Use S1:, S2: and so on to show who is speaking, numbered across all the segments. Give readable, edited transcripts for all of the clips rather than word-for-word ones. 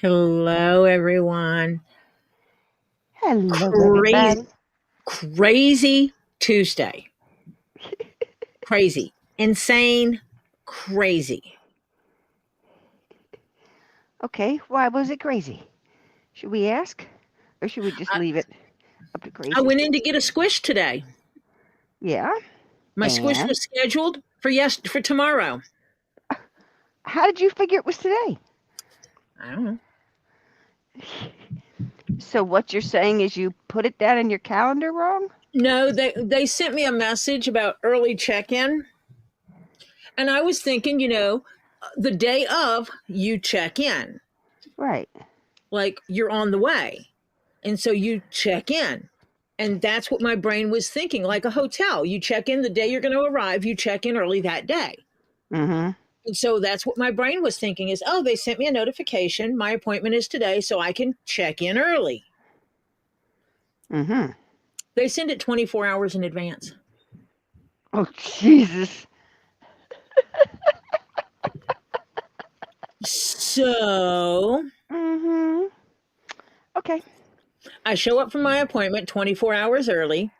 S1: Hello, everyone.
S2: Hello,
S1: Crazy,
S2: everybody.
S1: crazy Tuesday. Crazy, insane, crazy.
S2: Okay, why was it crazy? Should we ask? Or should we just
S1: I,
S2: leave it up to
S1: I
S2: crazy?
S1: went in to get a squish today.
S2: Yeah.
S1: My squish
S2: And
S1: was scheduled for tomorrow.
S2: how did you figure it was today?
S1: I don't know.
S2: So what you're saying is you put it down in your calendar wrong?
S1: No, they sent me a message about early check-in, and I was thinking, the day of you check in,
S2: Right.
S1: like you're on the way, and so you check in. And that's what my brain was thinking, like a hotel. You check in the day you're going to arrive, you check in early that day.
S2: Mm-hmm.
S1: And so that's what my brain was thinking is, oh, they sent me a notification. My appointment is today, so I can check in early.
S2: Mm-hmm.
S1: They send it 24 hours in advance.
S2: Oh, Jesus.
S1: So
S2: Mm-hmm. Okay.
S1: I show up for my appointment 24 hours early.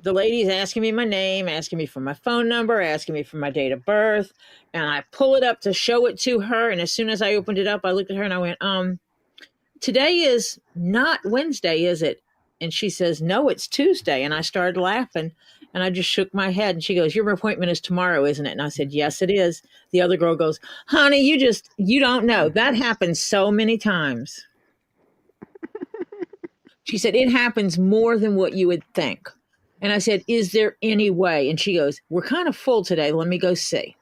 S1: The lady's asking me my name, asking me for my phone number, asking me for my date of birth. And I pull it up to show it to her. And as soon as I opened it up, I looked at her and I went, today is not Wednesday, is it? And she says, no, it's Tuesday. And I started laughing and I just shook my head. And she goes, your appointment is tomorrow, isn't it? And I said, yes, it is. The other girl goes, honey, you don't know. That happens so many times. She said, it happens more than what you would think. And I said, is there any way? And she goes, we're kind of full today. Let me go see.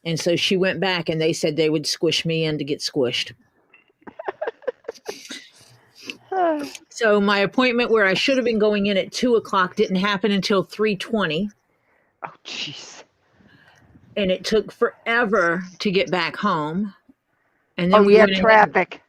S1: And so she went back and they said they would squish me in to get squished. So my appointment where I should have been going in at 2:00 didn't happen until 3:20.
S2: Oh, jeez.
S1: And it took forever to get back home. And then
S2: Oh,
S1: we
S2: yeah,
S1: went in
S2: traffic.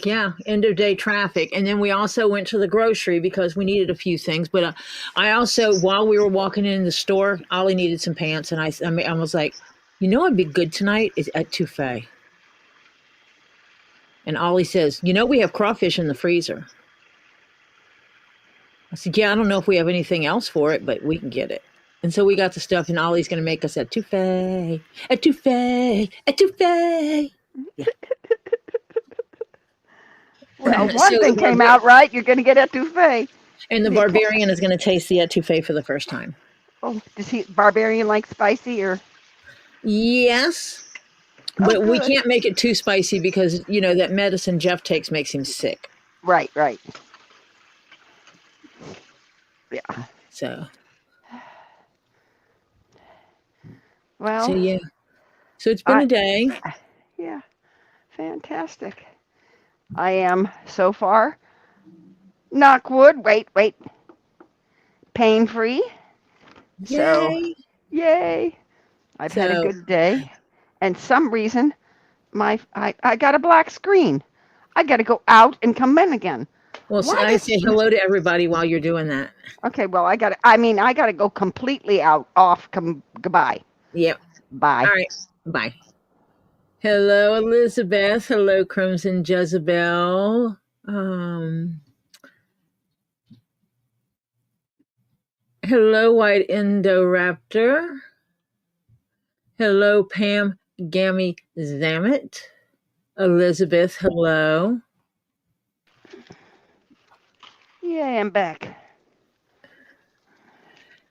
S1: yeah, end of day traffic. And then we also went to the grocery because we needed a few things. But I also, while we were walking in the store, Ollie needed some pants. And I was like, what'd be good tonight is at Touffet. And Ollie says, we have crawfish in the freezer. I said, yeah, I don't know if we have anything else for it, but we can get it. And so we got the stuff, and Ollie's going to make us at Touffet. Yeah.
S2: Well, one
S1: So
S2: thing came out right. You're going to get etouffee.
S1: and the barbarian is going to taste the etouffee for the first time.
S2: Oh, does barbarian like spicy or?
S1: Yes,
S2: Oh,
S1: but we
S2: good.
S1: can't make it too spicy because, that medicine Jeff takes makes him sick.
S2: Right. Yeah.
S1: So
S2: Well,
S1: yeah. So it's been a day.
S2: Yeah, fantastic. I am so far, knock wood, wait, pain free.
S1: Yay.
S2: So, yay. I've had a good day. And some reason, I got a black screen. I got to go out and come in again.
S1: Well, so I say hello to everybody while you're doing that.
S2: Okay, well, I got to go completely off, goodbye.
S1: Yep.
S2: Bye.
S1: All right, bye. Hello, Elizabeth. Hello, Crimson Jezebel. Hello, White Indoraptor. Hello, Pam Gammy Zamet. Elizabeth, hello.
S2: Yay, I'm back.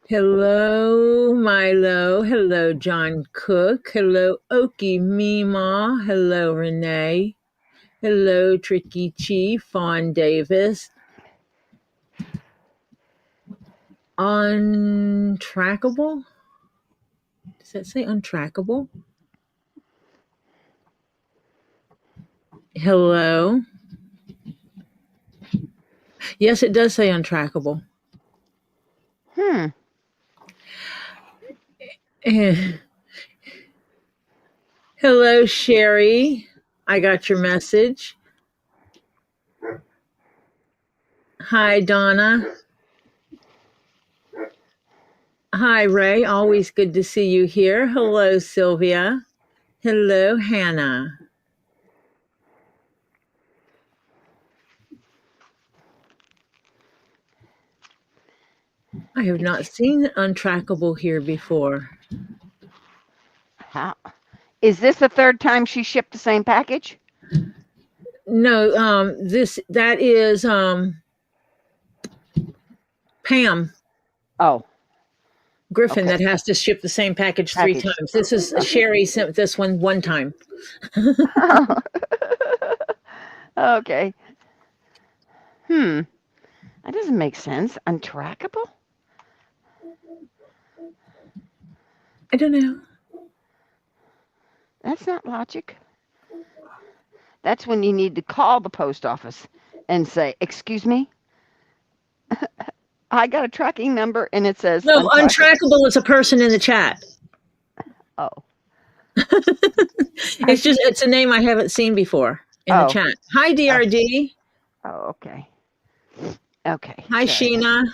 S1: Hello, Milo. Hello, John Cook. Hello, Okie Mima. Hello, Renee. Hello, Tricky Chief. Fawn Davis. Untrackable? Does that say untrackable? Hello. Yes, it does say untrackable. Hello, Sherry. I got your message. Hi, Donna. Hi, Ray. Always good to see you here. Hello, Sylvia. Hello, Hannah. I have not seen untrackable here before.
S2: How? Is this the third time she shipped the same package?
S1: No, that is Pam
S2: Oh,
S1: Griffin
S2: okay.
S1: that has to ship the same package 3 times. This is Sherry sent this one time.
S2: Okay. That doesn't make sense. Untrackable?
S1: I don't know.
S2: That's not logic. That's when you need to call the post office and say, "Excuse me, I got a tracking number and it says
S1: No,
S2: untrackable."
S1: untrackable is a person in the chat.
S2: Oh.
S1: It's a name I haven't seen before in the chat. Hi, DRD.
S2: Oh, okay. Okay.
S1: Hi,
S2: Sorry.
S1: Sheena.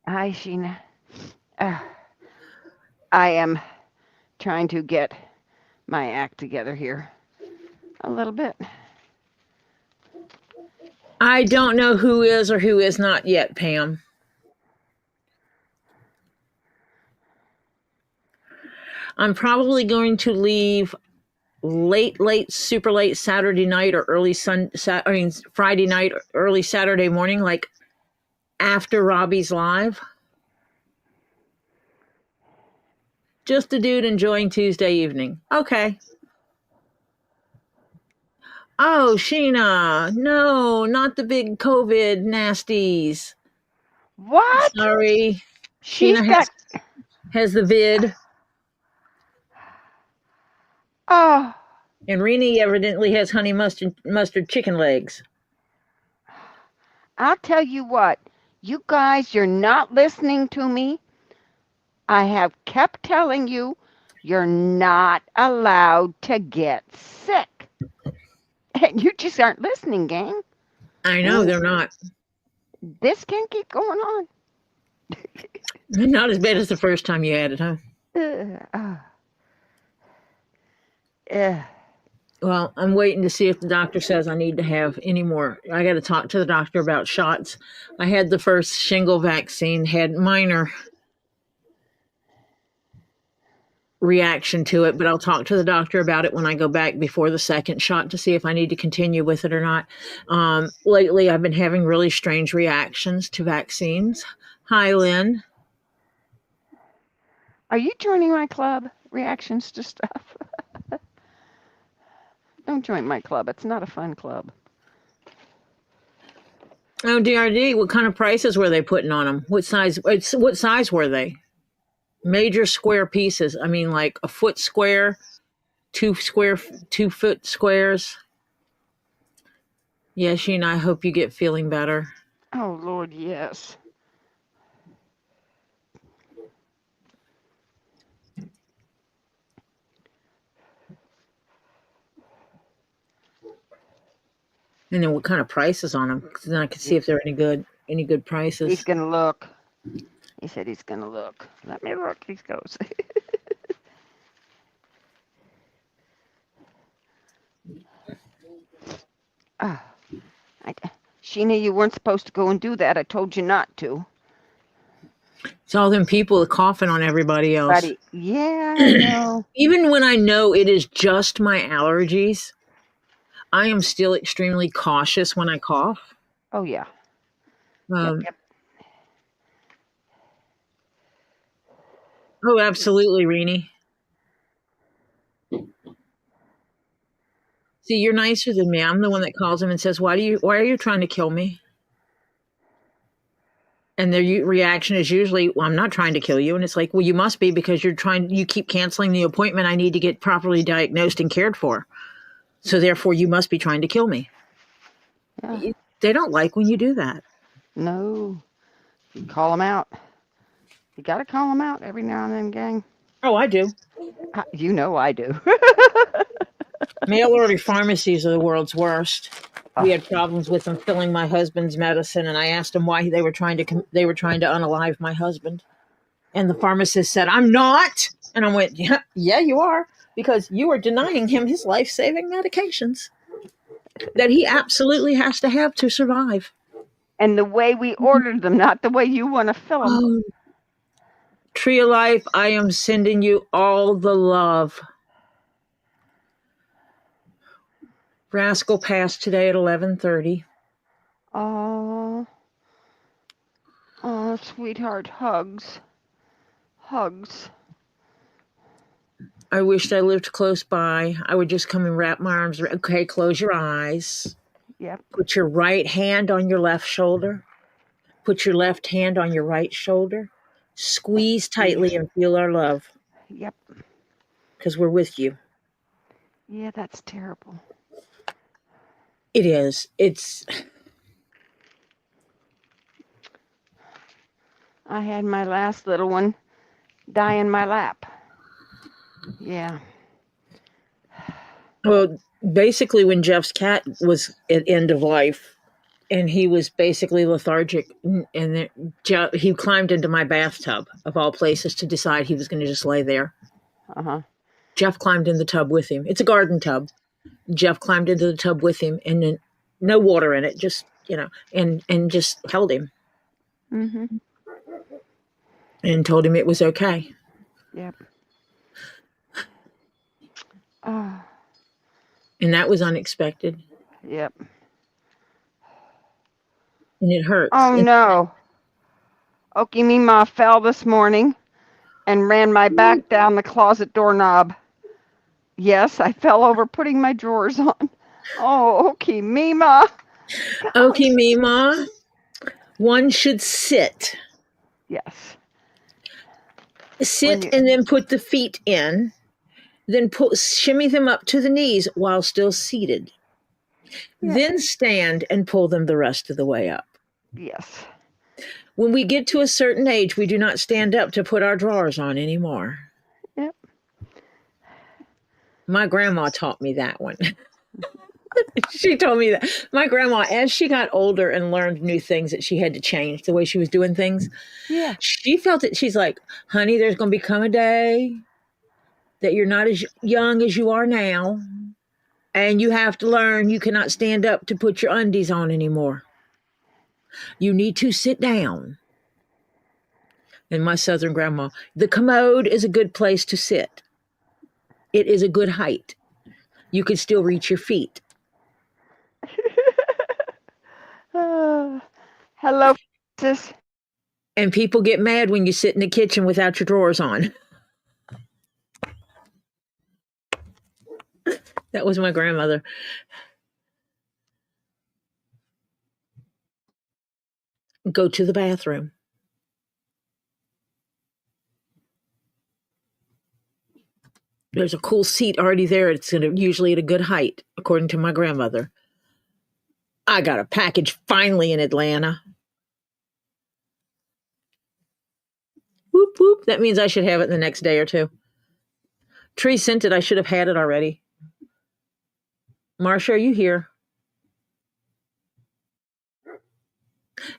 S2: Hi, Sheena. I am trying to get my act together here a little bit.
S1: I don't know who is or who is not yet, Pam. I'm probably going to leave super late Saturday night or Friday night, or early Saturday morning, like after Robbie's live. Just a dude enjoying Tuesday evening. Okay. Oh, Sheena. No, not the big COVID nasties.
S2: What?
S1: Sorry.
S2: She's
S1: Sheena
S2: got.
S1: has the vid.
S2: Oh.
S1: And Renee evidently has honey mustard chicken legs.
S2: I'll tell you what. You guys, you're not listening to me. I have kept telling you, you're not allowed to get sick. And you just aren't listening, gang.
S1: I know they're not.
S2: This can't keep going on.
S1: Not as bad as the first time you had it, huh? Well, I'm waiting to see if the doctor says I need to have any more. I got to talk to the doctor about shots. I had the first shingle vaccine, had minor reaction to it, but I'll talk to the doctor about it when I go back before the second shot to see if I need to continue with it or not. Lately, I've been having really strange reactions to vaccines. Hi, Lynn.
S2: Are you joining my club? Reactions to stuff? Don't join my club. It's not a fun club.
S1: Oh, DRD, what kind of prices were they putting on them? What size were they? Major square pieces. I mean, like a foot square, 2 foot squares. Yeah, Sheena, I hope you get feeling better.
S2: Oh, Lord, yes.
S1: And then what kind of prices on them? Because then I can see if they're any good prices.
S2: He's going to look. He said he's going to look. Let me look. He goes. Sheena, you weren't supposed to go and do that. I told you not to.
S1: It's all them people coughing on everybody else.
S2: Yeah, I know.
S1: Even when I know it is just my allergies, I am still extremely cautious when I cough.
S2: Oh, yeah.
S1: Yep. Oh, absolutely, Renee. See, you're nicer than me. I'm the one that calls him and says, why are you trying to kill me? And their reaction is usually, well, I'm not trying to kill you. And it's like, well, you must be because you keep canceling the appointment I need to get properly diagnosed and cared for. So therefore, you must be trying to kill me. Yeah. They don't like when you do that.
S2: No. You call them out. You got to call them out every now and then, gang.
S1: Oh, I do.
S2: You know I do.
S1: Mail order pharmacies are the world's worst. We had problems with them filling my husband's medicine, and I asked them why they were trying to unalive my husband. And the pharmacist said, "I'm not." And I went, yeah, you are, because you are denying him his life-saving medications that he absolutely has to have to survive.
S2: And the way we ordered them, not the way you want to fill them.
S1: Oh, Tree of Life, I am sending you all the love. Rascal passed today at 11:30.
S2: Oh, oh, sweetheart, hugs. Hugs.
S1: I wished I lived close by. I would just come and wrap my arms around. Okay, close your eyes.
S2: Yep.
S1: Put your right hand on your left shoulder. Put your left hand on your right shoulder. Squeeze tightly and feel our love.
S2: Yep.
S1: Because we're with you.
S2: Yeah, that's terrible.
S1: It is. It's.
S2: I had my last little one die in my lap. Yeah.
S1: Well, basically, when Jeff's cat was at end of life, and he was basically lethargic, and he climbed into my bathtub, of all places, to decide he was going to just lay there.
S2: Uh-huh.
S1: Jeff climbed in the tub with him. It's a garden tub. Jeff climbed into the tub with him, and then no water in it, just, and just held him.
S2: Mm-hmm.
S1: And told him it was okay.
S2: Yep. Oh.
S1: And that was unexpected.
S2: Yep.
S1: And it hurts.
S2: Oh, no. Okimima fell this morning and ran my back down the closet doorknob. Yes, I fell over putting my drawers on. Oh, Okimima.
S1: Okimima, one should sit.
S2: Yes.
S1: Sit and then put the feet in. Then shimmy them up to the knees while still seated. Yeah. Then stand and pull them the rest of the way up.
S2: Yes.
S1: When we get to a certain age, we do not stand up to put our drawers on anymore.
S2: Yep.
S1: My grandma taught me that one. She told me that. My grandma, as she got older and learned new things that she had to change the way she was doing things,
S2: yeah,
S1: she felt it. She's like, honey, there's going to become a day that you're not as young as you are now. And you have to learn you cannot stand up to put your undies on anymore. You need to sit down. And my Southern grandma, the commode is a good place to sit. It is a good height. You can still reach your feet.
S2: Hello, sis.
S1: And people get mad when you sit in the kitchen without your drawers on. That was my grandmother. Go to the bathroom. There's a cool seat already there. It's usually at a good height, according to my grandmother. I got a package finally in Atlanta. Whoop, whoop. That means I should have it the next day or two. Tree sent it. I should have had it already. Marsha, are you here?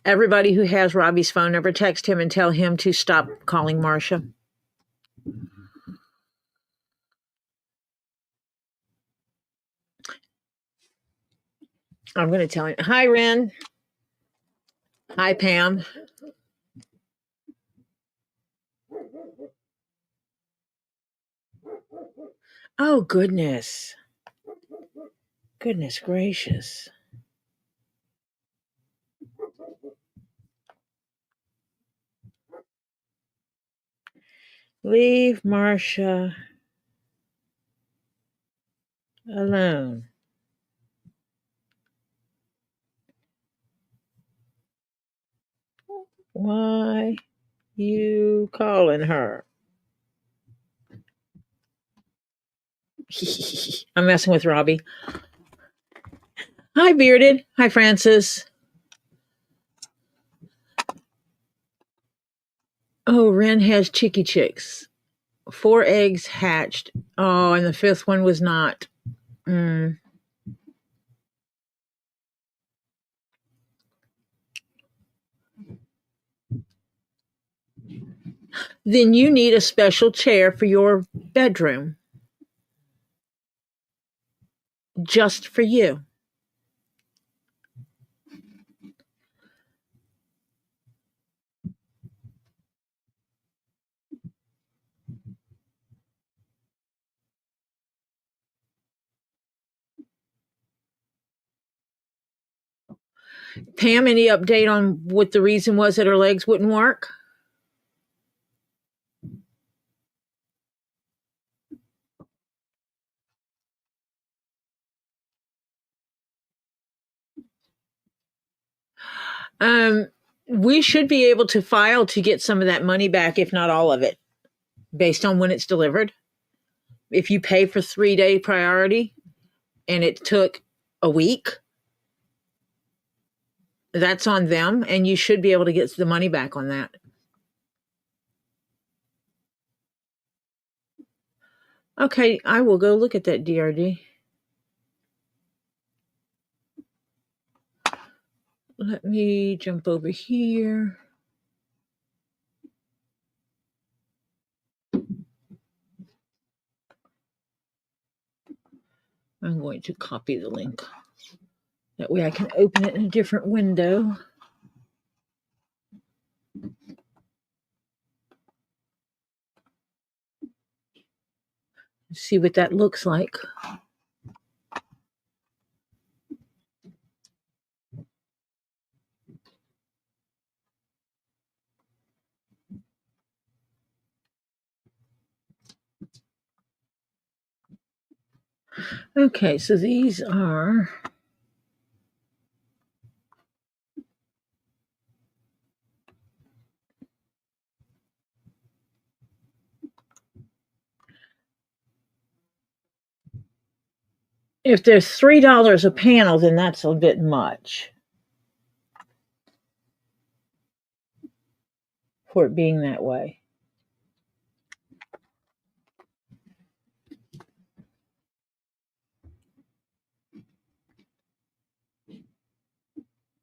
S1: Everybody who has Robbie's phone number, text him and tell him to stop calling Marsha. I'm going to tell him. Hi, Ren. Hi, Pam. Oh, goodness. Goodness gracious. Leave Marsha alone. Why you calling her? I'm messing with Robbie. Hi, Bearded. Hi, Francis. Oh, Ren has chicky chicks. 4 eggs hatched. Oh, and the 5th one was not. Then you need a special chair for your bedroom. Just for you. Pam, any update on what the reason was that her legs wouldn't work? We should be able to file to get some of that money back, if not all of it, based on when it's delivered. If you pay for 3-day priority and it took a week, that's on them, and you should be able to get the money back on that. Okay, I will go look at that DRD. Let me jump over here. I'm going to copy the link. That way I can open it in a different window. See what that looks like. Okay, so these are if there's $3 a panel, then that's a bit much for it being that way.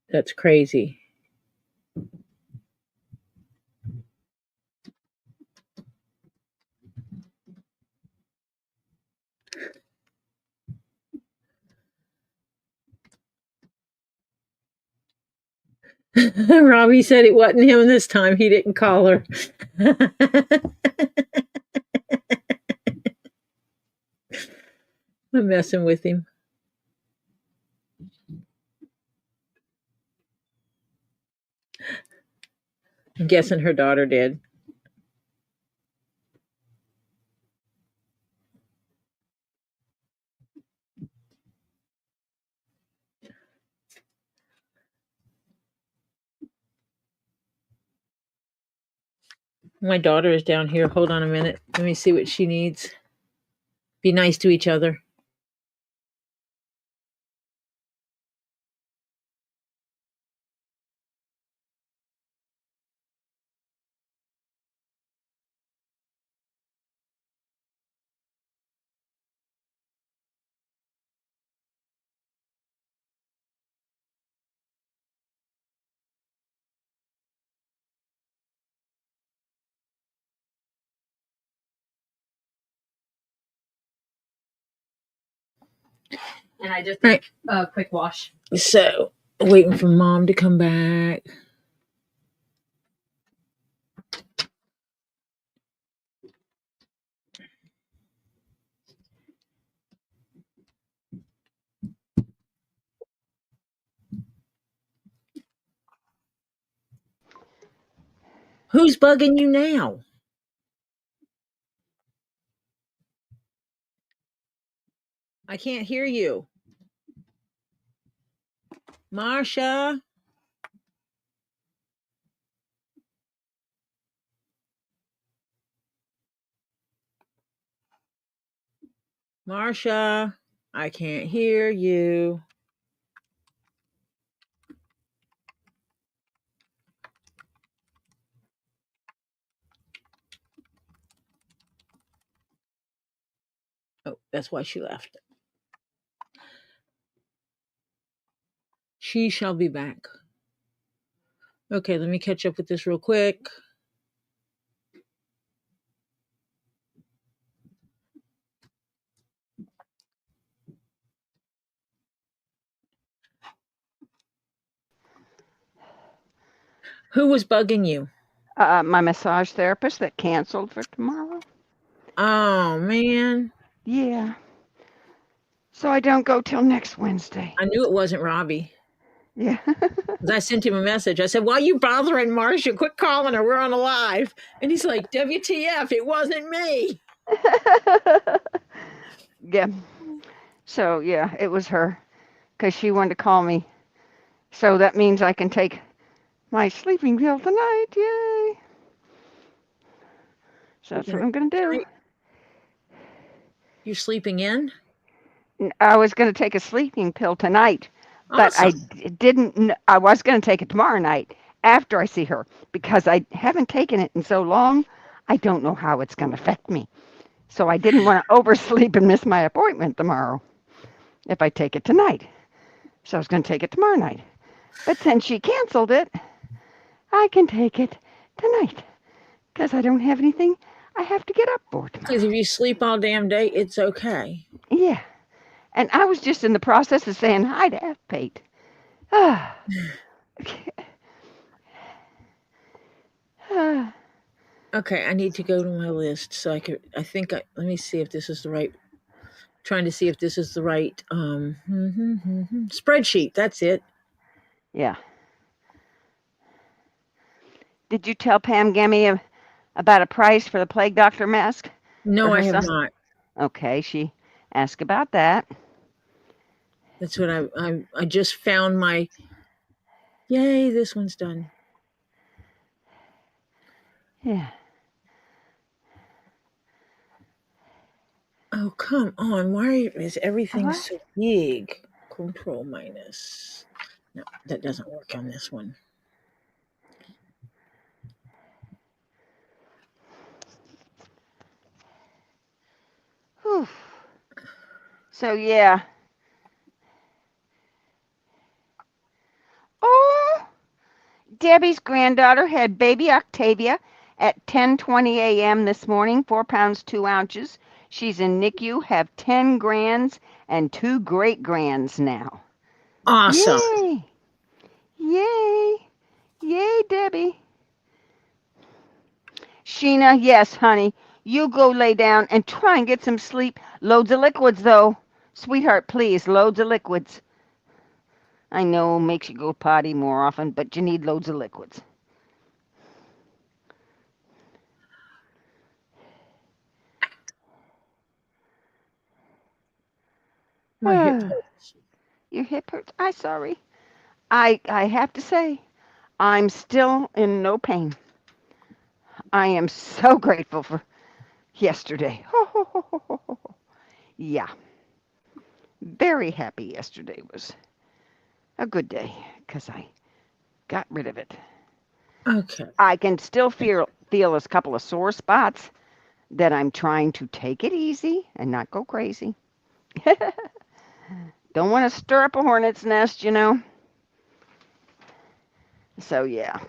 S1: That's crazy. Robbie said it wasn't him this time. He didn't call her. I'm messing with him. I'm guessing her daughter did. My daughter is down here. Hold on a minute. Let me see what she needs. Be nice to each other.
S3: And I just did a quick wash.
S1: So, waiting for Mom to come back. Who's bugging you now? I can't hear you. Marsha? Marsha? I can't hear you. Oh, that's why she left. She shall be back. Okay, let me catch up with this real quick. Who was bugging you?
S2: My massage therapist that canceled for tomorrow.
S1: Oh, man.
S2: Yeah. So I don't go till next Wednesday.
S1: I knew it wasn't Robbie.
S2: Yeah.
S1: 'Cause I sent him a message. I said, "Why are you bothering Marcia? Quit calling her. We're on a live." And he's like, "WTF? It wasn't me."
S2: Yeah. So, yeah, it was her because she wanted to call me. So that means I can take my sleeping pill tonight. Yay. So that's what I'm going to do.
S1: You sleeping in?
S2: I was going to take a sleeping pill tonight, but I
S1: Awesome.
S2: didn't. I was going to take it tomorrow night after I see her because I haven't taken it in so long. I don't know how it's going to affect me. So I didn't want to oversleep and miss my appointment tomorrow if I take it tonight. So I was going to take it tomorrow night. But since she canceled it, I can take it tonight because I don't have anything I have to get up for
S1: Because
S2: tomorrow.
S1: if you sleep all damn day, it's okay.
S2: Yeah. And I was just in the process of saying hi to F. Pate. Ah.
S1: Okay, I need to go to my list so I could. Let me see if this is the right. Trying to see if this is the right spreadsheet. That's it.
S2: Yeah. Did you tell Pam Gammy about a price for the plague doctor mask for
S1: No, I
S2: her
S1: have
S2: son?
S1: not.
S2: Okay, she asked about that.
S1: That's what I just found my. Yay! This one's done.
S2: Yeah.
S1: Oh, come on. Why is everything
S2: What?
S1: so big? Control minus. No, that doesn't work on this one.
S2: Whew. So yeah. Oh, Debbie's granddaughter had baby Octavia at 10:20 a.m. this morning, 4 pounds 2 ounces. She's in NICU, have 10 grands and 2 great grands now.
S1: Awesome.
S2: Yay! Yay! Yay, Debbie. Sheena, yes, honey. You go lay down and try and get some sleep. Loads of liquids, though. Sweetheart, please, loads of liquids. I know makes you go potty more often, but you need loads of liquids.
S1: My hip hurts.
S2: Your hip hurts? I'm sorry. I have to say, I'm still in no pain. I am so grateful for yesterday. Yeah, very happy yesterday was a good day because I got rid of it.
S1: Okay.
S2: I can still feel a couple of sore spots that I'm trying to take it easy and not go crazy. Don't want to stir up a hornet's nest, you know. So yeah.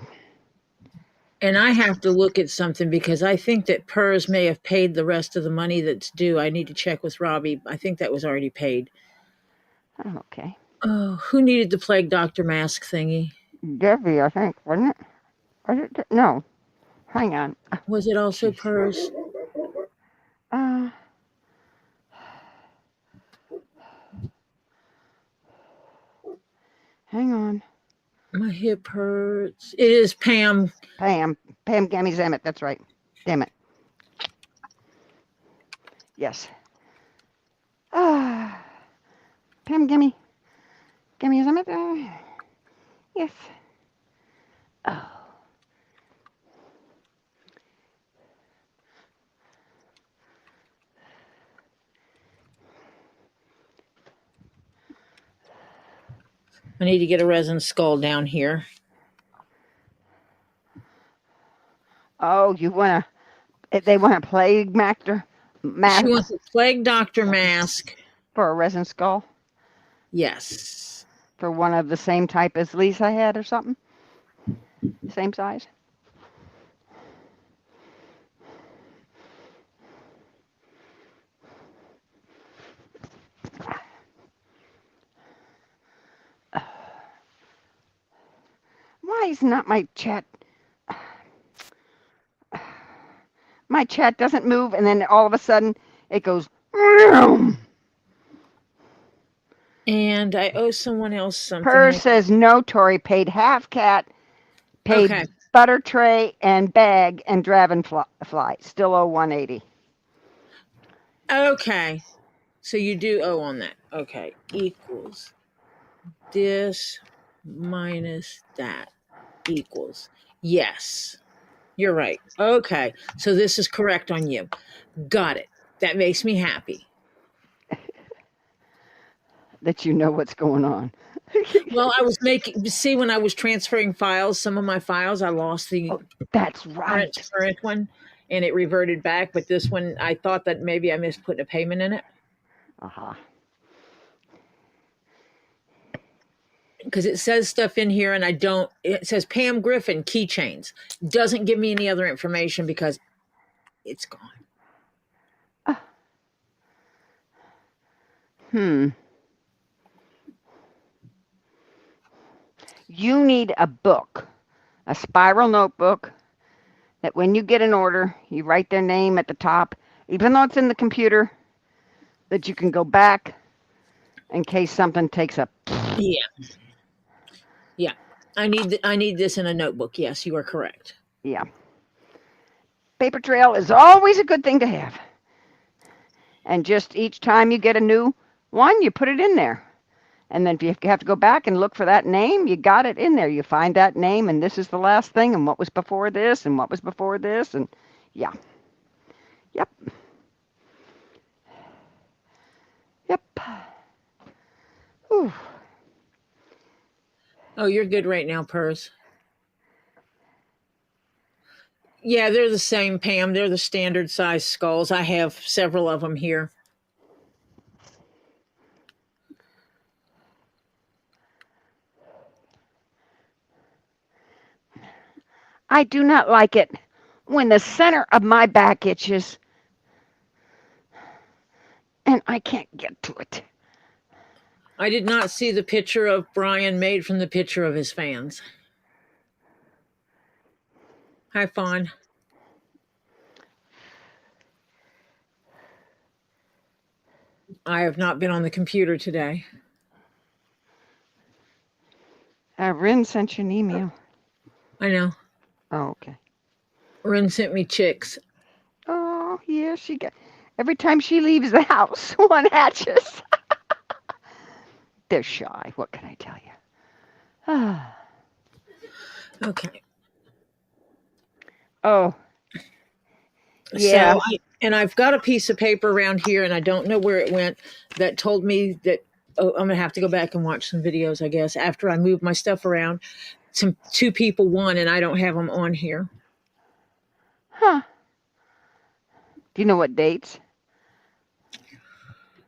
S1: And I have to look at something because I think that PERS may have paid the rest of the money that's due. I need to check with Robbie. I think that was already paid.
S2: Okay.
S1: Oh, who needed the plague doctor mask thingy?
S2: Debbie, I think, wasn't it? Was it? No. Hang on.
S1: Was it also
S2: Jeez.
S1: PERS?
S2: Uh, hang on.
S1: My hip hurts. It is Pam.
S2: Pam Gammy Zamet. That's right. Damn it. Yes. Ah. Pam Gammy. Gammy Zamet. Yes. Oh.
S1: I need to get a resin skull down here.
S2: Oh, you wanna? They want a plague
S1: She
S2: mask
S1: wants a plague doctor mask.
S2: for a resin skull
S1: Yes.
S2: for one of the same type as Lisa had or something. Same size. Why is not my chat? My chat doesn't move, and then all of a sudden it goes.
S1: And I owe someone else something.
S2: Hers says no, Tori. Paid half cat, paid
S1: Okay.
S2: butter tray and bag and dragonfly. Still owe 180.
S1: Okay. So you do owe on that. Okay. Equals this minus that equals. Yes. You're right. Okay. So this is correct on you. Got it. That makes me happy.
S2: That you know what's going on.
S1: Well, I was see, when I was transferring files, some of my files, I lost the
S2: That's right.
S1: current one and it reverted back. But this one, I thought that maybe I missed putting a payment in it.
S2: Uh-huh.
S1: Because it says stuff in here and it says Pam Griffin keychains. Doesn't give me any other information because it's gone.
S2: You need a book, a spiral notebook, that when you get an order, you write their name at the top, even though it's in the computer, that you can go back in case something takes a...
S1: Yeah. Yeah. I need this in a notebook. Yes, you are correct.
S2: Yeah. Paper trail is always a good thing to have. And just each time you get a new one, you put it in there. And then if you have to go back and look for that name, you got it in there. You find that name, and this is the last thing, and what was before this, and what was before this, and yeah. Yep. Yep. Whew.
S1: Oh, you're good right now, Purse. Yeah, they're the same, Pam. They're the standard size skulls. I have several of them here.
S2: I do not like it when the center of my back itches and I can't get to it.
S1: I did not see the picture of Brian made from the picture of his fans. Hi, Fawn. I have not been on the computer today.
S2: Rin sent you an email.
S1: I know.
S2: Oh, okay.
S1: Rin sent me chicks.
S2: Oh, yeah, she got... Every time she leaves the house, one hatches. They're shy. What can I tell you?
S1: Okay.
S2: Oh. Yeah.
S1: So, and I've got a piece of paper around here, and I don't know where it went, that told me that I'm going to have to go back and watch some videos, I guess, after I move my stuff around. Two people won, and I don't have them on here.
S2: Huh. Do you know what dates?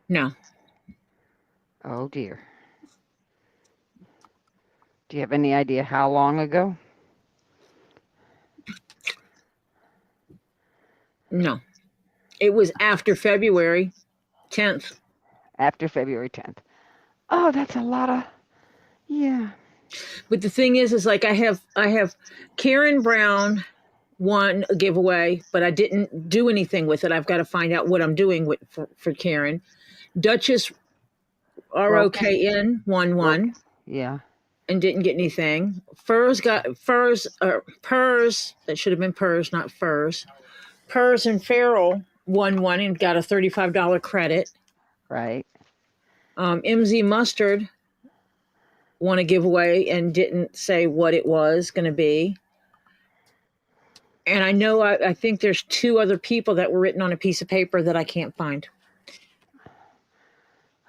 S1: No.
S2: Oh, dear. Do you have any idea how long ago?
S1: No. It was after February 10th.
S2: After February 10th. Oh, that's a lot of... Yeah.
S1: But the thing is like I have Karen Brown won a giveaway, but I didn't do anything with it. I've got to find out what I'm doing with for Karen. Duchess ROKN won one.
S2: Yeah.
S1: And didn't get anything. Purs, that should have been Purs, not Furs. Purs and Farrell won one and got a $35 credit.
S2: Right.
S1: MZ Mustard won a giveaway and didn't say what it was going to be. And I know, I think there's two other people that were written on a piece of paper that I can't find.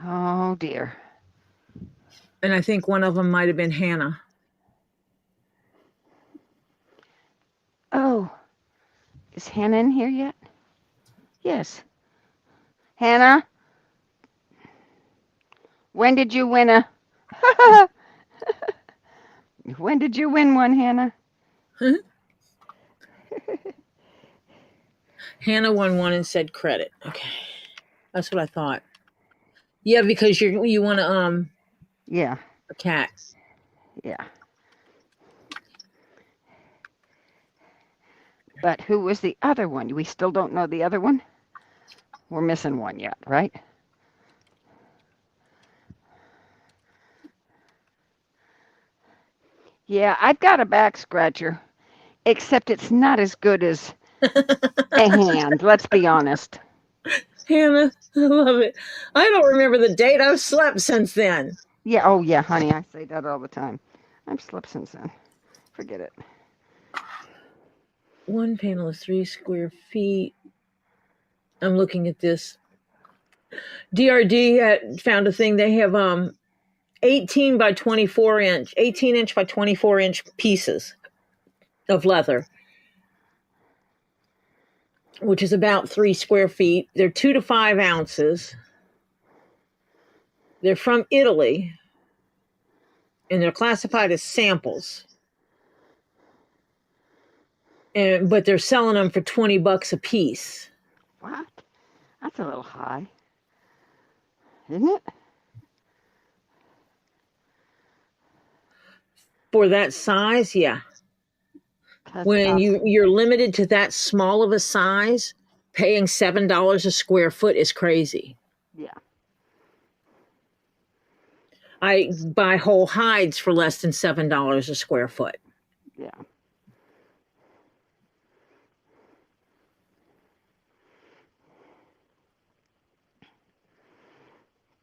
S2: Oh, dear.
S1: And I think one of them might have been Hannah.
S2: Oh. Is Hannah in here yet? Yes. Hannah? When did you win a... When did you win one, Hannah?
S1: Hannah won one and said credit. Okay. That's what I thought. Yeah, because you want to,
S2: Yeah.
S1: a cat.
S2: Yeah. But who was the other one? We still don't know the other one? We're missing one yet, right? Yeah, I've got a back scratcher, except it's not as good as a hand, let's be honest.
S1: Hannah, I love it. I don't remember the date I've slept since then.
S2: Yeah, oh yeah, honey, I say that all the time. I've slept since then. Forget it.
S1: One panel is 3 square feet. I'm looking at this. DRD had found a thing. They have 18 by 24 inch, 18-inch by 24-inch pieces of leather, which is about 3 square feet. They're 2 to 5 ounces. They're from Italy, and they're classified as samples. But they're selling them for $20 a piece.
S2: What? That's a little high, isn't it?
S1: For that size, yeah. When you're limited to that small of a size, paying $7 a square foot is crazy.
S2: Yeah.
S1: I buy whole hides for less than $7 a square foot.
S2: Yeah.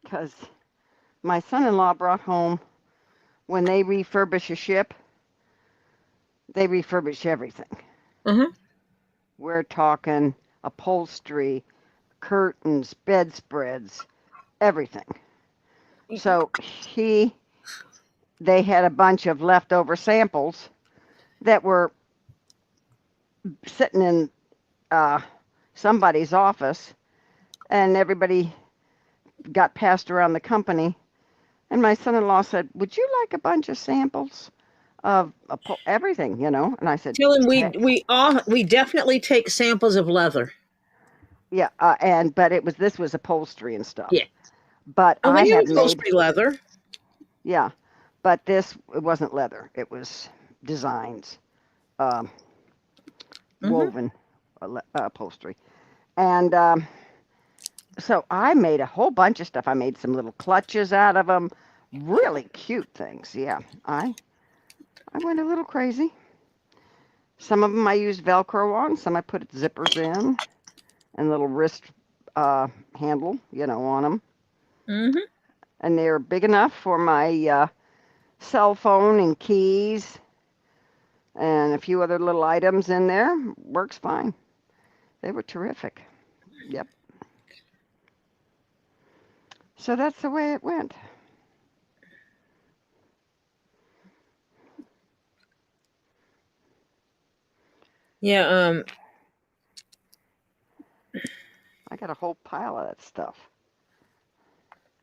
S2: Because my son-in-law brought home, when they refurbish a ship, they refurbish everything.
S1: Uh-huh.
S2: We're talking upholstery, curtains, bedspreads, everything. So they had a bunch of leftover samples that were sitting in somebody's office, and everybody got passed around the company. And my son-in-law said, "Would you like a bunch of samples of everything, you know?" And I said,
S1: Tell him we definitely take samples of leather.
S2: "Yeah." But this was upholstery and stuff.
S1: Yeah.
S2: But I
S1: we
S2: had
S1: have upholstery leather.
S2: Yeah, but it wasn't leather. It was designs, woven upholstery, and so I made a whole bunch of stuff. I made some little clutches out of them, really cute things. Yeah, I went a little crazy. Some of them I used Velcro on. Some I put zippers in, and little wrist handle, on them.
S1: Mm-hmm.
S2: And they were big enough for my cell phone and keys, and a few other little items in there. Works fine. They were terrific. Yep. So that's the way it went.
S1: Yeah.
S2: I got a whole pile of that stuff.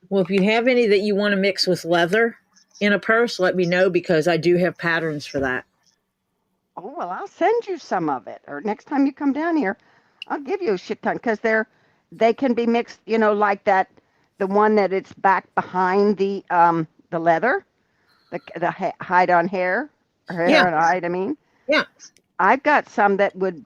S1: Well, if you have any that you want to mix with leather in a purse, let me know, because I do have patterns for that.
S2: Oh, well, I'll send you some of it. Or next time you come down here, I'll give you a shit ton, because they can be mixed, like that, the one that it's back behind the leather, the hide on hair, or hair on hide, I mean.
S1: Yeah.
S2: I've got some that would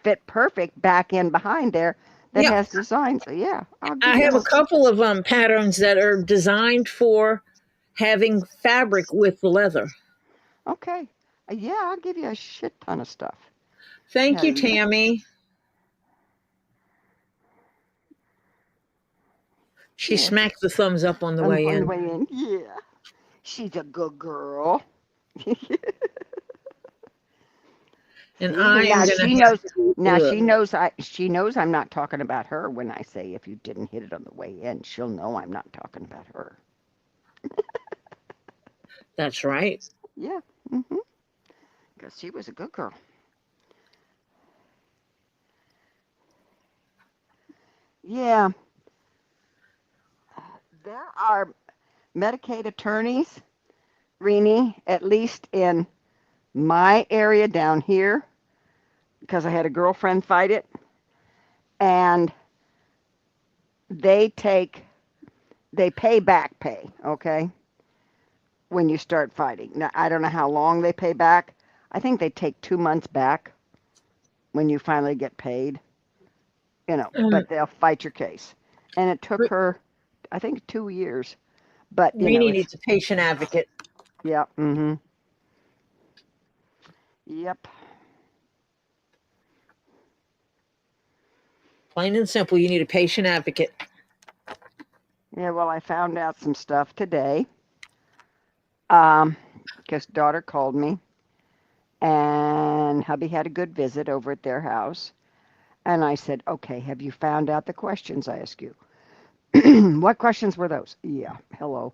S2: fit perfect back in behind there that has design. So yeah,
S1: I have a couple of patterns that are designed for having fabric with the leather.
S2: Okay. Yeah, I'll give you a shit ton of stuff.
S1: Thank you, Tammy. She smacked the thumbs up on the way in.
S2: Yeah. She's a good girl.
S1: And
S2: she knows I'm not talking about her when I say if you didn't hit it on the way in. She'll know I'm not talking about her.
S1: That's right.
S2: Yeah. Because she was a good girl. Yeah. There are Medicaid attorneys, Rini, at least in my area down here, because I had a girlfriend fight it, and they pay back pay, okay, when you start fighting. Now, I don't know how long they pay back. I think they take 2 months back when you finally get paid, but they'll fight your case. And it took her, I think, 2 years. But
S1: Rini needs a patient advocate.
S2: Yeah. Yep.
S1: Plain and simple, you need a patient advocate.
S2: Yeah, well, I found out some stuff today. Because daughter called me, and hubby had a good visit over at their house. And I said, okay, have you found out the questions I asked you? What questions were those? Yeah, hello.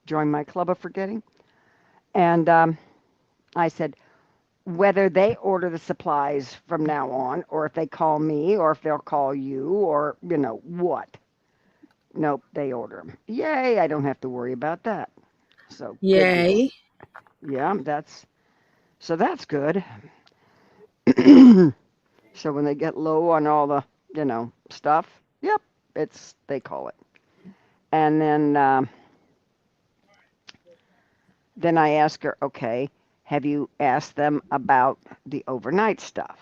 S2: Join my club of forgetting. And I said, whether they order the supplies from now on, or if they call me, or if they'll call you, or, what. Nope, they order them. Yay, I don't have to worry about that. So, good deal.
S1: Yay.
S2: Yeah, that's good. So when they get low on all the, stuff, yep, they call it. And then I ask her, okay, have you asked them about the overnight stuff?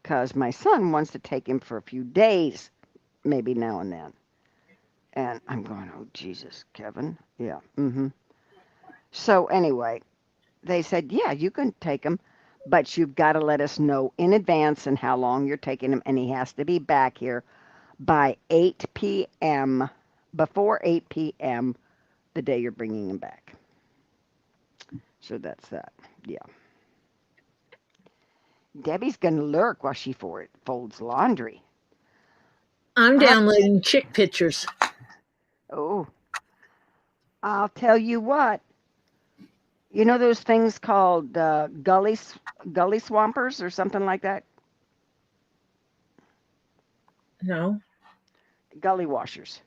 S2: Because my son wants to take him for a few days, maybe now and then. And I'm going, oh, Jesus, Kevin. Yeah. So anyway, they said, yeah, you can take him, but you've got to let us know in advance and how long you're taking him, and he has to be back here by 8 p.m., before 8 p.m., the day you're bringing him back. So that's that. Yeah. Debbie's going to lurk while she folds laundry.
S1: I'm downloading chick pictures.
S2: Oh, I'll tell you what. You know those things called gully swampers or something like that?
S1: No.
S2: Gully washers.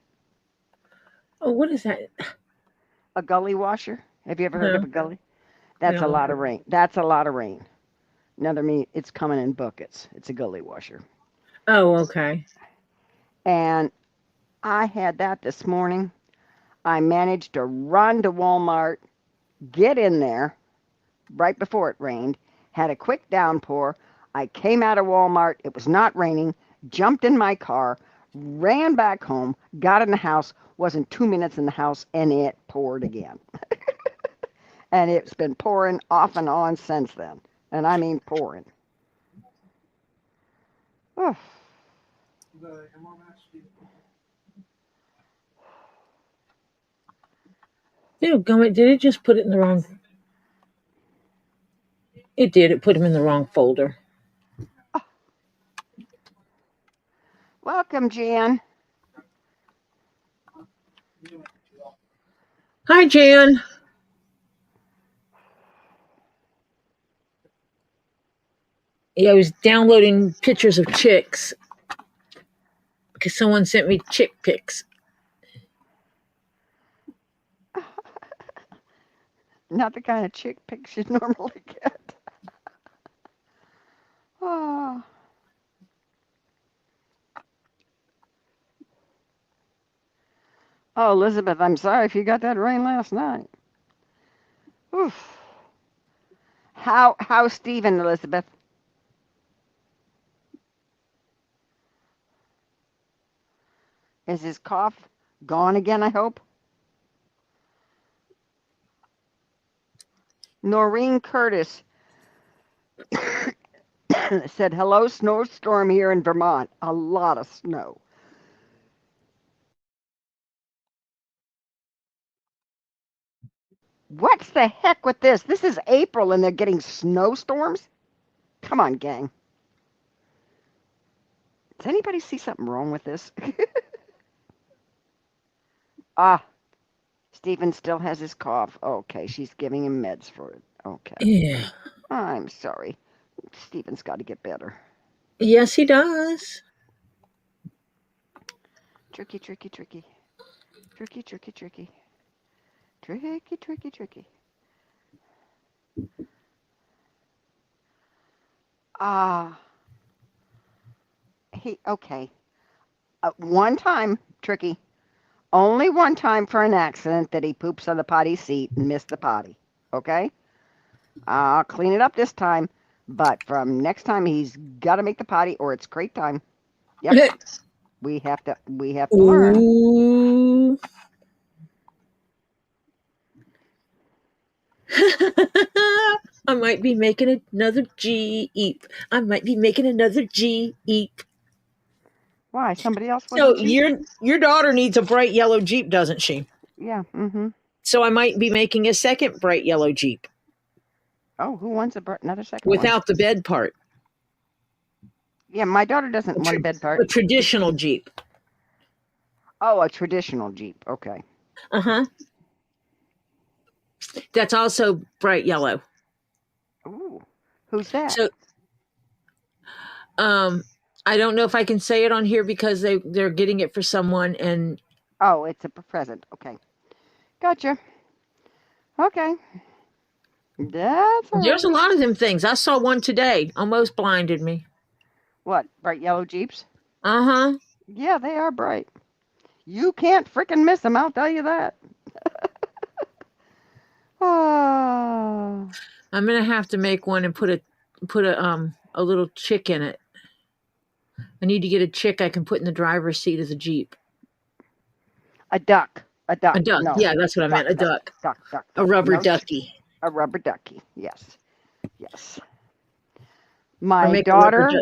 S1: Oh, what is that?
S2: A gully washer? Have you ever heard of a gully? That's a
S1: No.
S2: lot of rain. That's a lot of rain. Another mean it's coming in buckets. It's a gully washer.
S1: Oh, okay.
S2: And I had that this morning. I managed to run to Walmart, get in there right before it rained, had a quick downpour. I came out of Walmart. It was not raining, jumped in my car, ran back home, got in the house, wasn't 2 minutes in the house, and it poured again. And it's been pouring off and on since then. And I mean pouring. Oh.
S1: Dude, did it just put it in the wrong? It did. It put him in the wrong folder.
S2: Oh. Welcome, Jan.
S1: Hi, Jan. Yeah, I was downloading pictures of chicks because someone sent me chick pics.
S2: Not the kind of chick pics you normally get. Oh. Oh, Elizabeth, I'm sorry if you got that rain last night. Oof. How's Stephen, Elizabeth? Is his cough gone again, I hope? Noreen Curtis said, hello, snowstorm here in Vermont. A lot of snow. What's the heck with this? This is April and they're getting snowstorms? Come on, gang. Does anybody see something wrong with this? Stephen still has his cough. Okay, she's giving him meds for it. Okay.
S1: Yeah.
S2: I'm sorry. Stephen's got to get better.
S1: Yes, he does.
S2: Tricky, tricky, tricky. Tricky, tricky, tricky. Tricky, tricky, tricky. Okay. One time, tricky. Only one time for an accident that he poops on the potty seat and missed the potty. Okay? I'll clean it up this time, but from next time he's got to make the potty or it's crate time. Yep. we have to learn.
S1: Ooh. I might be making another Jeep. I might be making another Jeep.
S2: Why? Somebody else wants
S1: So
S2: a Jeep?
S1: your daughter needs a bright yellow Jeep, doesn't she?
S2: Yeah. Mm-hmm.
S1: So I might be making a second bright yellow Jeep
S2: Oh, who wants another second one?
S1: without the bed part.
S2: Yeah, my daughter doesn't want a bed part.
S1: A traditional Jeep.
S2: Oh, a traditional Jeep. Okay.
S1: Uh-huh. That's also bright yellow.
S2: Ooh. Who's that?
S1: So I don't know if I can say it on here because they're getting it for someone, and
S2: Oh, it's a present. Okay. Gotcha. Okay. That's all
S1: there's
S2: right.
S1: a lot of them things. I saw one today. Almost blinded me.
S2: What? Bright yellow Jeeps?
S1: Uh-huh.
S2: Yeah, they are bright. You can't frickin' miss them, I'll tell you that. Oh.
S1: I'm gonna have to make one and put a little chick in it. I need to get a chick I can put in the driver's seat of the Jeep.
S2: A duck. A duck.
S1: A duck.
S2: No.
S1: Yeah, that's what I meant. A duck.
S2: Duck.
S1: A rubber
S2: No,
S1: ducky.
S2: a rubber ducky. Yes. Yes.
S1: Or
S2: My
S1: make a rubber
S2: daughter.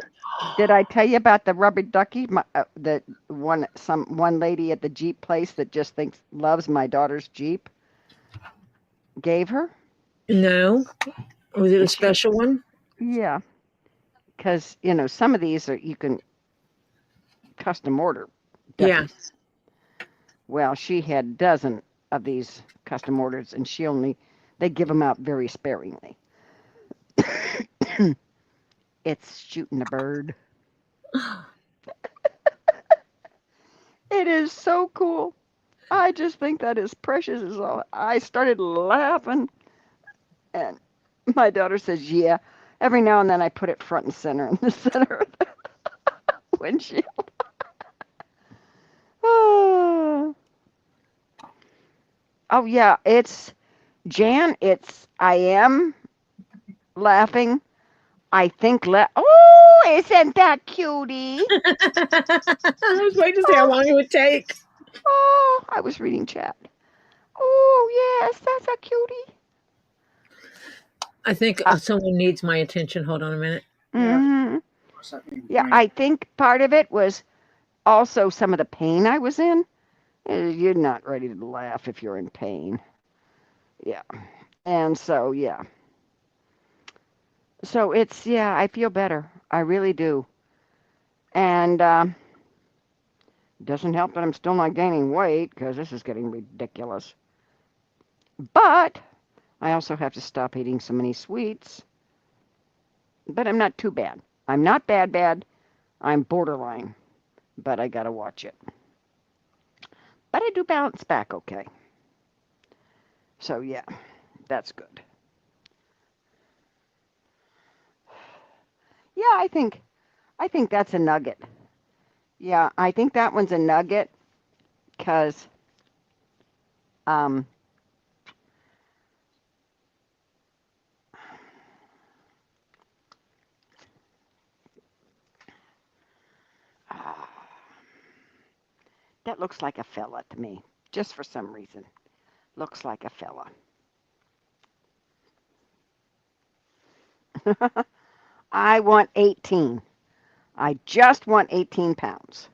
S2: Did I tell you about the rubber ducky? The one lady at the Jeep place that just loves my daughter's Jeep gave her.
S1: No. Was it a special one?
S2: Yeah, because some of these you can custom order. Duckies. Yeah. Well, she had a dozen of these custom orders, and they give them out very sparingly. It's shooting a bird. It is so cool. I just think that is precious as all. I started laughing, and my daughter says, "Yeah." Every now and then I put it front and center in the center of the windshield. Oh yeah, it's Jan. I am laughing. I think oh, isn't that cutie?
S1: I was waiting to see how long it would take.
S2: Oh, I was reading chat. Oh, yes, that's a cutie.
S1: I think someone needs my attention. Hold on a minute.
S2: Mm-hmm. Yeah, I think part of it was also some of the pain I was in. You're not ready to laugh if you're in pain. Yeah. And so, yeah. So I feel better. I really do. And it doesn't help that I'm still not gaining weight because this is getting ridiculous. But I also have to stop eating so many sweets. But I'm not too bad. I'm not bad. I'm borderline. But I gotta watch it. But I do bounce back okay. So yeah, that's good. Yeah, I think that's a nugget. Yeah, I think that one's a nugget because that looks like a fella to me, just for some reason. Looks like a fella. I want 18. I just want 18 pounds.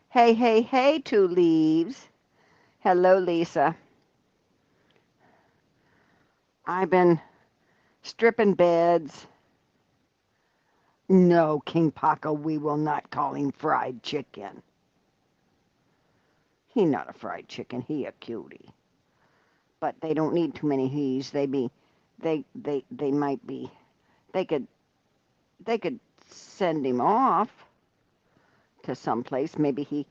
S2: Hey, 2 leaves. Hello, Lisa. I've been stripping beds. No, King Paco, we will not call him fried chicken. He not a fried chicken, he a cutie. But they don't need too many he's. They might be. They could send him off to someplace. Maybe he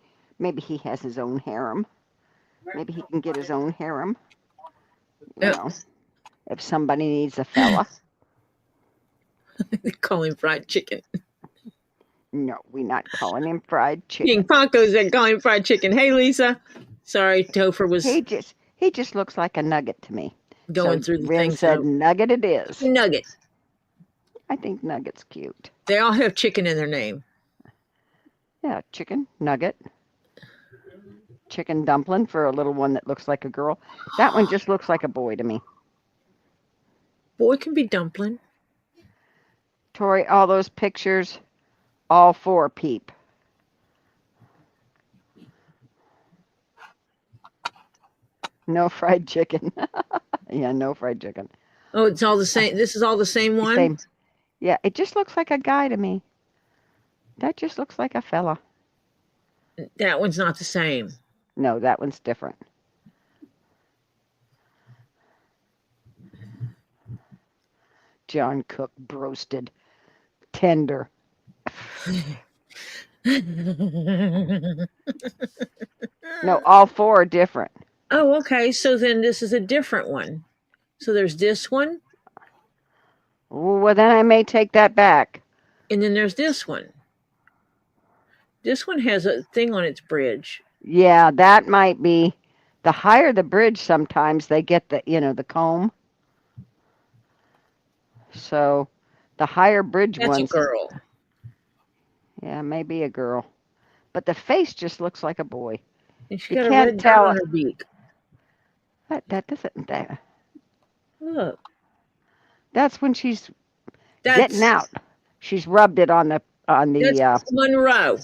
S2: has his own harem. Maybe he can get his own harem. You know, if somebody needs a fella.
S1: Call him fried chicken.
S2: No, we're not calling him fried chicken.
S1: King Paco's that call him fried chicken. Hey, Lisa. Sorry, Topher was.
S2: He just looks like a nugget to me.
S1: Going through the
S2: Ren
S1: things.
S2: said nugget it is.
S1: Nugget.
S2: I think nugget's cute.
S1: They all have chicken in their name.
S2: Yeah, chicken, nugget. Chicken dumpling for a little one that looks like a girl. That one just looks like a boy to me.
S1: Boy can be dumpling.
S2: Tori, all those pictures, all for Peep. No fried chicken. Yeah, no fried chicken.
S1: Oh, it's all the same. This is all the same one?
S2: Same. Yeah, it just looks like a guy to me. That just looks like a fella.
S1: That one's not the same.
S2: No, that one's different. John Cook broasted. Tender. No, all four are different.
S1: Oh, okay. So then this is a different one. So there's this one,
S2: Well, then I may take that back.
S1: and then there's this one. This one has a thing on its bridge.
S2: Yeah, that might be. The higher the bridge, sometimes they get the comb. So the higher bridge
S1: That's
S2: ones.
S1: a girl.
S2: Yeah, maybe a girl. But the face just looks like a boy.
S1: And she
S2: You
S1: got a
S2: can't
S1: red
S2: tell
S1: dot on
S2: it.
S1: her beak.
S2: That doesn't.
S1: Look.
S2: That's when she's
S1: That's
S2: getting out. She's rubbed it on the
S1: that's Monroe.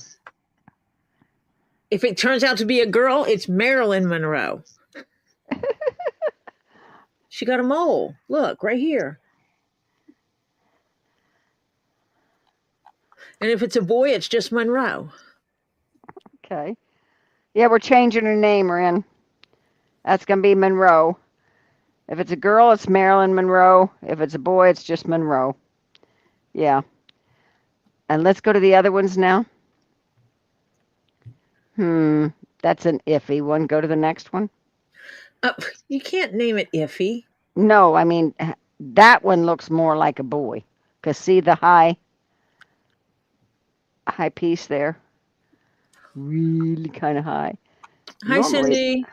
S1: If it turns out to be a girl, it's Marilyn Monroe. She got a mole. Look, right here. And if it's a boy, it's just Monroe.
S2: Okay. Yeah, we're changing her name, Ren. That's going to be Monroe. If it's a girl, it's Marilyn Monroe. If it's a boy, it's just Monroe. Yeah. And let's go to the other ones now. That's an iffy one. Go to the next one.
S1: You can't name it iffy.
S2: No, I mean, that one looks more like a boy. Because see the high piece there? Really kind of high.
S1: Hi, Cindy.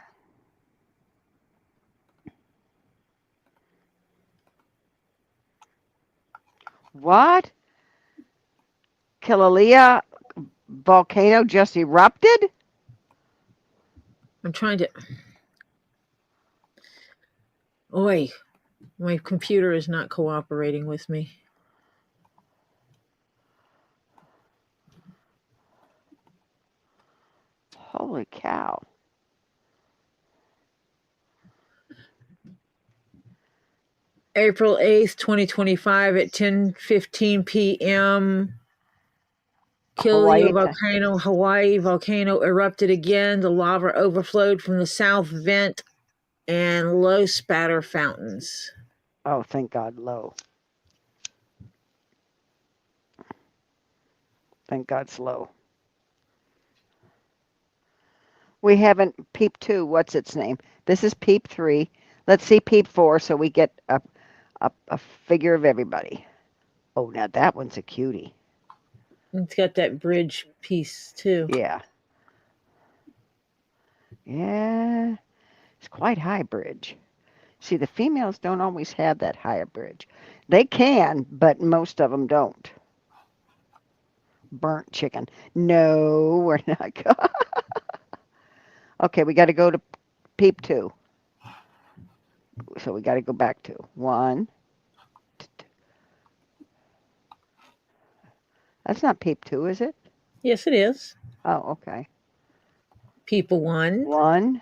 S2: What? Kilauea volcano just erupted?
S1: I'm trying to. Oi, my computer is not cooperating with me.
S2: Holy cow.
S1: April 8th, 2025 at 10:15 p.m. Hawaii volcano erupted again. The lava overflowed from the south vent and low spatter fountains.
S2: Oh, thank God, low. Thank God it's low. We haven't Peep 2. What's its name? This is Peep 3. Let's see Peep 4 so we get a figure of everybody. Oh, now that one's a cutie.
S1: It's got that bridge piece too.
S2: Yeah. Yeah. It's quite high bridge. See, the females don't always have that higher bridge. They can, but most of them don't. Burnt chicken. No, we're not going. Okay, we got to go to Peep 2. So we got to go back to 1. That's not Peep 2, is it?
S1: Yes, it is.
S2: Oh, okay.
S1: People 1.
S2: 1.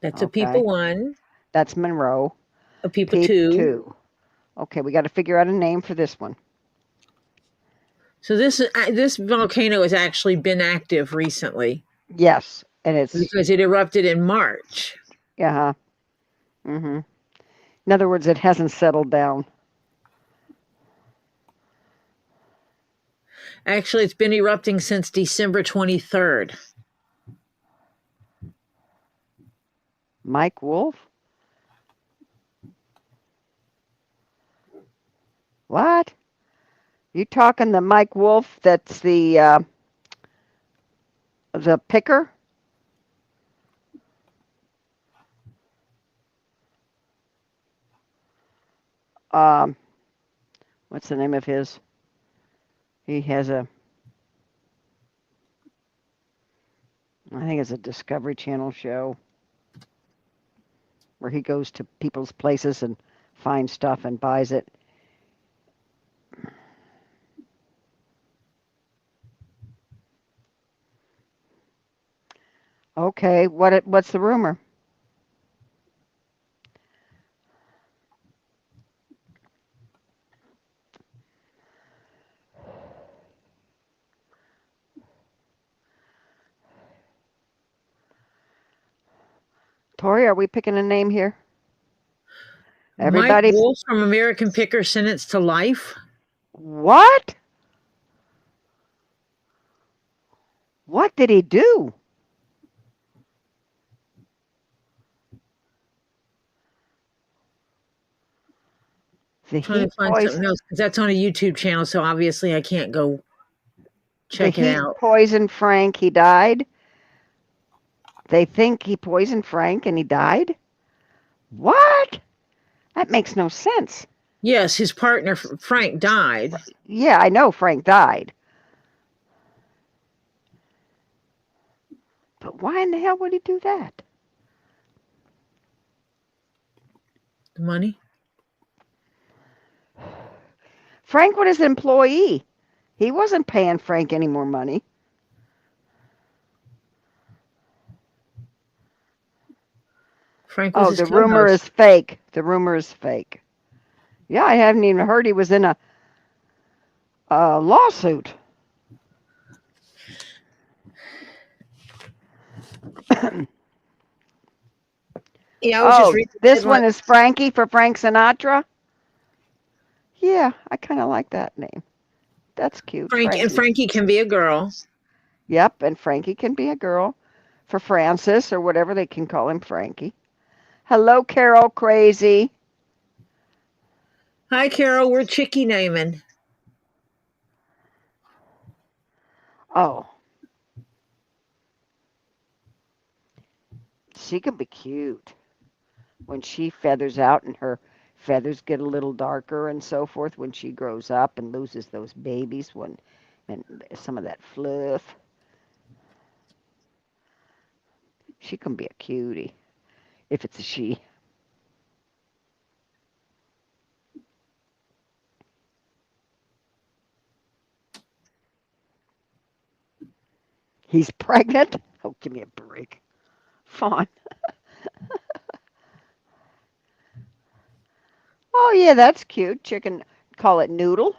S1: That's a people 1.
S2: That's Monroe.
S1: A people
S2: Peep
S1: 2.
S2: Okay, we got to figure out a name for this one.
S1: So this volcano has actually been active recently.
S2: Yes, and it's
S1: because it erupted in March.
S2: Yeah. In other words, it hasn't settled down.
S1: Actually, it's been erupting since December 23rd.
S2: Mike Wolf? What? You talking the Mike Wolf that's the picker? What's the name of his? He has I think it's a Discovery Channel show where he goes to people's places and finds stuff and buys it. Okay, what's the rumor? Tori, are we picking a name here?
S1: Mike
S2: Everybody,
S1: Wolf from American Picker sentenced to life.
S2: what? What did he do? The
S1: Trying
S2: heat
S1: to find
S2: poison.
S1: something else because that's on a YouTube channel, so obviously I can't go
S2: The
S1: check it
S2: heat
S1: out.
S2: poisoned Frank. He died. They think he poisoned Frank and he died. What? That makes no sense.
S1: Yes, his partner Frank died.
S2: Yeah, I know Frank died. But why in the hell would he do that?
S1: The money.
S2: Frank was his employee. He wasn't paying Frank any more money.
S1: Frank was
S2: Oh,
S1: his
S2: the rumor
S1: co-host.
S2: is fake. The rumor is fake. Yeah, I haven't even heard he was in a lawsuit.
S1: Yeah, I was just
S2: Oh,
S1: reading the
S2: this
S1: headline.
S2: one is Frankie for Frank Sinatra. Yeah, I kind of like that name. That's cute, Frankie.
S1: Frankie can be a girl.
S2: Yep, and Frankie can be a girl for Francis or whatever they can call him, Frankie. Hello, Carol Crazy.
S1: Hi, Carol. We're chickie naming.
S2: Oh, she can be cute when she feathers out and her feathers get a little darker and so forth when she grows up and loses those babies and some of that fluff. She can be a cutie if it's a she. He's pregnant? Oh, give me a break. Fawn. Oh, yeah, that's cute. Chicken, call it noodle.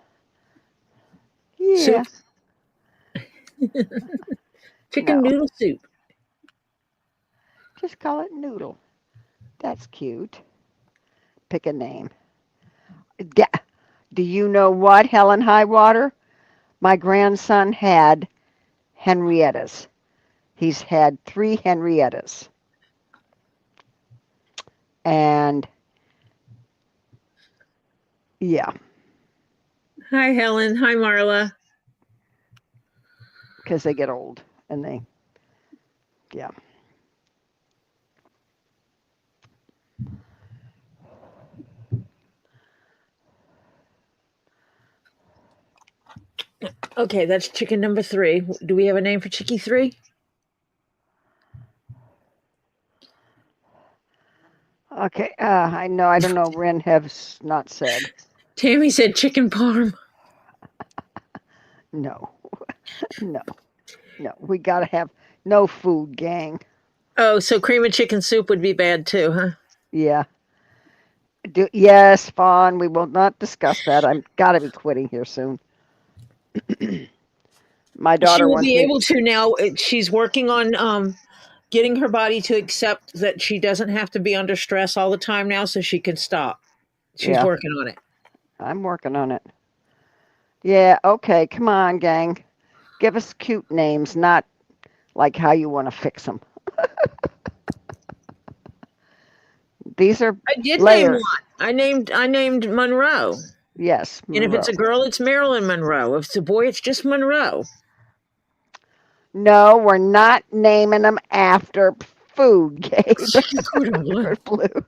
S2: Yeah,
S1: Soup. Chicken
S2: no,
S1: noodle soup.
S2: just call it noodle. That's cute. Pick a name. Do you know what, Helen Highwater? My grandson had Henriettas. He's had 3 Henriettas. And yeah,
S1: Hi, Helen. Hi, Marla.
S2: because they get old and yeah.
S1: Okay, that's chicken number 3. Do we have a name for chickie 3?
S2: Okay, I know, I don't know, Ren has not said.
S1: Tammy said chicken parm.
S2: No, no, no. We got to have no food, gang.
S1: Oh, so cream of chicken soup would be bad too, huh?
S2: Yeah. Yes, Fawn, we will not discuss that. I'm got to be quitting here soon. My
S1: She
S2: daughter
S1: will
S2: wants
S1: be
S2: me.
S1: able to now. She's working on getting her body to accept that she doesn't have to be under stress all the time now, so she can stop. She's
S2: Yeah,
S1: working on it.
S2: I'm working on it. Yeah, okay, come on, gang. Give us cute names, not like how you want to fix them. These are
S1: I did name one.
S2: layers.
S1: I named Monroe.
S2: Yes,
S1: And if it's
S2: Monroe.
S1: a girl, it's Marilyn Monroe. If it's a boy, it's just Monroe.
S2: No, we're not naming them after food, Gabe.
S1: Blue.
S2: Or blue.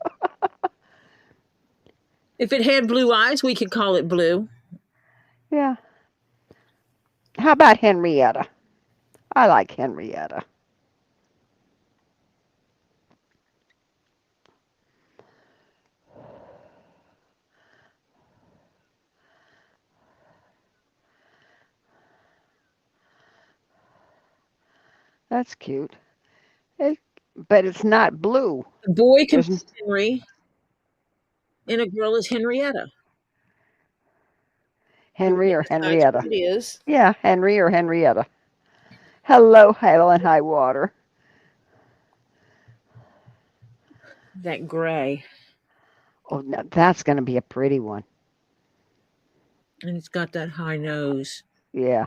S1: If it had blue eyes, we could call it Blue.
S2: Yeah. How about Henrietta? I like Henrietta. That's cute. But it's not blue.
S1: A boy can
S2: There's
S1: be Henry, and a girl is Henrietta.
S2: Henry
S1: Whoever
S2: or
S1: decides
S2: Henrietta.
S1: what it is.
S2: Yeah, Henry or Henrietta. Hello, Hell and High Water.
S1: That gray.
S2: Oh, now that's going to be a pretty one.
S1: And it's got that high nose.
S2: Yeah.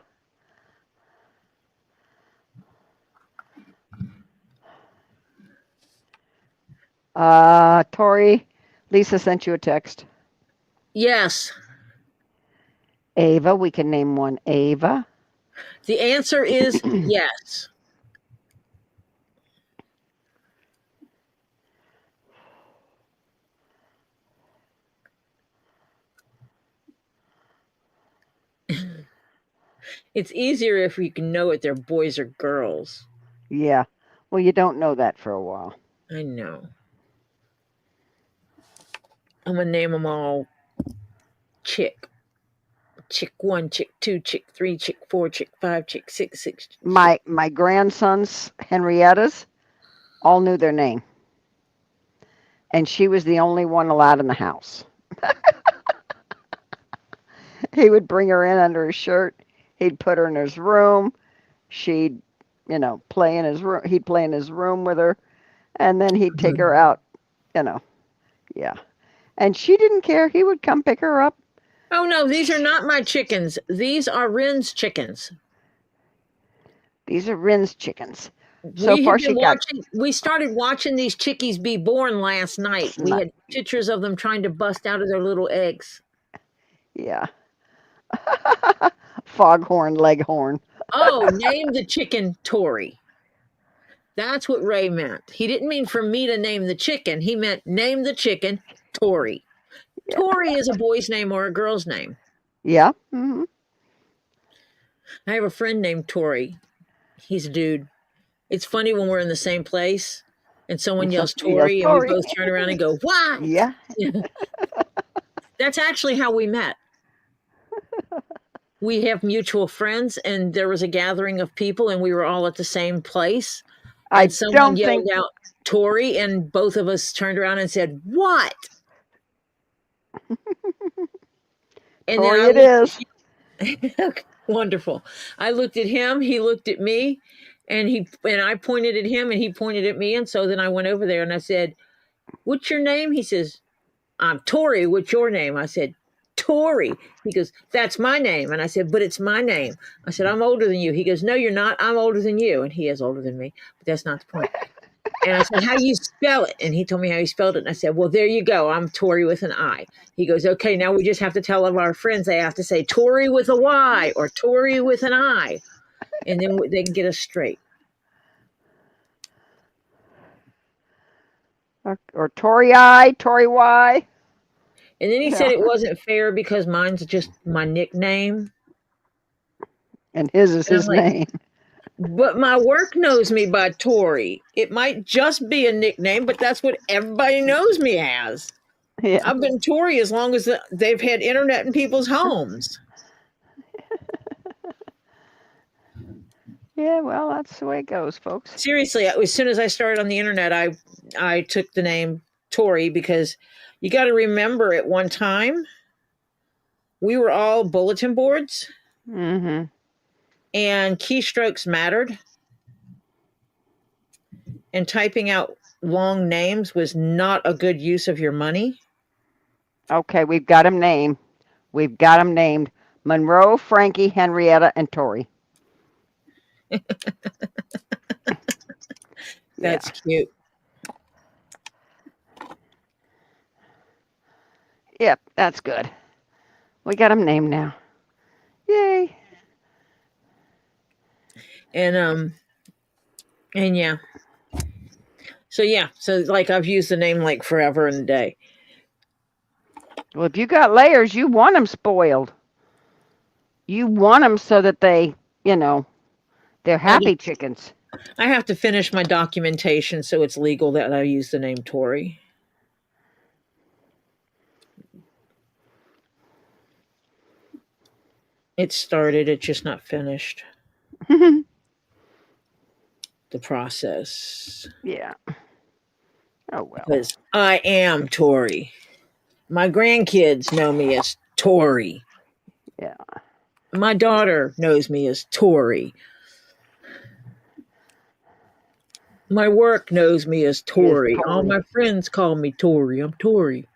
S2: Tori, Lisa sent you a text.
S1: Yes.
S2: Ava, we can name one Ava.
S1: The answer is yes. It's easier if you can know if they're boys or girls.
S2: Yeah. Well, you don't know that for a while.
S1: I know. I'm going to name them all Chick. Chick 1, Chick 2, Chick 3, Chick 4, Chick 5, Chick 6.
S2: My grandsons, Henriettas, all knew their name. And she was the only one allowed in the house. He would bring her in under his shirt. He'd put her in his room. She'd, play in his room. He'd play in his room with her. And then he'd take her out, Yeah. And she didn't care. He would come pick her up.
S1: Oh, no, these are not my chickens. These are Ren's chickens.
S2: These are Rin's chickens. So far,
S1: we started watching these chickies be born last night. We had pictures of them trying to bust out of their little eggs.
S2: Yeah. Foghorn, leghorn.
S1: Oh, name the chicken Tori. That's what Ray meant. He didn't mean for me to name the chicken. He meant name the chicken Tori. Yeah. Tori is a boy's name or a girl's name.
S2: Yeah. Mm-hmm.
S1: I have a friend named Tori. He's a dude. It's funny when we're in the same place and someone yells Tori and we both turn around and go, what?
S2: Yeah.
S1: That's actually how we met. We have mutual friends, and there was a gathering of people, and we were all at the same place. And someone yelled out Tori, and both of us turned around and said, what? And
S2: Tori it is.
S1: Wonderful. I looked at him, he looked at me, and I pointed at him, and he pointed at me. And so then I went over there and I said, what's your name? He says, I'm Tori. What's your name? I said, Tori. He goes, that's my name. And I said, but it's my name. I said, I'm older than you. He goes, no, you're not. I'm older than you. And he is older than me, but that's not the point. And I said, how do you spell it? And he told me how he spelled it. And I said, well, there you go. I'm Tori with an I. He goes, okay, now we just have to tell all our friends they have to say Tori with a Y or Tori with an I. And then they can get us straight.
S2: Or Tori I, Tori Y.
S1: And then he said it wasn't fair because mine's just my nickname.
S2: And his is his name.
S1: But my work knows me by Tori. It might just be a nickname, but that's what everybody knows me as. Yeah. I've been Tori as long as they've had internet in people's homes.
S2: Yeah, well, that's the way it goes, folks.
S1: Seriously, as soon as I started on the internet, I took the name Tori because you got to remember at one time, we were all bulletin boards.
S2: Mm-hmm.
S1: And keystrokes mattered. And typing out long names was not a good use of your money.
S2: Okay, we've got them named. We've got them named Monroe, Frankie, Henrietta, and Tori.
S1: That's cute.
S2: Yep, that's good. We got them named now. Yay.
S1: And yeah. So like I've used the name like forever and a day.
S2: Well, if you got layers, you want them spoiled. You want them so that they, they're happy chickens.
S1: I have to finish my documentation so it's legal that I use the name Tori. It started, it's just not finished. the process.
S2: Yeah. Oh, well.
S1: Because I am Tori. My grandkids know me as Tori.
S2: Yeah.
S1: My daughter knows me as Tori. My work knows me as Tori. All
S2: Tori.
S1: my friends call me Tori. I'm Tori.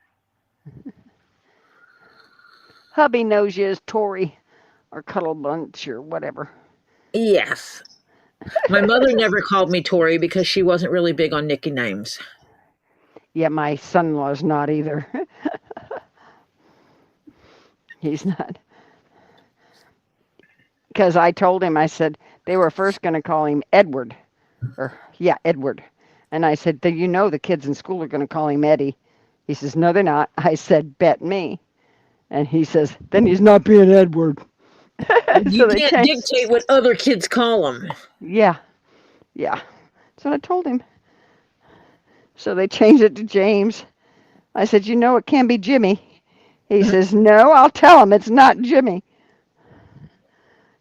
S2: Hubby knows you as Tori or Cuddle Bunch or whatever.
S1: Yes. My mother never called me Tori because she wasn't really big on nicknames.
S2: Yeah, my son-in-law's not either. He's not. Because I told him, I said, they were first going to call him Edward. Edward. And I said, you know the kids in school are going to call him Eddie. He says, no, they're not. I said, bet me. And he says, then he's not being Edward.
S1: You
S2: So they
S1: can't
S2: changed.
S1: dictate what other kids call him.
S2: Yeah. So I told him. So they changed it to James. I said, you know it can be Jimmy. He says, no, I'll tell him it's not Jimmy.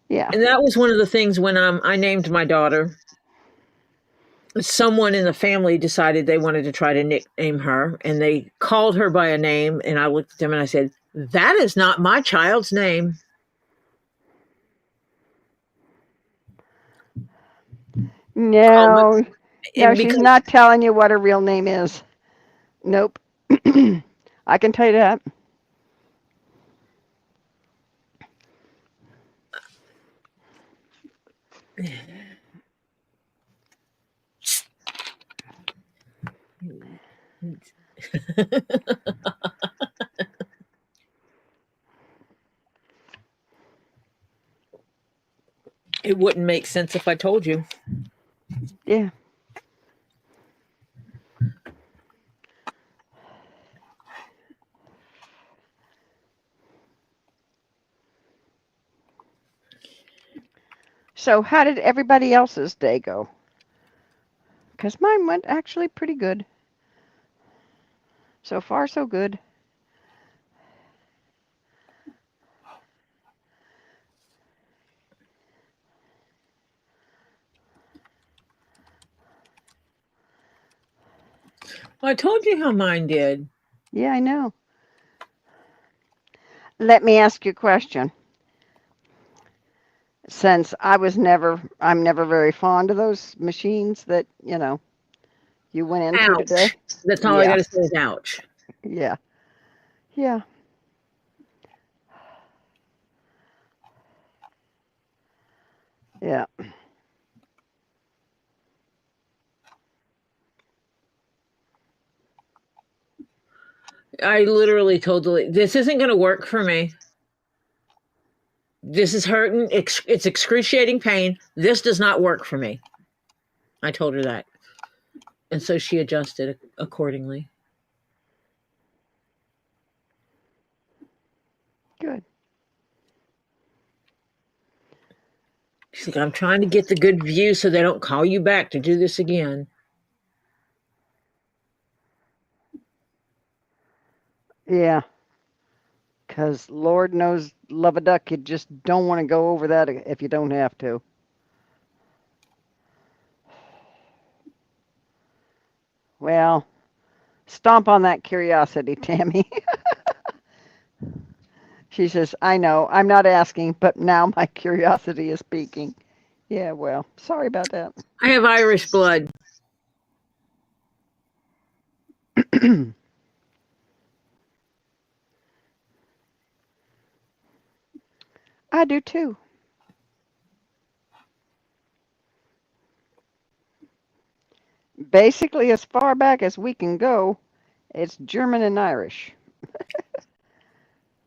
S2: Yeah.
S1: And that was one of the things when I named my daughter. Someone in the family decided they wanted to try to nickname her, and they called her by a name, and I looked at them and I said, that is not my child's name.
S2: No,
S1: Because
S2: she's not telling you what her real name is. Nope. I can tell you that.
S1: it wouldn't make sense if I told you.
S2: Yeah. So how did everybody else's day go? Because mine went actually pretty good. So far, so good.
S1: Well, I told you how mine did.
S2: Yeah, I know. Let me ask you a question. Since I'm never very fond of those machines that, you went into
S1: Ouch.
S2: today.
S1: That's all I
S2: Yeah.
S1: got to say is ouch.
S2: Yeah. Yeah. Yeah.
S1: I literally told the lady, this isn't going to work for me. This is hurting. It's excruciating pain. This does not work for me. I told her that. And so she adjusted accordingly.
S2: Good.
S1: She's like, I'm trying to get the good view so they don't call you back to do this again.
S2: Yeah. Because Lord knows, love a duck, you just don't want to go over that if you don't have to. Well, stomp on that curiosity, Tammy. She says, I know, I'm not asking, but now my curiosity is speaking. Yeah, well, sorry about that.
S1: I have Irish blood.
S2: I do too. Basically, as far back as we can go, it's German and Irish.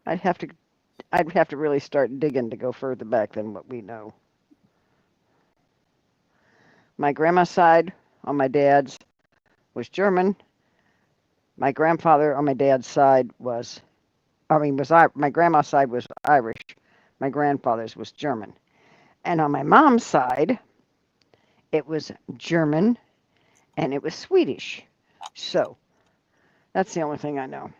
S2: I'd have to really start digging to go further back than what we know. My grandma's side on my dad's was German. My grandfather on my dad's side my grandma's side was Irish. My grandfather's was German. And on my mom's side, it was German and it was Swedish. So that's the only thing I know.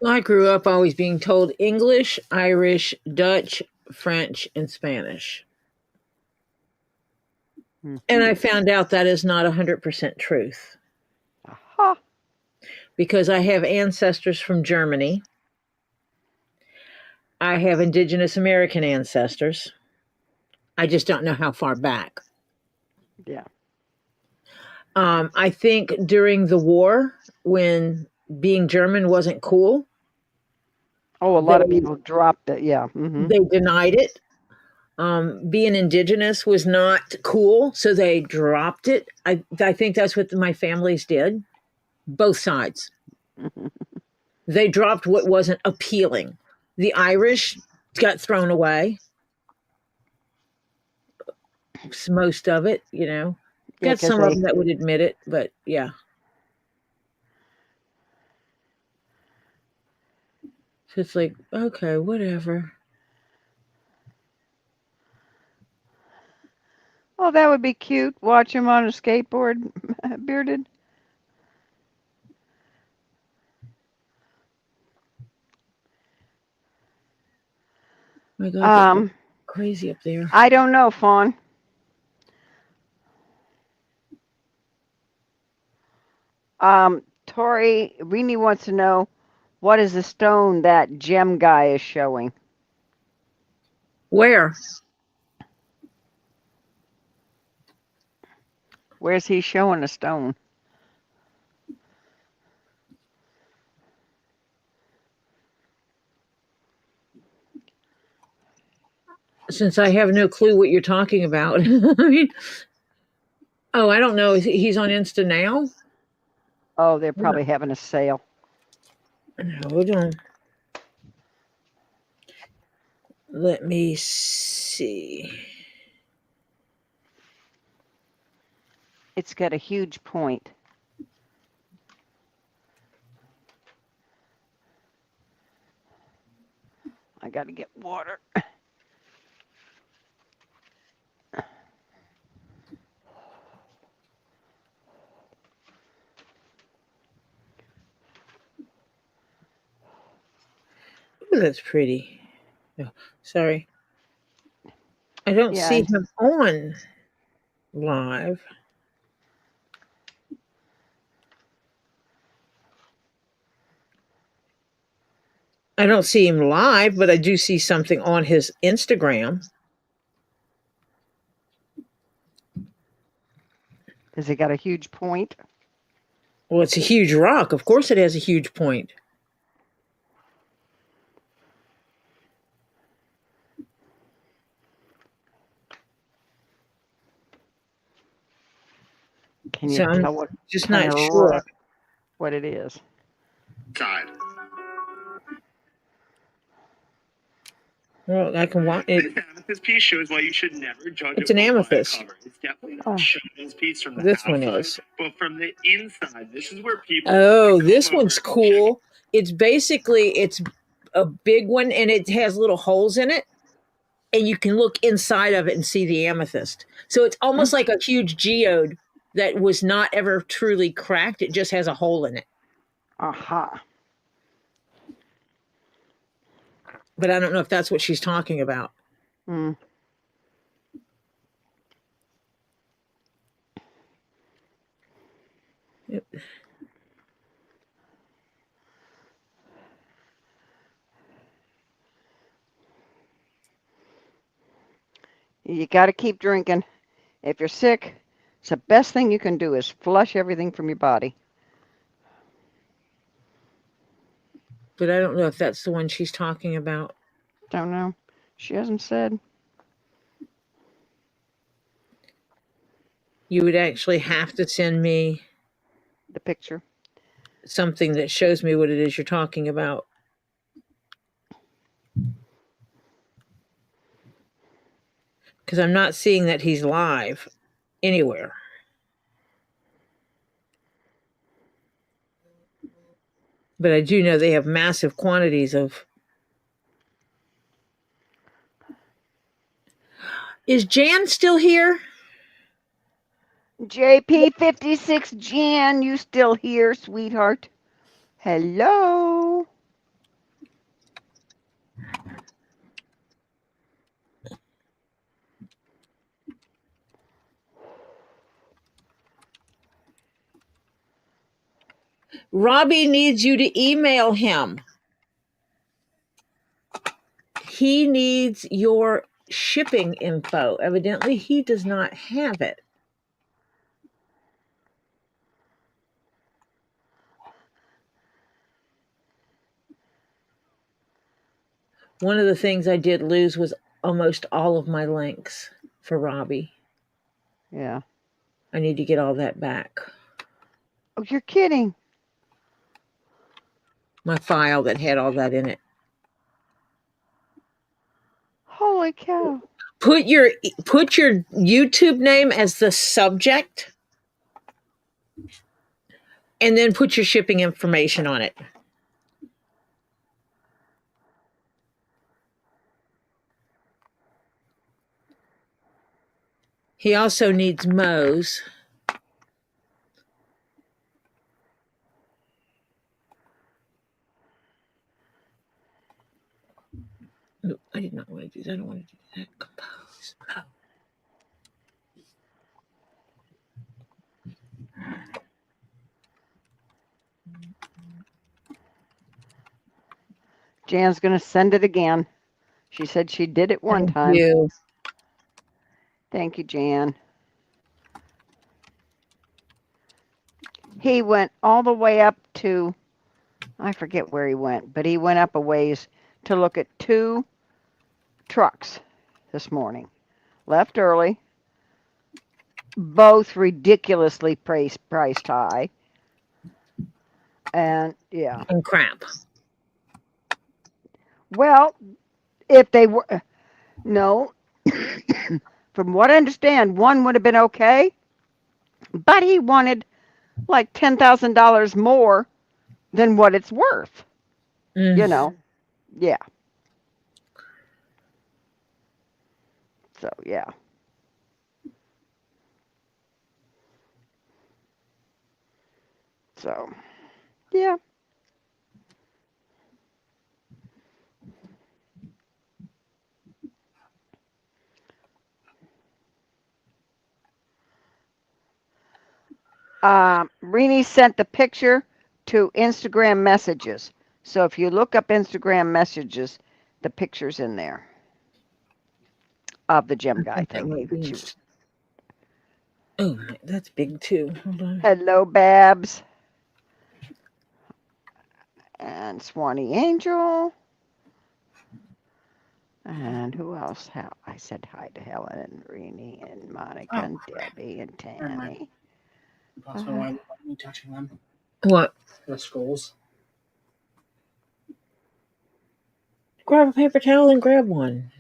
S1: I grew up always being told English, Irish, Dutch, French, and Spanish. And I found out that is not 100% truth.
S2: Aha.
S1: Because I have ancestors from Germany. I have indigenous American ancestors. I just don't know how far back.
S2: Yeah.
S1: I think during the war, when being German wasn't cool.
S2: Oh, a lot of people dropped it. Yeah.
S1: They denied it. Being indigenous was not cool, so they dropped it. I think that's what my families did. Both sides. They dropped what wasn't appealing. The Irish got thrown away. Most of it, you know.
S2: Yeah,
S1: Got some of them that would admit it, but yeah. So it's like, okay, whatever.
S2: Oh, that would be cute. Watch him on a skateboard, bearded.
S1: My God, it's crazy up there.
S2: I don't know, Fawn. Tori Rini wants to know, what is the stone that gem guy is showing?
S1: Where?
S2: Where's he showing a stone?
S1: Since I have no clue what you're talking about. I mean, oh, I don't know. He's on Insta now?
S2: Oh, they're probably having a sale.
S1: Hold on. Let me see.
S2: It's got a huge point. I got to get water.
S1: Ooh, that's pretty. Oh, sorry. I don't see him on live. I don't see him live, but I do see something on his Instagram.
S2: Has it got a huge point?
S1: Well, it's a huge rock. Of course it has a huge point.
S2: Can you tell what?
S1: Just not sure
S2: what it is.
S4: God.
S1: Well, I can want it.
S4: This amethyst piece shows why you should never judge.
S1: It's an amethyst.
S4: Cover. It's definitely not a showman's piece from the
S1: This
S4: outside,
S1: one is.
S4: but from the inside, this is where people.
S1: Oh, this one's cool. It's basically it's a big one, and it has little holes in it, and you can look inside of it and see the amethyst. So it's almost like a huge geode that was not ever truly cracked. It just has a hole in it.
S2: Aha.
S1: But I don't know if that's what she's talking about. Yep.
S2: You got to keep drinking. If you're sick, it's the best thing you can do is flush everything from your body.
S1: But I don't know if that's the one she's talking about.
S2: Don't know. She hasn't said.
S1: You would actually have to send me
S2: the picture.
S1: Something that shows me what it is you're talking about. Because I'm not seeing that he's live anywhere. But I do know they have massive quantities of. Is Jan still here?
S2: JP56 Jan, you still here, sweetheart? Hello?
S1: Robbie needs you to email him. He needs your shipping info. Evidently, he does not have it. One of the things I did lose was almost all of my links for Robbie.
S2: Yeah.
S1: I need to get all that back.
S2: Oh, you're kidding.
S1: My file that had all that in it.
S2: Holy cow.
S1: Put your YouTube name as the subject, and then put your shipping information on it. He also needs Mo's. No, I did not want to do that. I don't want to do that. Compose. Oh.
S2: Jan's going to send it again. She said she did it one time.
S1: Thank you.
S2: Thank you, Jan. He went all the way up to, I forget where he went, but he went up a ways to look at 2 trucks this morning. Left early. Both ridiculously priced high. And yeah.
S1: And crap.
S2: Well, if they were, no, from what I understand, one would have been okay, but he wanted like $10,000 more than what it's worth. You know, yeah. So, yeah. So, yeah. Rini sent the picture to Instagram messages. So if you look up Instagram messages, the picture's in there of the gym guy thing.
S1: Oh, that's big too. Hold on.
S2: Hello, Babs. And Swanee Angel. And who else? I said hi to Helen and Rini and Monica and Debbie and Tammy.
S5: Possibly why you me touching them.
S1: What?
S5: The skulls.
S1: Grab a paper towel and grab one.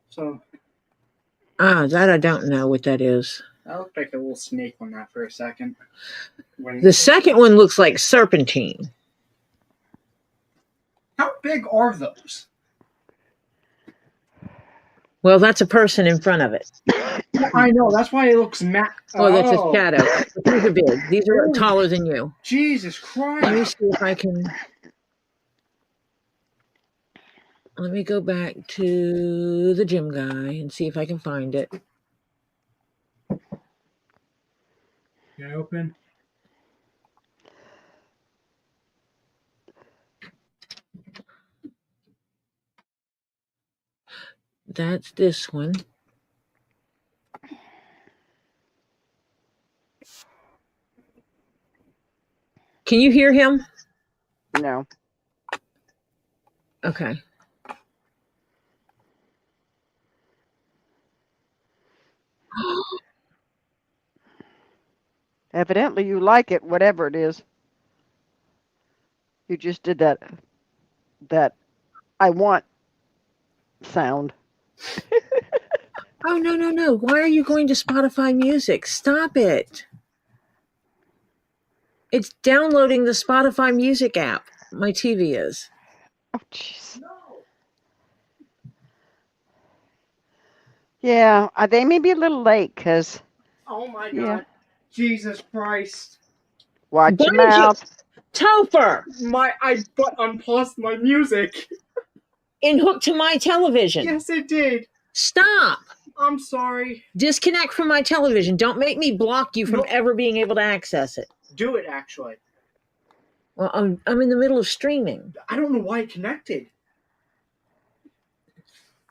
S5: So.
S1: That I don't know what that is.
S5: That looked like a little snake on that for a second.
S1: The second one looks like serpentine.
S5: How big are those?
S1: Well, that's a person in front of it.
S5: I know. That's why it looks
S1: Oh, that's a shadow. These are big. These are taller than you.
S5: Jesus Christ.
S1: Let me see if I can. Let me go back to the gym guy and see if I can find it.
S5: Can I open?
S1: That's this one. Can you hear him?
S2: No.
S1: Okay.
S2: Evidently you like it, whatever it is. You just did that I want sound.
S1: Oh, no. Why are you going to Spotify Music? Stop it. It's downloading the Spotify Music app. My TV is.
S2: Oh, jeez. Yeah, they may be a little late because.
S5: Oh my God. Jesus Christ.
S2: Watch your mouth.
S1: Topher!
S5: I unpaused my music.
S1: And hooked to my television.
S5: Yes, it did.
S1: Stop.
S5: I'm sorry.
S1: Disconnect from my television. Don't make me block you from ever being able to access it.
S5: Do it, actually.
S1: Well, I'm in the middle of streaming.
S5: I don't know why it connected.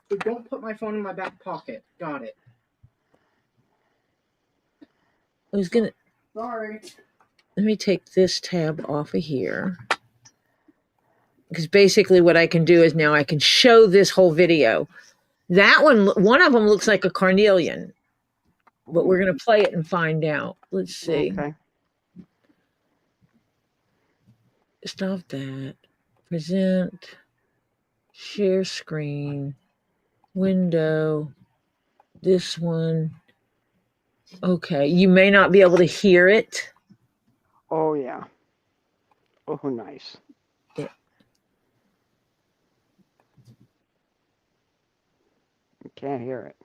S5: So don't put my phone in my back pocket. Got it.
S1: I was gonna.
S5: Sorry.
S1: Let me take this tab off of here. Because basically what I can do is now I can show this whole video. That one of them looks like a carnelian. But we're going to play it and find out. Let's see.
S2: Okay.
S1: Stop that. Present. Share screen. Window. This one. Okay. You may not be able to hear it.
S2: Oh, yeah. Oh, nice.
S1: Yeah.
S2: You can't hear it.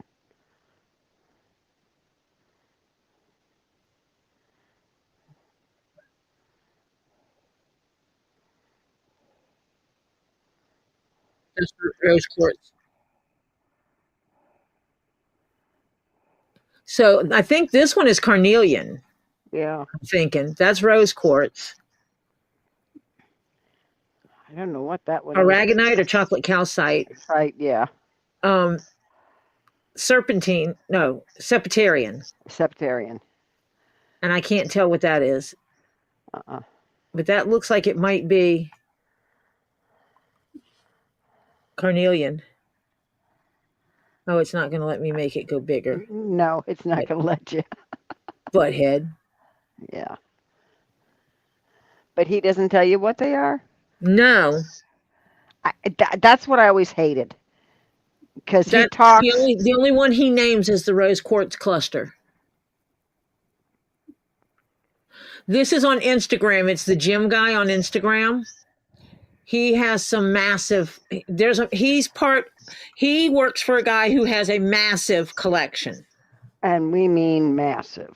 S1: That's rose quartz. So I think this one is carnelian.
S2: Yeah.
S1: I'm thinking. That's rose quartz.
S2: I don't know what that one is.
S1: Aragonite or chocolate calcite.
S2: Right, yeah.
S1: Serpentine. No, septarian.
S2: Septarian.
S1: And I can't tell what that is.
S2: Uh-uh.
S1: But that looks like it might be carnelian. Oh, it's not going to let me make it go bigger.
S2: No, it's not going to let you.
S1: Butthead.
S2: Yeah. But he doesn't tell you what they are?
S1: No.
S2: That's what I always hated. Because he
S1: That's
S2: talks.
S1: the only one he names is the rose quartz cluster. This is on Instagram. It's the gym guy on Instagram. He has some massive, he works for a guy who has a massive collection.
S2: And we mean massive.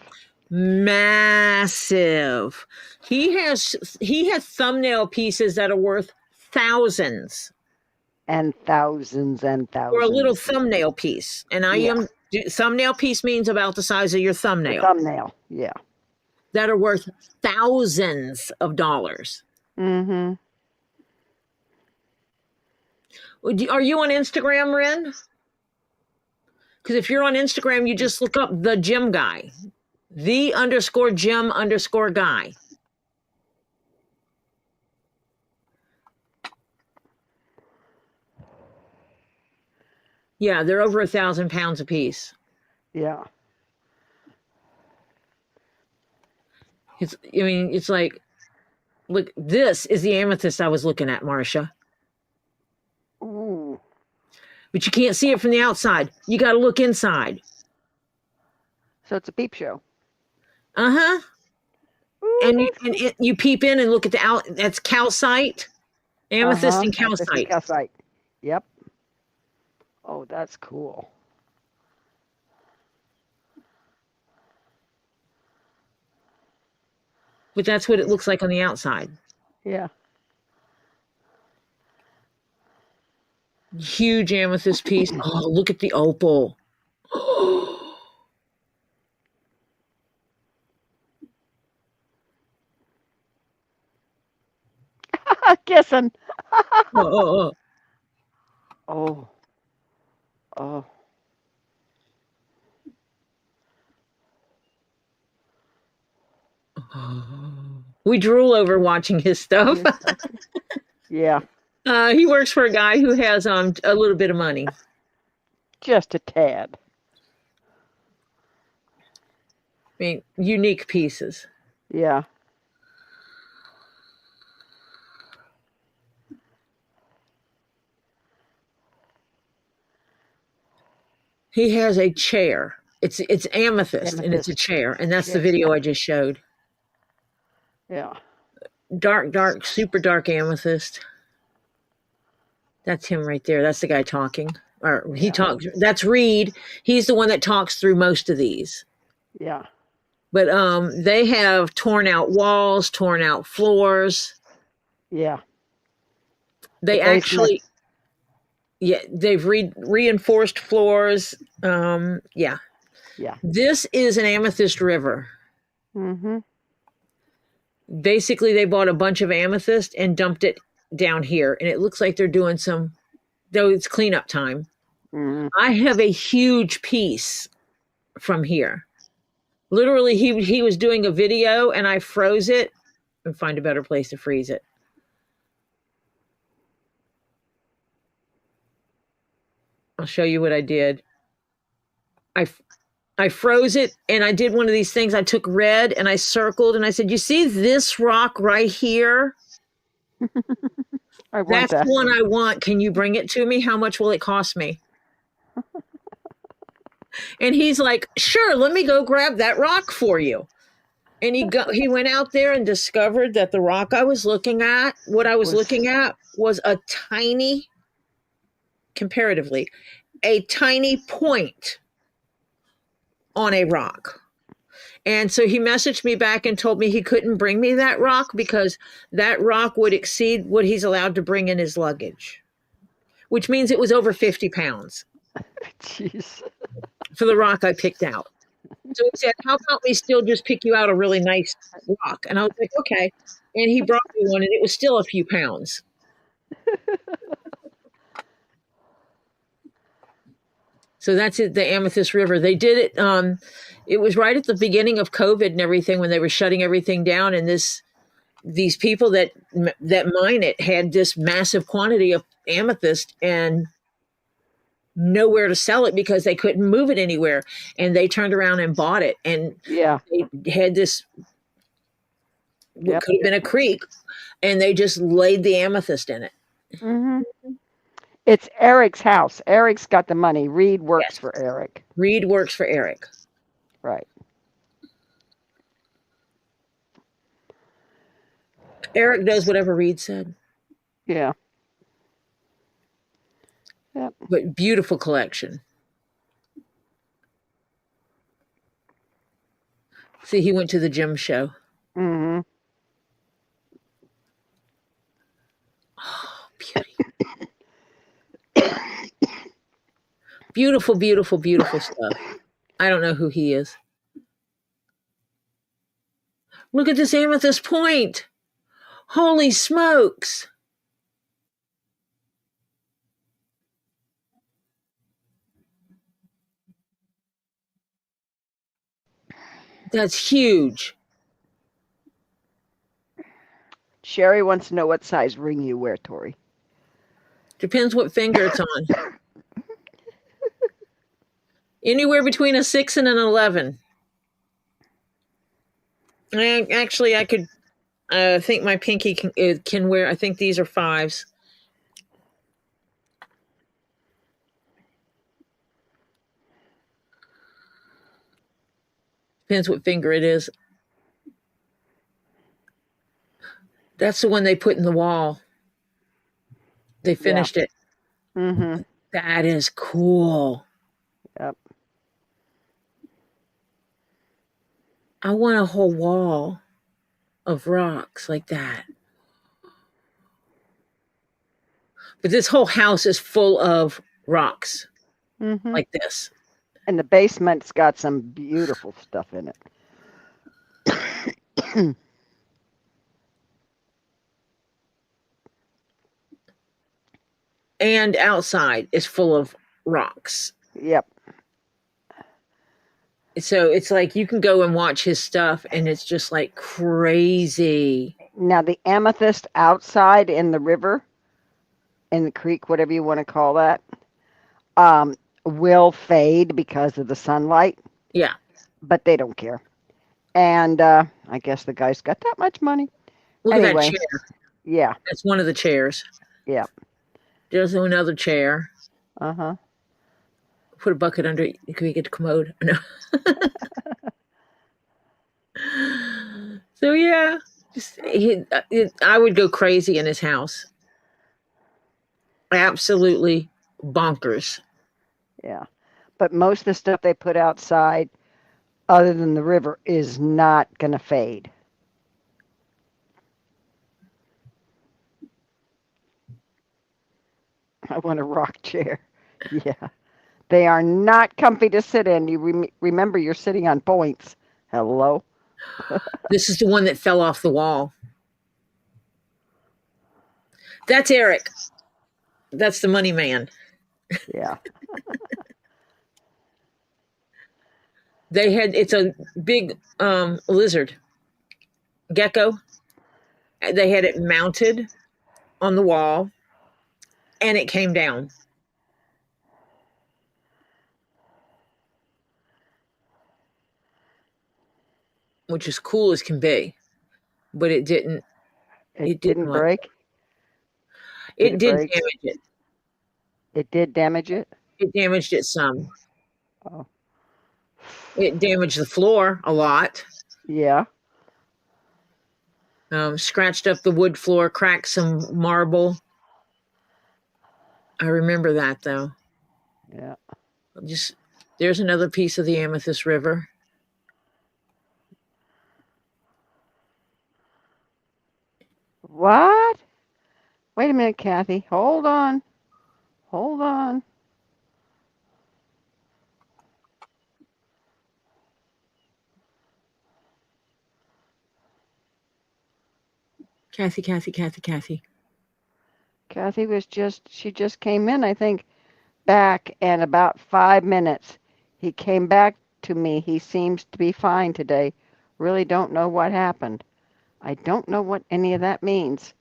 S1: Massive. He has thumbnail pieces that are worth thousands.
S2: And thousands and thousands.
S1: For a little thumbnail piece. And thumbnail piece means about the size of your thumbnail.
S2: The thumbnail, yeah.
S1: That are worth thousands of dollars.
S2: Mm-hmm.
S1: Are you on Instagram, Ren? Because if you're on Instagram, you just look up the gym guy. _gym_guy. Yeah, they're over 1,000 pounds a piece.
S2: Yeah.
S1: It's like, look, this is the amethyst I was looking at, Marcia.
S2: Ooh.
S1: But you can't see it from the outside. You got to look inside.
S2: So it's a peep show.
S1: Uh-huh.
S2: Ooh,
S1: And you peep in and look at that's calcite, amethyst and calcite.
S2: Amethyst and calcite. Yep. Oh, that's cool.
S1: But that's what it looks like on the outside.
S2: Yeah.
S1: Huge amethyst piece. Oh, look at the opal.
S2: Kissing.
S1: Oh.
S2: Oh. Oh.
S1: We drool over watching his stuff.
S2: Yeah.
S1: He works for a guy who has a little bit of money.
S2: Just a tad.
S1: I mean, unique pieces.
S2: Yeah.
S1: He has a chair. It's amethyst, and it's a chair, and that's the video I just showed.
S2: Yeah.
S1: Dark, super dark amethyst. That's him right there. That's the guy talking. Or he talks. That's Reed. He's the one that talks through most of these.
S2: Yeah.
S1: But they have torn out walls, torn out floors.
S2: Yeah.
S1: They actually, they've reinforced floors. Yeah.
S2: Yeah.
S1: This is an amethyst river.
S2: Mm-hmm.
S1: basically they bought a bunch of amethyst and dumped it down here. And it looks like they're doing though it's cleanup time.
S2: Mm-hmm.
S1: I have a huge piece from here. Literally, he was doing a video and I froze it and find a better place to freeze it. I'll show you what I did. I froze it and I did one of these things. I took red and I circled and I said, you see this rock right here? That's the one I want. Can you bring it to me? How much will it cost me? And he's like, sure, let me go grab that rock for you. And he went out there and discovered that the rock I was looking at, was a tiny, comparatively, a tiny point on a rock. And so he messaged me back and told me he couldn't bring me that rock because that rock would exceed what he's allowed to bring in his luggage, which means it was over 50 pounds.
S2: Jeez.
S1: For the rock I picked out. So he said, how about we still just pick you out a really nice rock? And I was like, okay. And he brought me one and it was still a few pounds. So that's it, the Amethyst River. They did it. It was right at the beginning of COVID and everything when they were shutting everything down. And these people that mine it had this massive quantity of amethyst and nowhere to sell it because they couldn't move it anywhere. And they turned around and bought it. And they had this, what could have been a creek, and they just laid the amethyst in it.
S2: Mm-hmm. It's Eric's house. Eric's got the money. Reed works for Eric.
S1: Reed works for Eric.
S2: Right.
S1: Eric does whatever Reed said.
S2: Yeah. Yep.
S1: But beautiful collection. See, he went to the gym show.
S2: Mm-hmm.
S1: Oh, beauty. Beautiful, beautiful, beautiful stuff. I don't know who he is. Look at this amethyst point. Holy smokes. That's huge.
S2: Sherry wants to know what size ring you wear, Tori.
S1: Depends what finger it's on. Anywhere between a 6 and an 11. Actually, I could think my pinky can wear, I think these are 5s. Depends what finger it is. That's the one they put in the wall. They finished it.
S2: Mm-hmm.
S1: That is cool.
S2: Yep.
S1: I want a whole wall of rocks like that. But this whole house is full of rocks like this.
S2: And the basement's got some beautiful stuff in it.
S1: And outside is full of rocks.
S2: Yep.
S1: So it's like you can go and watch his stuff and it's just like crazy.
S2: Now the amethyst outside in the river, in the creek, whatever you want to call that, will fade because of the sunlight.
S1: Yeah.
S2: But they don't care. And I guess the guy's got that much money.
S1: Look at that chair.
S2: Yeah.
S1: That's one of the chairs.
S2: Yeah.
S1: There's another chair.
S2: Uh-huh.
S1: Put a bucket under it. Can we get the commode? No. So yeah, I would go crazy in his house. Absolutely bonkers.
S2: Yeah. But most of the stuff they put outside, other than the river, is not going to fade. I want a rock chair. Yeah. They are not comfy to sit in. You remember you're sitting on points. Hello?
S1: This is the one that fell off the wall. That's Eric. That's the money man.
S2: Yeah.
S1: It's a big lizard, gecko. They had it mounted on the wall, and it came down. Which is cool as can be, but it didn't.
S2: It didn't break.
S1: It did
S2: break?
S1: damage it.
S2: It did damage it.
S1: It damaged it some.
S2: Oh.
S1: It damaged the floor a lot.
S2: Yeah.
S1: Scratched up the wood floor, cracked some marble. I remember that though.
S2: Yeah.
S1: There's another piece of the Amethyst River.
S2: What? Wait a minute, Kathy. Hold on. Hold on.
S1: Kathy.
S2: She just came in, I think, back in about 5 minutes. He came back to me. He seems to be fine today. Really don't know what happened. I don't know what any of that means.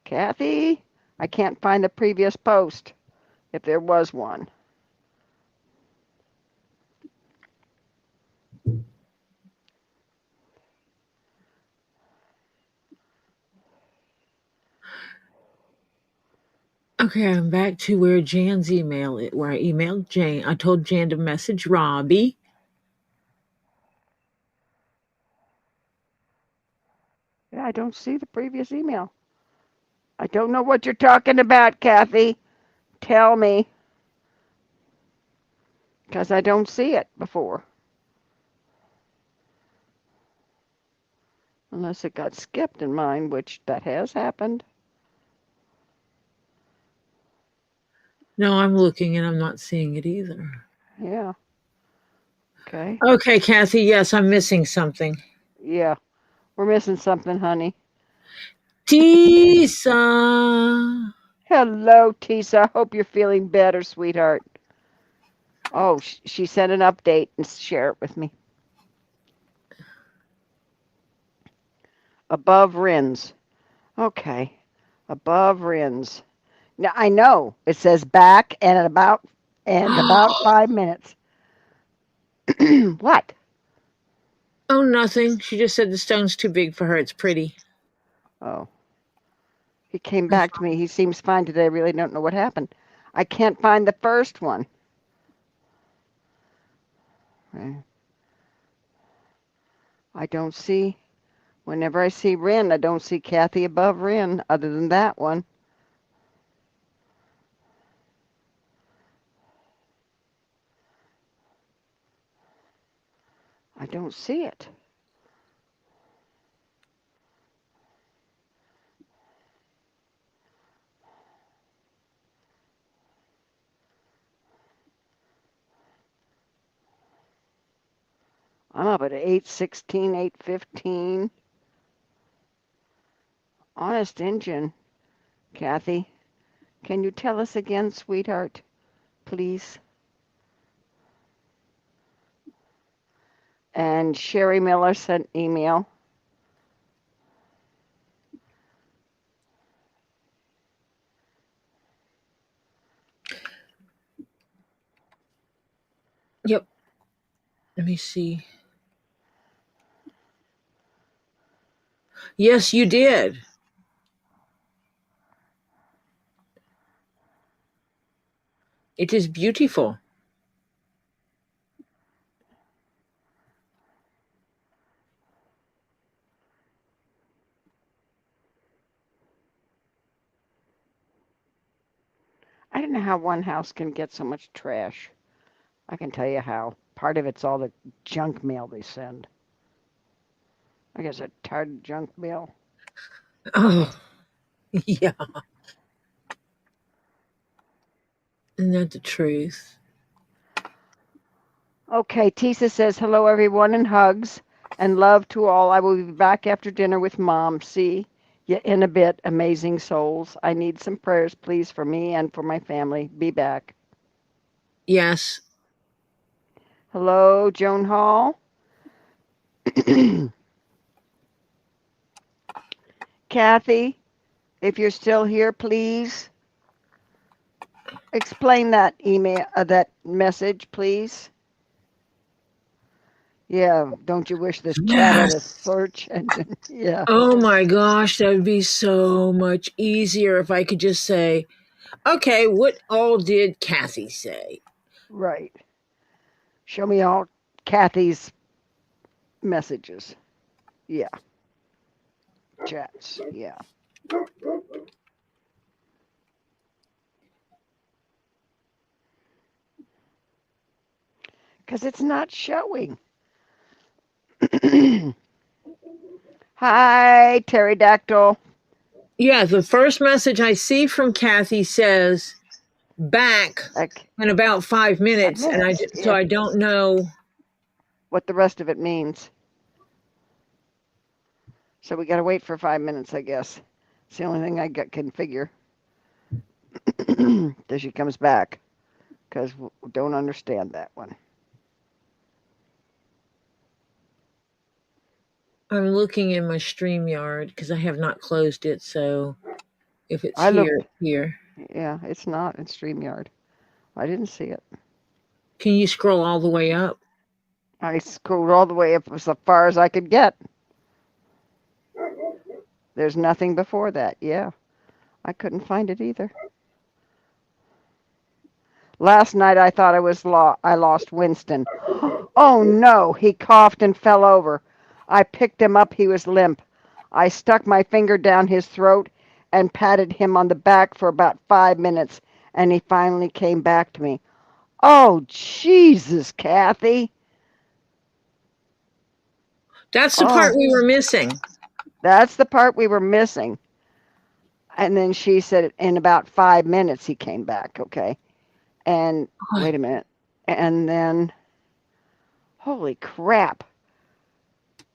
S2: Kathy, I can't find the previous post, if there was one.
S1: Okay, I'm back to where I emailed Jan. I told Jan to message Robbie.
S2: Yeah, I don't see the previous email. I don't know what you're talking about, Kathy. Tell me. Because I don't see it before. Unless it got skipped in mine, which that has happened.
S1: No, I'm looking and I'm not seeing it either.
S2: Yeah. Okay.
S1: Okay, Kathy, yes, I'm missing something.
S2: Yeah. We're missing something, honey.
S1: Teesa.
S2: Hello, Teesa. Hope you're feeling better, sweetheart. Oh, she sent an update and share it with me. Above Rins. Okay. Above Rins. Now I know it says back and about 5 minutes. What?
S1: Oh, nothing. She just said the stone's too big for her. It's pretty.
S2: Oh. He came back to me. He seems fine today. I really don't know what happened. I can't find the first one. I don't see. Whenever I see Rin, I don't see Kathy above Rin other than that one. I don't see it. I'm up at 8:16, 8:15. Honest Injun, Kathy, can you tell us again, sweetheart, please? And Sherry Miller sent email.
S1: Yep. Let me see. Yes, you did. It is beautiful.
S2: I don't know how one house can get so much trash. I can tell you how. Part of it's all the junk mail they send. I guess I'm tired of junk mail.
S1: Oh, yeah. Isn't that the truth?
S2: Okay, Teesa says hello everyone and hugs. And love to all. I will be back after dinner with Mom. See you in a bit, amazing souls. I need some prayers, please, for me and for my family. Be back.
S1: Yes.
S2: Hello, Joan Hall. Kathy, if you're still here, please explain that email, that message, please. Yeah, don't you wish this chat had a
S1: Yes.
S2: search engine? Yeah.
S1: Oh my gosh, that would be so much easier if I could just say, okay, what all did Kathy say?
S2: Right. Show me all Kathy's messages. Yeah. Chats. Yeah. Because it's not showing. Hi, pterodactyl.
S1: Yeah, the first message I see from Kathy says back
S2: Like
S1: in about 5 minutes, and
S2: minutes.
S1: so
S2: Yeah.
S1: I don't know.
S2: What the rest of it means. So we got to wait for 5 minutes, I guess. It's the only thing I can figure. Till she comes back. Because we don't understand that one.
S1: I'm looking in my StreamYard because I have not closed it, so if it's
S2: I
S1: here,
S2: looked.
S1: it's here.
S2: Yeah, it's not in StreamYard. I didn't see it.
S1: Can you scroll all the way up?
S2: I scrolled all the way up as far as I could get. There's nothing before that. Yeah. I couldn't find it either. Last night I thought I lost Winston. Oh no, he coughed and fell over. I picked him up, he was limp. I stuck my finger down his throat and patted him on the back for about 5 minutes, and he finally came back to me. Oh, Jesus, Kathy.
S1: That's the part
S2: Oh,
S1: we were missing.
S2: that's the part we were missing. And then she said in about 5 minutes he came back, okay? And wait a minute. And then, holy crap.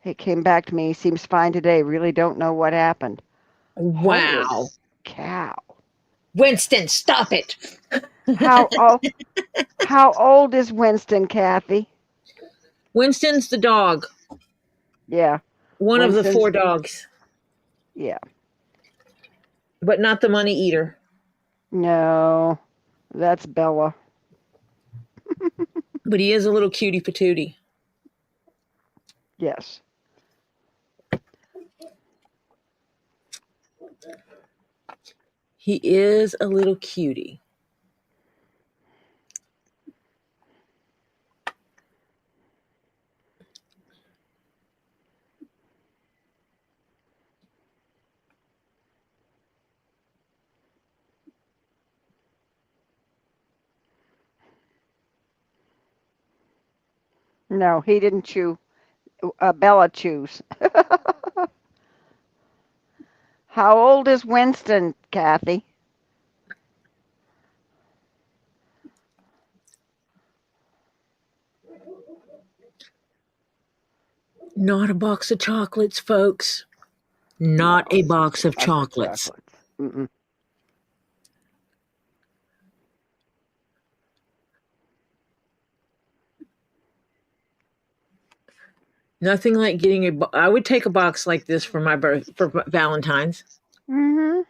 S2: He came back to me. He seems fine today. Really don't know what happened. Holy
S1: Wow.
S2: cow.
S1: Winston, stop it.
S2: How old is Winston, Kathy?
S1: Winston's the dog.
S2: Yeah.
S1: One of the 4 dogs.
S2: Yeah.
S1: But not the money eater.
S2: No, that's Bella.
S1: But he is a little cutie patootie.
S2: Yes.
S1: He is a little cutie.
S2: No, he didn't chew. Bella chews. How old is Winston, Kathy?
S1: Not a box of chocolates, folks. Not
S2: No,
S1: a box of
S2: not the
S1: chocolates.
S2: Mm-mm.
S1: Nothing like getting I would take a box like this for my for Valentine's.
S2: Mm-hmm.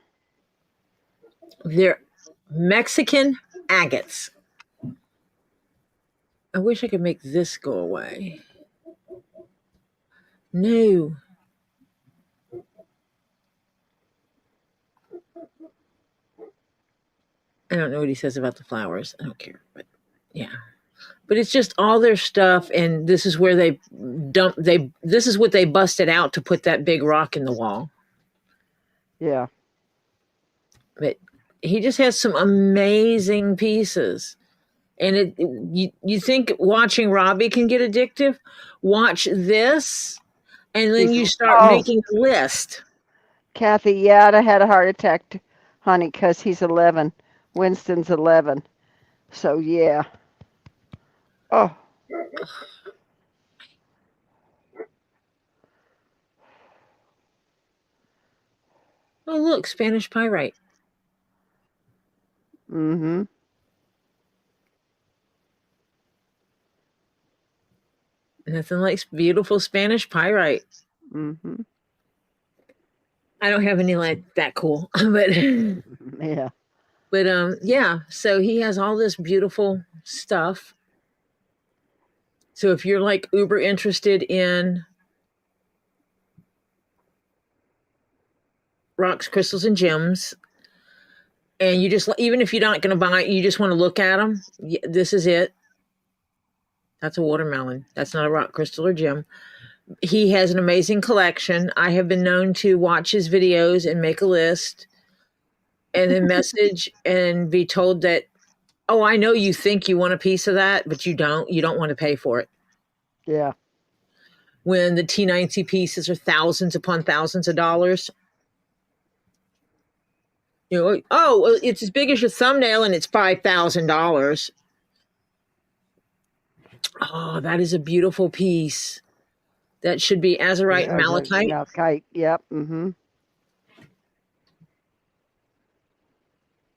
S1: They're Mexican agates. I wish I could make this go away. No. I don't know what he says about the flowers. I don't care. But yeah. But it's just all their stuff, and this is where this is what they busted out to put that big rock in the wall.
S2: Yeah.
S1: But he just has some amazing pieces. And you think watching Robbie can get addictive? Watch this, and then you start making a list.
S2: Kathy, yeah, I had a heart attack, honey, because he's 11. Winston's 11. So, yeah. Oh.
S1: Oh, look, Spanish pyrite.
S2: Mm-hmm.
S1: Nothing like beautiful Spanish pyrite.
S2: Mm-hmm.
S1: I don't have any like that cool, but
S2: Yeah.
S1: yeah. So he has all this beautiful stuff. So if you're like uber interested in rocks, crystals, and gems, and you just, even if you're not going to buy it, you just want to look at them, this is it. That's a watermelon. That's not a rock, crystal, or gem. He has an amazing collection. I have been known to watch his videos and make a list and then message and be told that, oh, I know you think you want a piece of that, but you don't. You don't want to pay for it.
S2: Yeah.
S1: When the T90 pieces are thousands upon thousands of dollars. You know, oh, well, it's as big as your thumbnail and it's $5,000. Oh, that is a beautiful piece. That should be azurite and malachite.
S2: Malachite. Yep. Mm-hmm.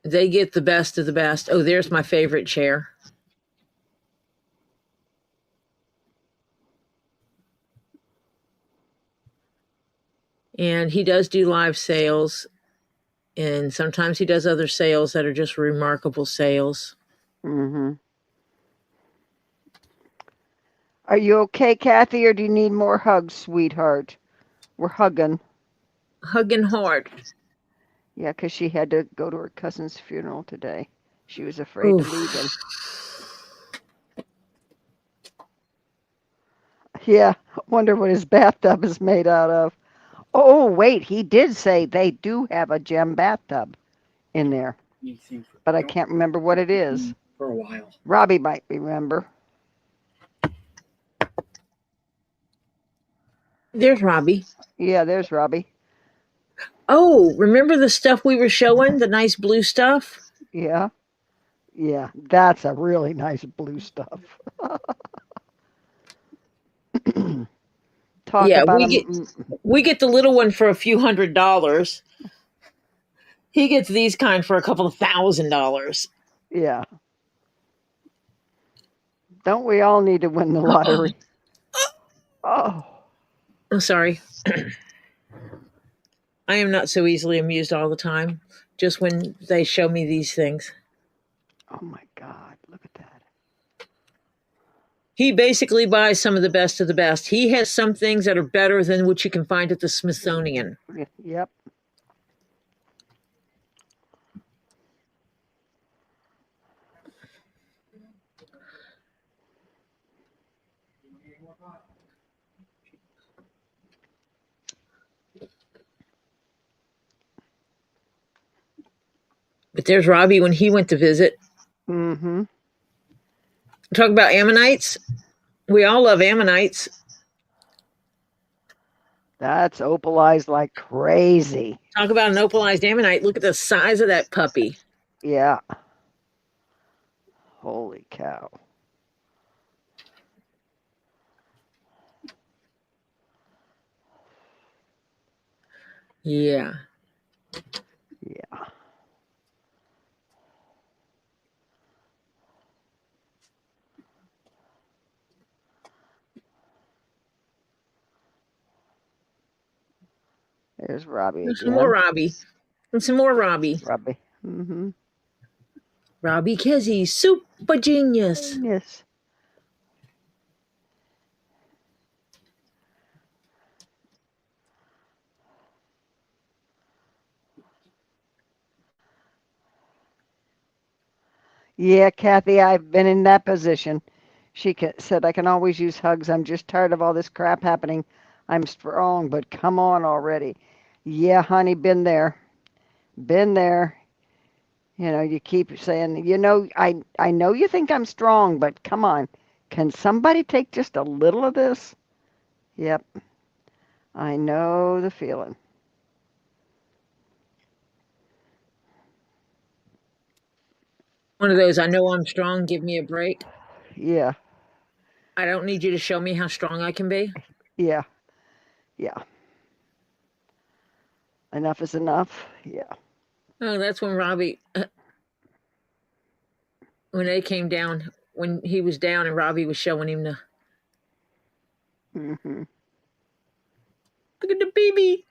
S1: They get the best of the best. Oh, there's my favorite chair. And he does do live sales. And sometimes he does other sales that are just remarkable sales.
S2: Mm-hmm. Are you okay, Kathy, or do you need more hugs, sweetheart? We're hugging.
S1: Hugging hard.
S2: Yeah, because she had to go to her cousin's funeral today. She was afraid to leave him. Yeah, wonder what his bathtub is made out of. Oh, wait, he did say they do have a gem bathtub in there, but I can't remember what it is.
S5: For a while.
S2: Robbie might remember.
S1: There's Robbie.
S2: Yeah, there's Robbie.
S1: Oh, remember the stuff we were showing? The nice blue stuff?
S2: Yeah. Yeah, that's a really nice blue stuff. Talk
S1: Yeah,
S2: about
S1: we get the little one for a few $100s. He gets these kind for a couple of $1,000s.
S2: Yeah. Don't we all need to win the lottery? Oh.
S1: I'm sorry. I am not so easily amused all the time, just when they show me these things.
S2: Oh my God, look at that.
S1: He basically buys some of the best of the best. He has some things that are better than what you can find at the Smithsonian.
S2: Yep.
S1: But there's Robbie when he went to visit.
S2: Mm-hmm.
S1: Talk about ammonites. We all love ammonites.
S2: That's opalized like crazy.
S1: Talk about an opalized ammonite. Look at the size of that puppy.
S2: Yeah. Holy cow.
S1: Yeah.
S2: Yeah. There's Robbie
S1: There's
S2: again.
S1: some more Robbie. And some more Robbie.
S2: Robbie. Mm-hmm.
S1: Robbie Kizzy, super genius.
S2: Yes. Yeah, Kathy, I've been in that position. She said, I can always use hugs. I'm just tired of all this crap happening. I'm strong, but come on already. Yeah, honey, been there. Been there. You know, you keep saying, I know you think I'm strong, but come on. Can somebody take just a little of this? Yep. I know the feeling.
S1: One of those, I know I'm strong, give me a break.
S2: Yeah.
S1: I don't need you to show me how strong I can be.
S2: Yeah. Yeah. Enough is enough. Yeah.
S1: Oh, that's when Robbie, when they came down, when he was down and Robbie was showing him the,
S2: Mm-hmm.
S1: look at the baby.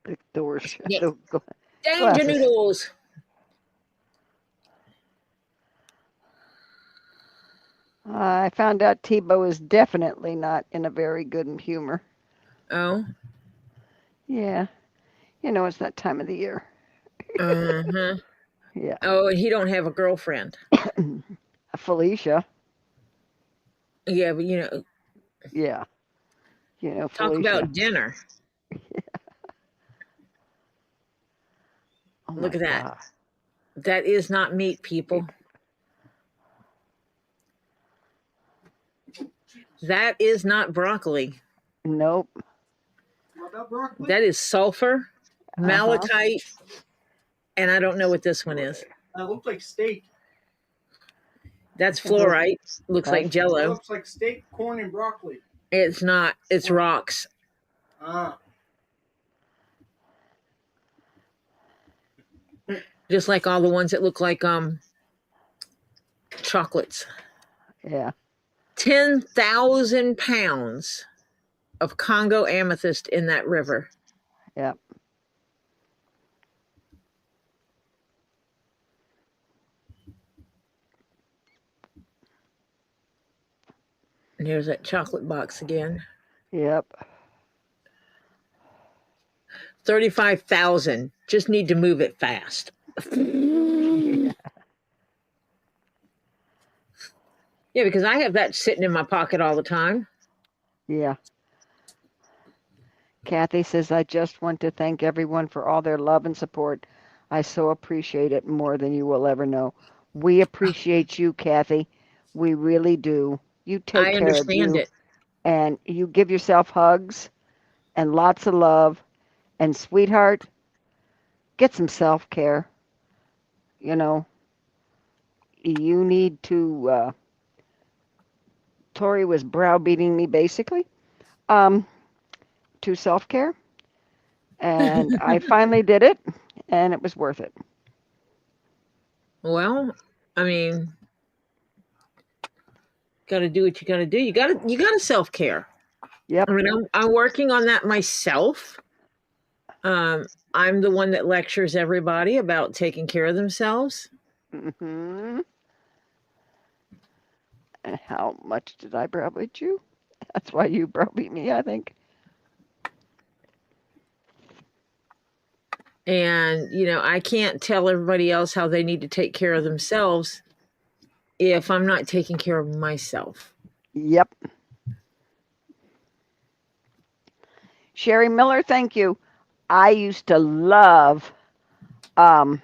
S2: The doors.
S1: Yeah.
S2: The
S1: Danger
S2: glasses.
S1: noodles.
S2: I found out Tebow is definitely not in a very good humor.
S1: Oh.
S2: Yeah. You know, it's that time of the year.
S1: Uh-huh.
S2: Yeah.
S1: Oh, and he don't have a girlfriend.
S2: Felicia.
S1: Yeah, but you know,
S2: Yeah. You know,
S1: talk
S2: Felicia.
S1: about dinner.
S2: Oh
S1: Look
S2: my
S1: at that.
S2: God.
S1: That is not meat, people. That is not broccoli.
S2: Nope.
S5: What about broccoli?
S1: That is sulfur,
S2: Uh-huh.
S1: malachite, and I don't know what this one is.
S5: Looks like steak.
S1: That's fluorite. Looks like
S5: That
S1: jello.
S5: looks like steak, corn, and broccoli.
S1: It's not. It's rocks.
S5: Ah.
S1: Just like all the ones that look like chocolates.
S2: Yeah.
S1: 10,000 pounds of Congo amethyst in that river.
S2: Yep.
S1: And here's that chocolate box again.
S2: Yep.
S1: 35,000. Just need to move it fast.
S2: Yeah.
S1: Yeah, because I have that sitting in my pocket all the time.
S2: Yeah. Kathy says, I just want to thank everyone for all their love and support. I so appreciate it more than you will ever know. We appreciate you, Kathy. We really do. You take
S1: I
S2: care of
S1: understand
S2: you,
S1: it.
S2: and you give yourself hugs and lots of love. And sweetheart, get some self-care. You know, you need to, Tori was browbeating me basically, to self-care. And I finally did it, and it was worth it.
S1: Well, I mean, got to do what you got to do. You got to self care.
S2: Yep.
S1: I mean, I'm working on that myself. I'm the one that lectures everybody about taking care of themselves.
S2: Mm-hmm. And how much did I browbeat you? That's why you browbeat me, I think.
S1: And, you know, I can't tell everybody else how they need to take care of themselves if I'm not taking care of myself.
S2: Yep. Sherry Miller, thank you. I used to love that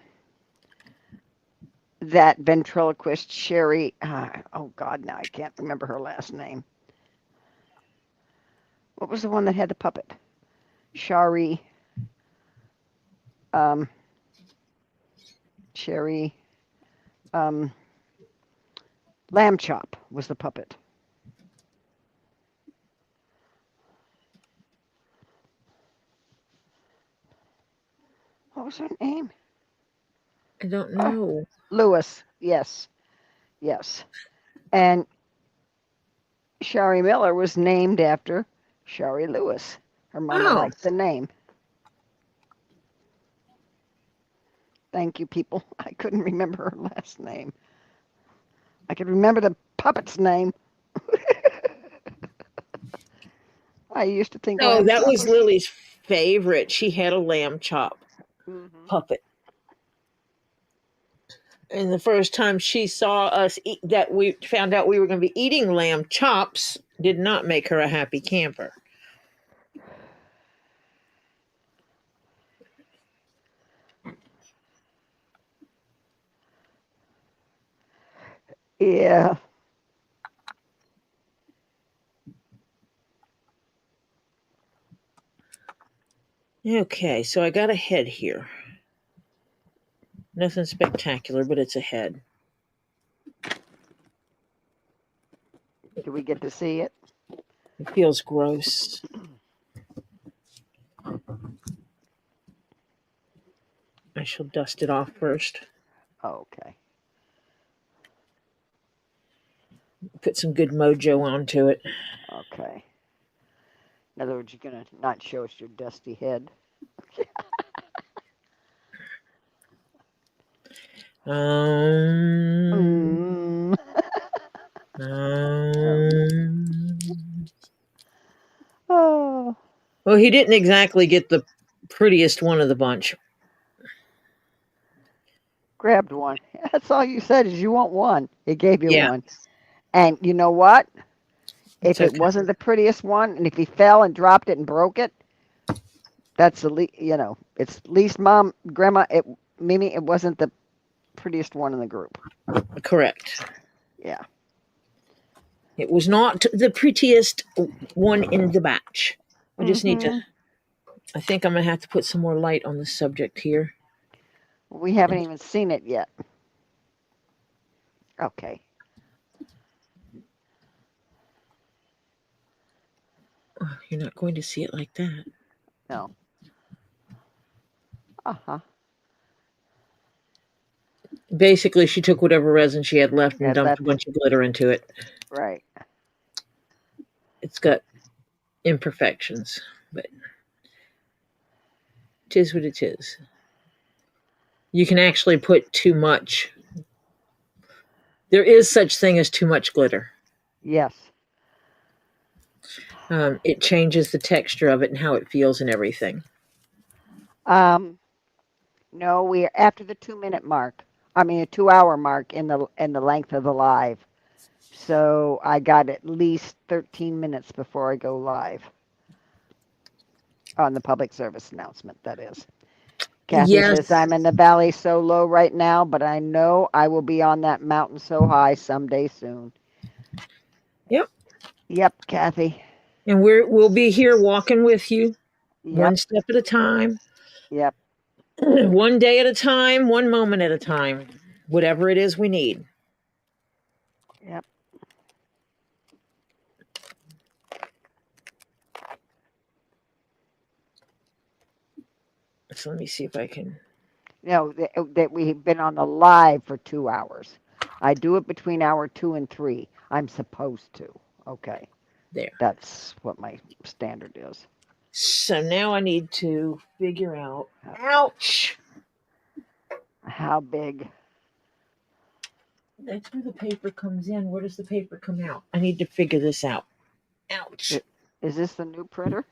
S2: ventriloquist Sherry. Oh God, now I can't remember her last name. What was the one that had the puppet? Shari. Sherry. Lamb Chop was the puppet. What was her name?
S1: I don't know.
S2: Lewis. Yes. Yes. And Shari Miller was named after Shari Lewis. Her mama
S1: Oh,
S2: liked the name. Thank you, people. I couldn't remember her last name. I could remember the puppet's name. I used to think
S1: oh,
S2: lamb
S1: that
S2: chop
S1: was Lily's favorite. She had a lamb chop puppet. And the first time she saw us eat, that we found out we were going to be eating lamb chops, did not make her a happy camper.
S2: Yeah.
S1: Okay, so I got a head here. Nothing spectacular, but it's a head.
S2: Do we get to see it?
S1: It feels gross. I shall dust it off first.
S2: Okay.
S1: Put some good mojo onto it.
S2: Okay. In other words, you're going to not show us your dusty head.
S1: Um,
S2: Oh.
S1: Well, he didn't exactly get the prettiest one of the bunch.
S2: Grabbed one. That's all you said is you want one. It gave you
S1: Yeah.
S2: one. And you know what?
S1: It's
S2: If it
S1: okay.
S2: wasn't the prettiest one, and if he fell and dropped it and broke it, that's the it's least grandma, Mimi, it wasn't the prettiest one in the group.
S1: Correct.
S2: Yeah.
S1: It was not the prettiest one in the batch. I just need to, I think I'm going to have to put some more light on the subject here.
S2: We haven't even seen it yet. Okay.
S1: Oh, you're not going to see it like that.
S2: No. Uh-huh.
S1: Basically, she took whatever resin she had left and dumped a bunch of glitter into it.
S2: Right.
S1: It's got imperfections, but it is what it is. You can actually put too much. There is such thing as too much glitter.
S2: Yes.
S1: It changes the texture of it and how it feels and everything.
S2: No, we are after the 2-minute mark. I mean, a 2-hour mark in the length of the live. So I got at least 13 minutes before I go live on the public service announcement. That is. Kathy says I'm in the valley so low right now, but I know I will be on that mountain so high someday soon.
S1: Yep.
S2: Yep, Kathy.
S1: And we'll be here walking with you,
S2: Yep.
S1: one step at a time.
S2: Yep.
S1: One day at a time, one moment at a time, whatever it is we need.
S2: Yep.
S1: So let me see if I can.
S2: No, that we've been on the live for 2 hours. I do it between hour 2 and 3. I'm supposed to. Okay.
S1: There.
S2: That's what my standard is.
S1: So now I need to figure out. Ouch!
S2: How big?
S1: That's where the paper comes in. Where does the paper come out? I need to figure this out. Ouch.
S2: Is this the new printer?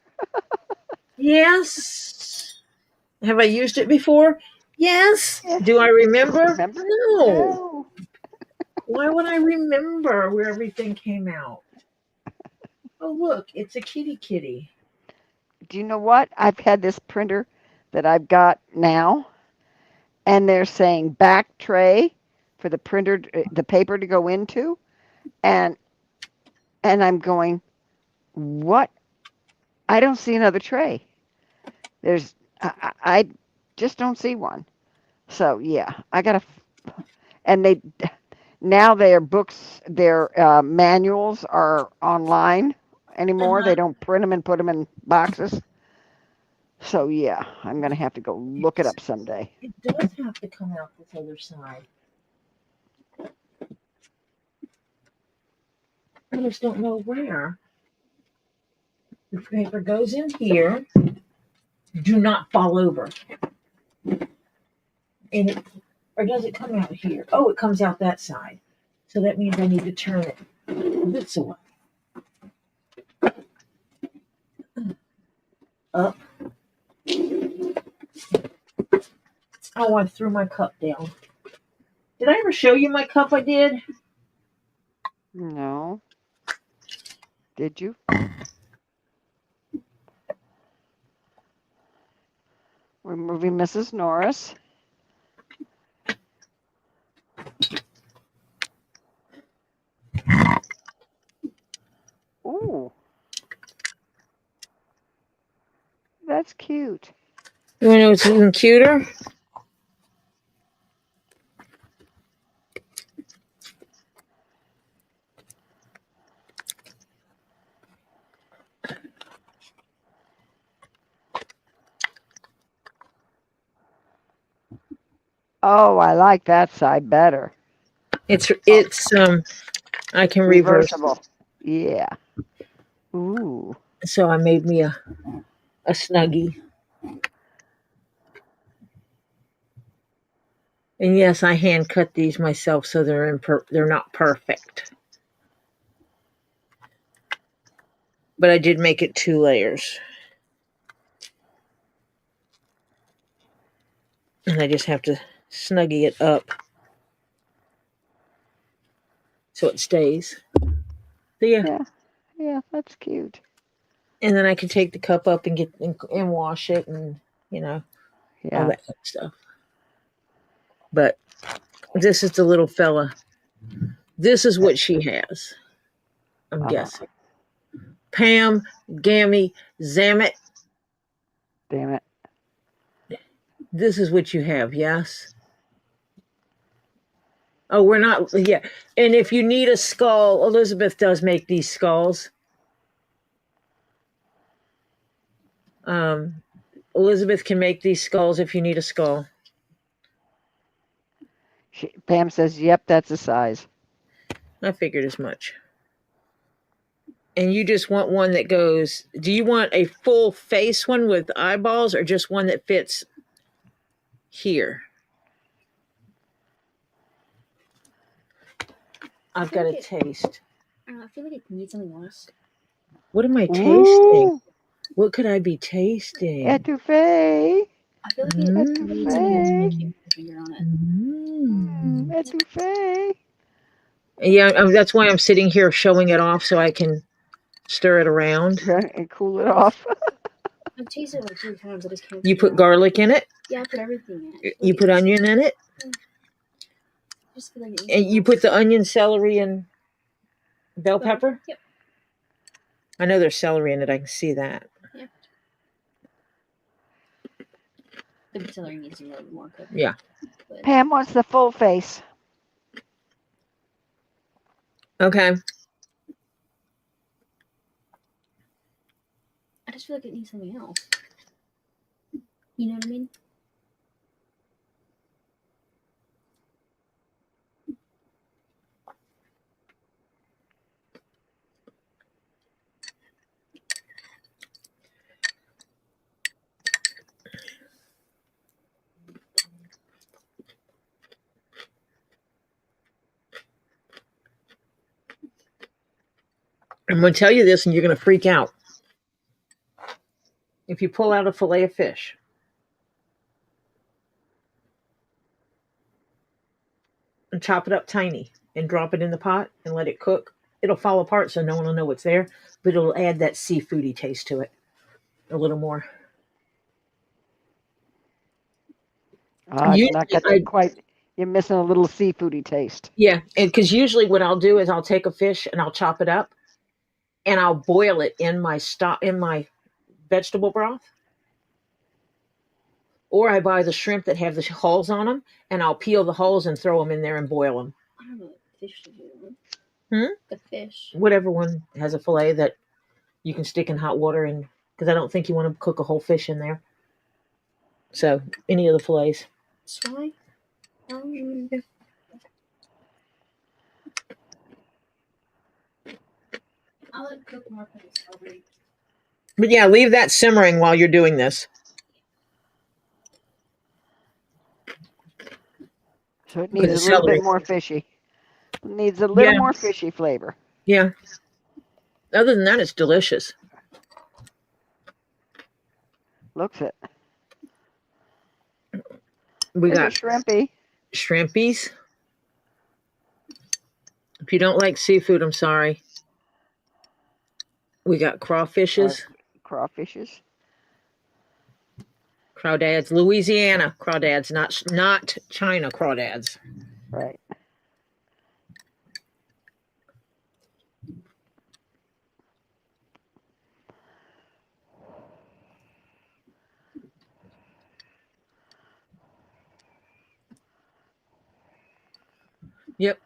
S1: Yes. Have I used it before? Yes. Do I remember? No. Why would I remember where everything came out? Oh, look, it's a kitty.
S2: Do you know what? I've had this printer that I've got now, and they're saying back tray for the printer, the paper to go into, and I'm going, what? I don't see another tray. I just don't see one. So yeah, I gotta, and now their books, their manuals are online anymore. They don't print them and put them in boxes. So yeah, I'm gonna have to go look it up someday.
S1: It does have to come out this other side. I just don't know where. The paper goes in here. Do not fall over. And or does it come out here? Oh, it comes out that side. So that means I need to turn it this way. Up. Oh, I threw my cup down. Did I ever show you my cup I did?
S2: No. Did you? We're moving Mrs. Norris. Ooh. That's cute.
S1: You want to know what's even cuter?
S2: Oh, I like that side better.
S1: It's I can reverse.
S2: Reversible. Yeah. Ooh.
S1: So I made me a snuggie. And yes, I hand cut these myself, so they're not perfect. But I did make it 2 layers. And I just have to snuggie it up so it stays. So yeah.
S2: Yeah, that's cute.
S1: And then I can take the cup up and and wash it and all
S2: Yeah.
S1: that kind of stuff. But this is the little fella. This is what she has. I'm guessing. Pam, Gammy, Zamet.
S2: Damn it.
S1: This is what you have, yes? Oh, we're not, yeah. And if you need a skull, Elizabeth does make these skulls. Elizabeth can make these skulls if you need a skull.
S2: Pam says, yep, that's the size.
S1: I figured as much. And you just want one that goes, do you want a full face one with eyeballs or just one that fits here? I've got a taste.
S3: I feel like it needs something else.
S1: What am I tasting?
S2: Ooh.
S1: What could I be tasting?
S2: Etouffee.
S3: I feel like it needs something else. I can't put a finger on it.
S2: Etouffee.
S1: Yeah, that's why I'm sitting here showing it off so I can stir it around.
S2: And cool it off.
S3: I've tasted it like 3 times. I just can't.
S1: You put garlic in it?
S3: Yeah, I put everything in it.
S1: You put onion in it?
S3: I just feel like it
S1: And you put the onion, celery, and bell pepper?
S3: Yep.
S1: I know there's celery in it. I can see that.
S3: Yep. The celery needs a little bit more cooking.
S1: Yeah.
S3: But
S2: Pam wants the full face.
S1: Okay.
S3: I just feel like it needs something else. You know what I mean?
S1: I'm going to tell you this and you're going to freak out. If you pull out a fillet of fish, and chop it up tiny and drop it in the pot and let it cook, it'll fall apart so no one will know what's there, but it'll add that seafoody taste to it a little more.
S2: It's not got that quite. You're missing a little seafoody taste.
S1: Yeah, and because usually what I'll do is I'll take a fish and I'll chop it up and I'll boil it in my vegetable broth. Or I buy the shrimp that have the hulls on them, and I'll peel the hulls and throw them in there and boil them.
S3: I don't know what fish to do.
S1: The
S3: fish.
S1: Whatever one has a fillet that you can stick in hot water, and because I don't think you want to cook a whole fish in there. So any of the fillets.
S3: Swai?
S1: I'll
S3: let it cook more for the celery.
S1: But yeah, leave that simmering while you're doing this.
S2: So it needs a little bit more fishy. It needs a little more fishy flavor.
S1: Yeah. Other than that, it's delicious.
S2: Looks it.
S1: We
S2: There's
S1: got
S2: shrimpy.
S1: Shrimpies. If you don't like seafood, I'm sorry. We got crawfishes.
S2: Crawfishes.
S1: Crawdads, Louisiana crawdads, not China crawdads.
S2: Right.
S1: Yep.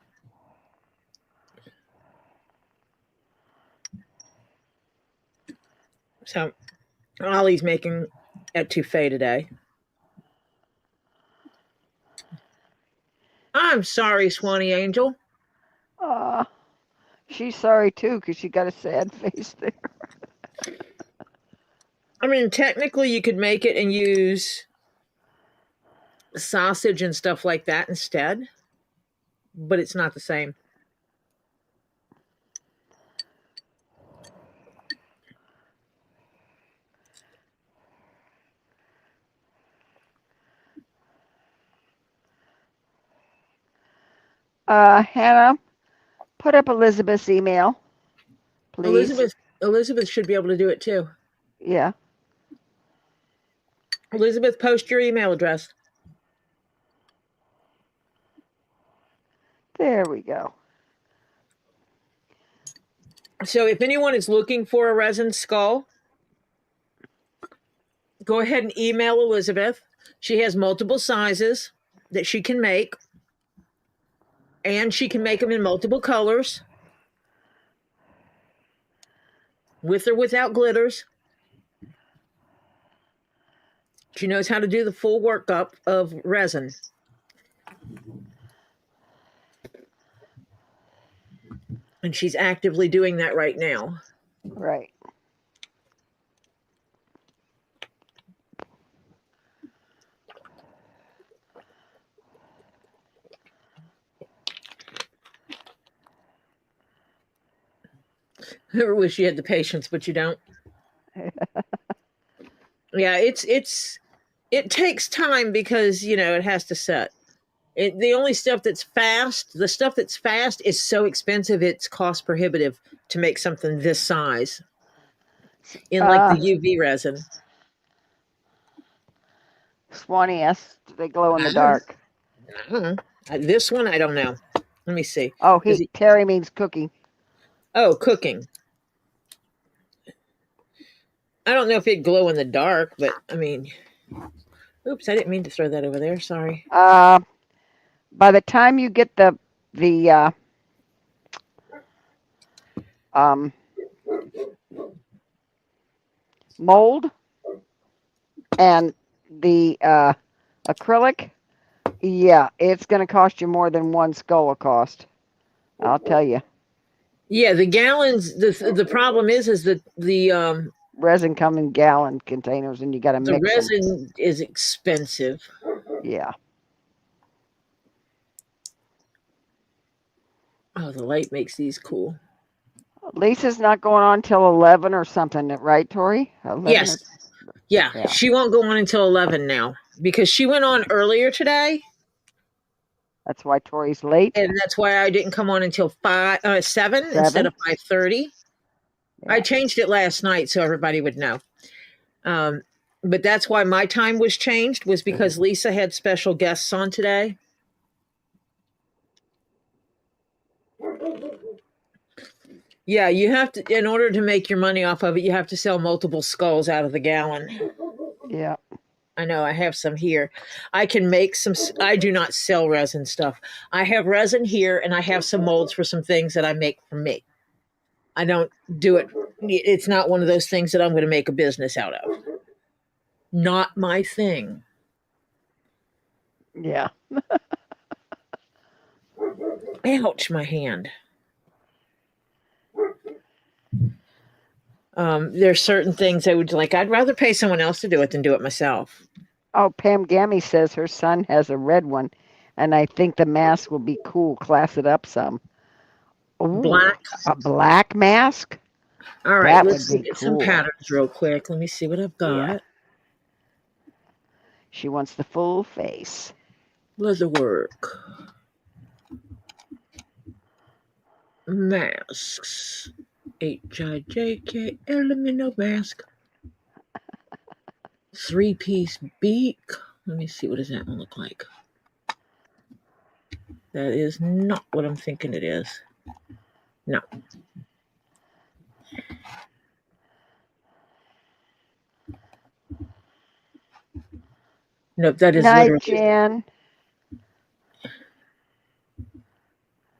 S1: So Ollie's making etouffee today. I'm sorry, Swanee Angel.
S2: She's sorry too, because she got a sad face there.
S1: I mean, technically, you could make it and use sausage and stuff like that instead, but it's not the same.
S2: Hannah, put up Elizabeth's email, please.
S1: Elizabeth should be able to do it too.
S2: Yeah.
S1: Elizabeth, post your email address.
S2: There we go.
S1: So if anyone is looking for a resin skull, go ahead and email Elizabeth. She has multiple sizes that she can make, and she can make them in multiple colors, with or without glitters. She knows how to do the full workup of resin. And she's actively doing that right now.
S2: Right.
S1: I never wish you had the patience, but you don't. Yeah, it takes time because, it has to set. The only stuff that's fast, the stuff that's fast is so expensive, it's cost prohibitive to make something this size in like the UV resin.
S2: Swanee asked, do they glow in the dark?
S1: This one, I don't know. Let me see.
S2: Oh, Terry means cooking.
S1: Oh, cooking. I don't know if it'd glow in the dark, but I mean, oops, I didn't mean to throw that over there. Sorry.
S2: By the time you get the mold and the acrylic, yeah, it's going to cost you more than one skull will cost. I'll tell you.
S1: Yeah, the gallons. The problem is that the
S2: resin come in gallon containers, and you got to mix them.
S1: The resin is expensive.
S2: Yeah.
S1: Oh, the light makes these cool.
S2: Lisa's not going on till 11 or something, right, Tori?
S1: Yes. Yeah, she won't go on until 11 now because she went on earlier today.
S2: That's why Tori's late.
S1: And that's why I didn't come on until 7 instead of 5:30. Yeah. I changed it last night so everybody would know. But that's why my time was changed, was because Lisa had special guests on today. Yeah, you have to, in order to make your money off of it, you have to sell multiple skulls out of the gallon.
S2: Yeah.
S1: I know, I have some here. I can make some, I do not sell resin stuff. I have resin here, and I have some molds for some things that I make for me. I don't do it. It's not one of those things that I'm going to make a business out of. Not my thing.
S2: Yeah.
S1: Ouch, my hand. There's certain things I would like. I'd rather pay someone else to do it than do it myself.
S2: Oh, Pam Gammy says her son has a red one, and I think the mask will be cool. Class it up some. Ooh,
S1: black?
S2: A black mask?
S1: All right, let's get some patterns real quick. Let me see what I've got. Yeah.
S2: She wants the full face.
S1: Leatherwork. Masks. HIJK Elemento mask. 3-piece beak. Let me see, what does that one look like? That is not what I'm thinking it is. No. Nope, that is
S2: Night,
S1: literally.
S2: Jan.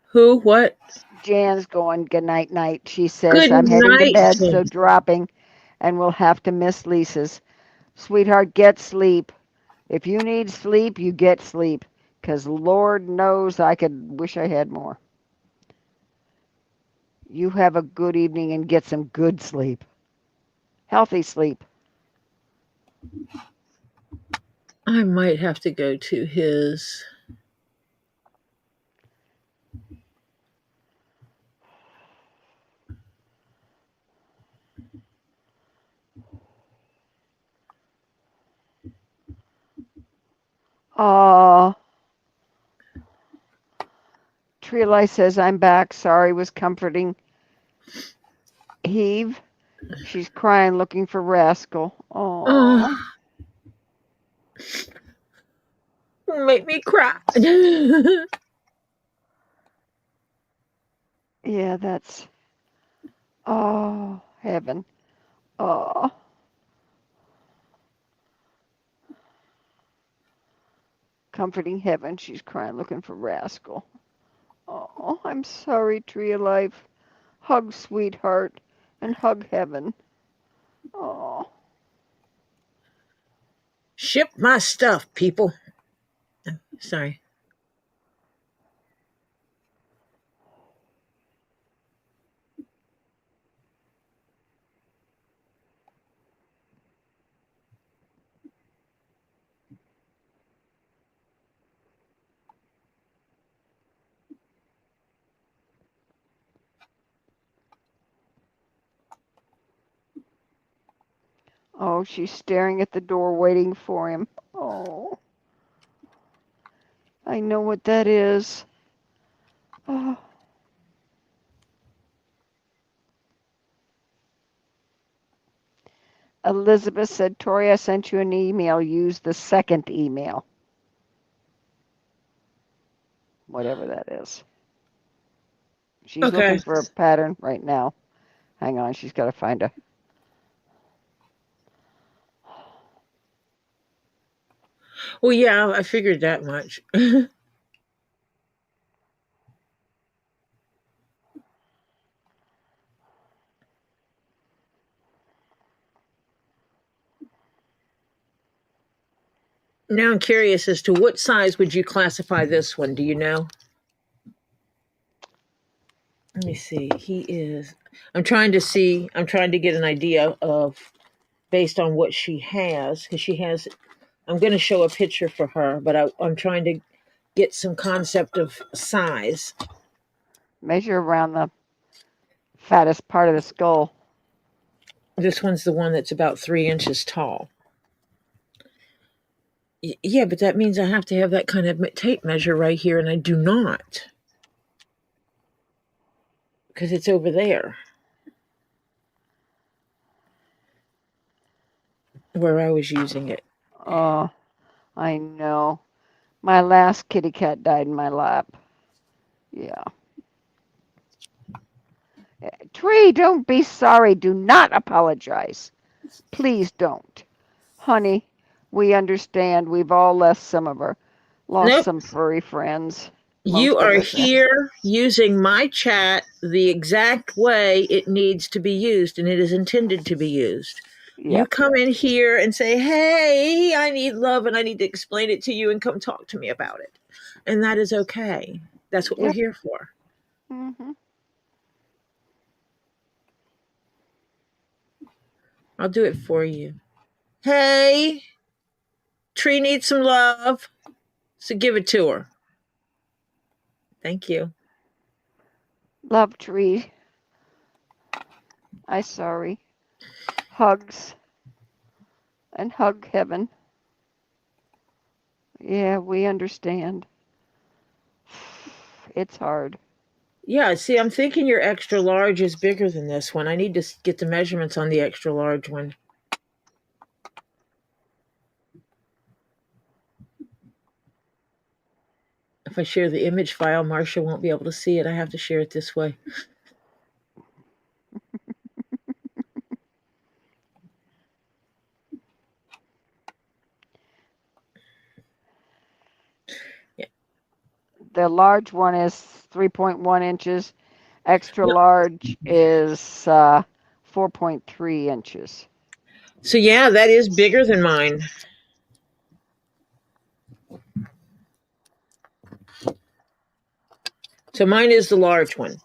S1: Who? What?
S2: Jan's going good night. She says, I'm heading to bed, so dropping, and we'll have to miss Lisa's. Sweetheart, get sleep. If you need sleep, you get sleep. because Lord knows I could wish I had more. You have a good evening and get some good sleep. Healthy sleep.
S1: I might have to go to his.
S2: Treeli says, I'm back. Sorry, was comforting Heave. She's crying, looking for Rascal. Oh.
S1: Make me cry.
S2: Yeah, that's. Oh, heaven. Oh. Comforting heaven. She's crying, looking for Rascal. Oh, I'm sorry, Tree of Life. Hug, sweetheart, and hug heaven. Oh.
S1: Ship my stuff, people. Sorry.
S2: Oh, she's staring at the door, waiting for him. Oh. I know what that is. Oh. Elizabeth said, Tori, I sent you an email. Use the second email. Whatever that is. She's looking for a pattern right now. Hang on, she's got to find a.
S1: Well, yeah, I figured that much. Now I'm curious as to what size would you classify this one? Do you know? Let me see. I'm trying to get an idea of based on what she has, because she has. I'm going to show a picture for her, but I'm trying to get some concept of size.
S2: Measure around the fattest part of the skull.
S1: This one's the one that's about 3 inches tall. Yeah, but that means I have to have that kind of tape measure right here, and I do not. Because it's over there. Where I was using it.
S2: Oh, I know. My last kitty cat died in my lap. Yeah. Tree, don't be sorry. Do not apologize. Please don't. Honey, we understand. We've all lost some furry friends.
S1: You
S2: Most of
S1: are
S2: us have.
S1: here using my chat the exact way it needs to be used, and it is intended to be used. You
S2: Yep.
S1: come in here and say, hey, I need love and I need to explain it to you and come talk to me about it. And that is okay. That's what we're here for.
S2: Mm-hmm.
S1: I'll do it for you. Hey, Tree needs some love. So give it to her. Thank you.
S2: Love, Tree. I'm sorry. Hugs. And hug heaven. Yeah, we understand. It's hard.
S1: Yeah, see, I'm thinking your extra large is bigger than this one. I need to get the measurements on the extra large one. If I share the image file, Marcia won't be able to see it. I have to share it this way. Yeah.
S2: The large one is 3.1 inches. Extra large is 4.3 inches.
S1: So yeah, that is bigger than mine. So mine is the large one.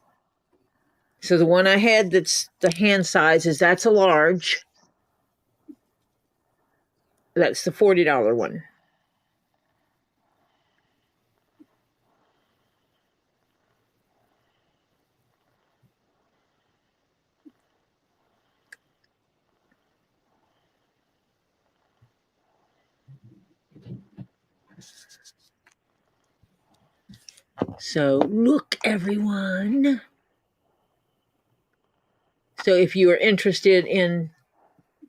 S1: So the one I had that's the hand size that's a large. That's the $40 one. So look, everyone. So if you are interested in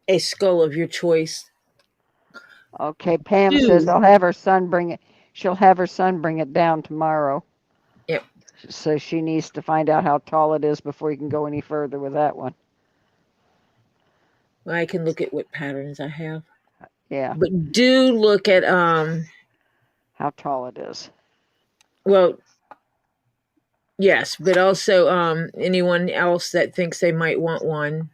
S1: a skull of your choice.
S2: Okay, Pam says I'll have her son bring it. She'll have her son bring it down tomorrow.
S1: Yep.
S2: So she needs to find out how tall it is before you can go any further with that one.
S1: I can look at what patterns I have.
S2: Yeah.
S1: But do look at
S2: how tall it is.
S1: Well, yes, but also anyone else that thinks they might want one,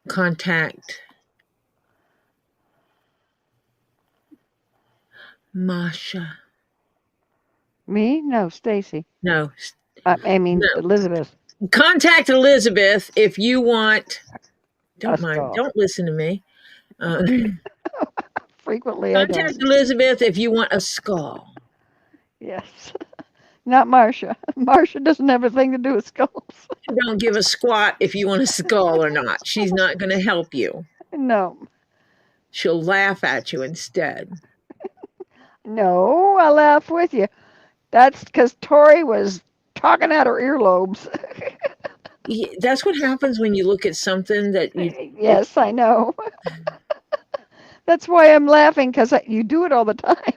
S1: contact Masha.
S2: Me? No, Stacy.
S1: No.
S2: I mean,
S1: no.
S2: Elizabeth.
S1: Contact Elizabeth if you want. Don't mind.
S2: skull.
S1: Don't listen to me.
S2: Frequently,
S1: contact Elizabeth if you want a skull.
S2: Yes. Not Marcia. Marcia doesn't have a thing to do with skulls.
S1: Don't give a squat if you want a skull or not. She's not going to help you.
S2: No.
S1: She'll laugh at you instead.
S2: No, I'll laugh with you. That's because Tori was talking out her earlobes.
S1: Yeah, that's what happens when you look at something that you...
S2: Yes, I know. That's why I'm laughing, because you do it all the time.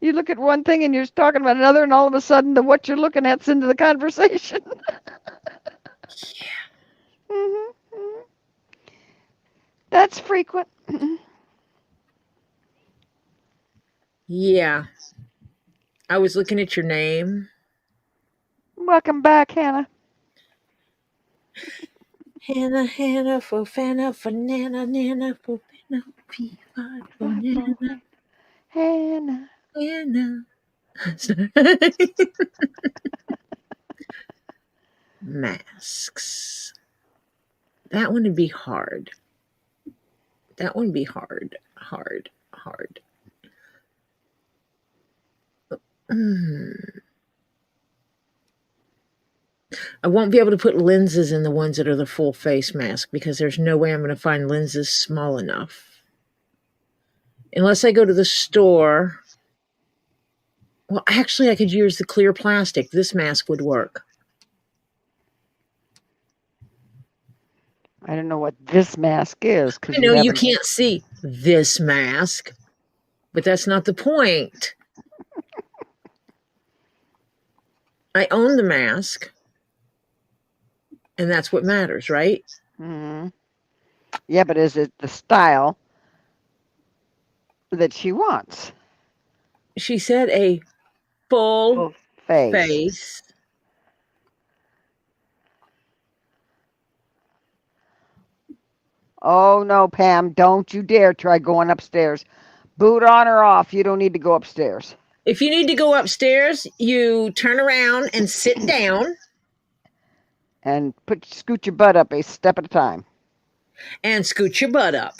S2: You look at one thing and you're talking about another, and all of a sudden what you're looking at's into the conversation.
S1: Yeah.
S2: Mm-hmm. That's frequent.
S1: Yeah. I was looking at your name.
S2: Welcome back, Hannah.
S1: Hannah, for Fana, for Nana, Nana, for Fana, P5, for Nana.
S2: Hannah.
S1: Masks. That one would be hard. That one would be hard. Hard. I won't be able to put lenses in the ones that are the full face mask because there's no way I'm going to find lenses small enough. Unless I go to the store. Well, actually, I could use the clear plastic. This mask would work.
S2: I don't know what this mask is.
S1: I know you can't see this mask, but that's not the point. I own the mask, and that's what matters, right?
S2: Mm-hmm. Yeah, but is it the style that she wants?
S1: She said a full face.
S2: Oh, no, Pam, don't you dare try going upstairs. Boot on or off, you don't need to go upstairs.
S1: If you need to go upstairs, you turn around and sit down.
S2: And scoot your butt up a step at a time.
S1: And scoot your butt up.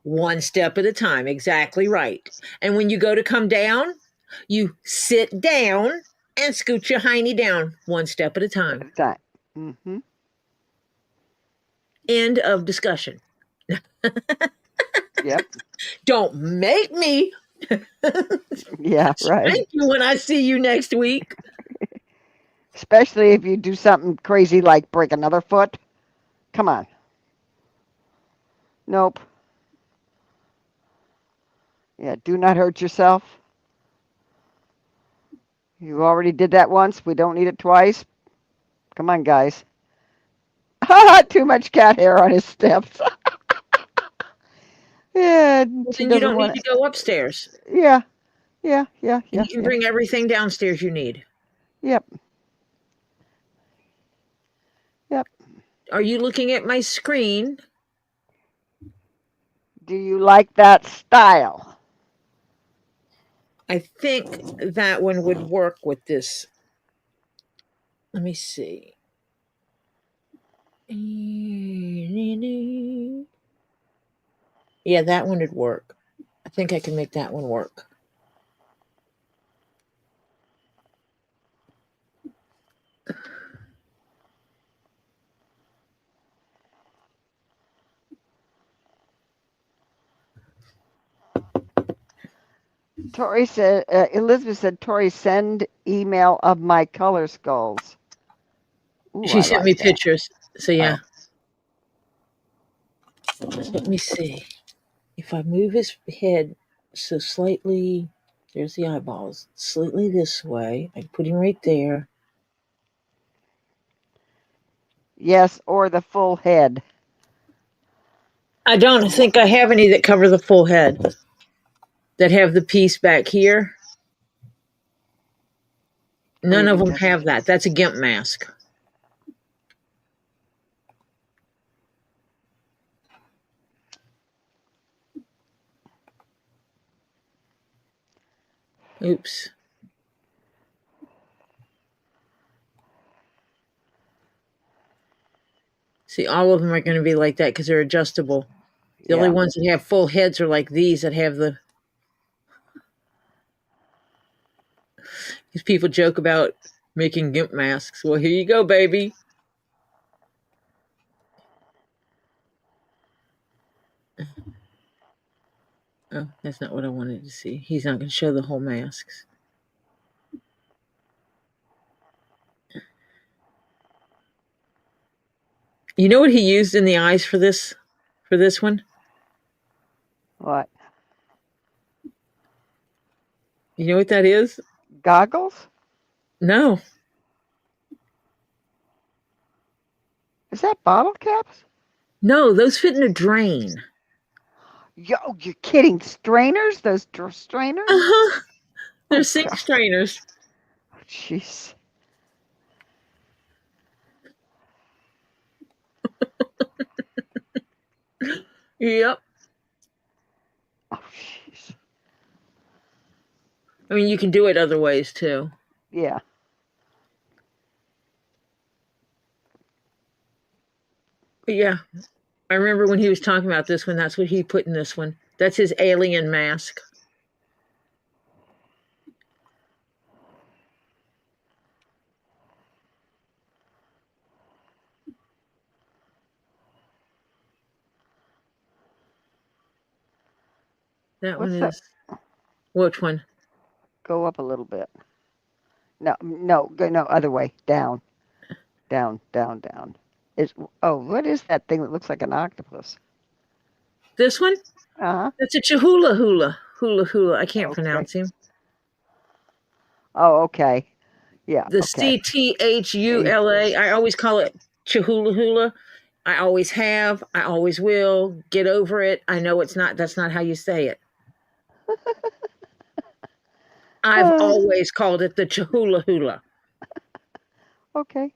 S1: One step at a time. Exactly right. And when you go to come down, you sit down and scoot your hiney down one step at a time.
S2: Mm-hmm.
S1: End of discussion.
S2: Yep.
S1: Don't make me.
S2: Yeah, right.
S1: Thank you when I see you next week.
S2: Especially if you do something crazy like break another foot. Come on. Nope. Yeah, do not hurt yourself. You already did that once. We don't need it twice. Come on, guys. Too much cat hair on his steps. Yeah.
S1: Then you don't need to go upstairs.
S2: Yeah. You
S1: can bring everything downstairs you need.
S2: Yep.
S1: Are you looking at my screen?
S2: Do you like that style?
S1: I think that one would work with this. Let me see. Yeah, that one would work. I think I can make that one work.
S2: Tori said, Elizabeth said, Tori, send email of my color skulls. Ooh,
S1: She
S2: I
S1: sent
S2: like
S1: me
S2: that.
S1: pictures. So yeah.
S2: Oh.
S1: Let me see. If I move his head so slightly, there's the eyeballs, slightly this way. I put him right there.
S2: Yes, or the full head.
S1: I don't think I have any that cover the full head, that have the piece back here. None of them have that. That's a GIMP mask. Oops. See, all of them are going to be like that because they're adjustable. The only ones that have full heads are like these that have the... Because people joke about making GIMP masks. Well, here you go, baby. Oh, that's not what I wanted to see. He's not going to show the whole masks. You know what he used in the eyes for this one?
S2: What?
S1: You know what that is?
S2: Goggles?
S1: No.
S2: Is that bottle caps?
S1: No, those fit in a drain.
S2: Yo, you're kidding. Strainers? Those strainers?
S1: Uh-huh. They're
S2: Oh,
S1: sink
S2: God.
S1: strainers.
S2: Jeez.
S1: Yep.
S2: Oh, jeez.
S1: I mean, you can do it other ways, too.
S2: Yeah.
S1: But yeah. I remember when he was talking about this one, that's what he put in this one. That's his alien mask. That
S2: What's
S1: one
S2: that?
S1: is... Which one?
S2: Go up a little bit. No, other way. Down. Down, down, down. What is that thing that looks like an octopus?
S1: This one?
S2: Uh-huh.
S1: That's a Chahula Hula. Hula Hula. I can't
S2: Okay.
S1: pronounce him.
S2: Oh, okay. Yeah,
S1: The
S2: okay.
S1: CTHULA. I always call it Chahula Hula. I always have. I always will. Get over it. I know it's not. That's not how you say it. I've always called it the Chahula Hula.
S2: Okay.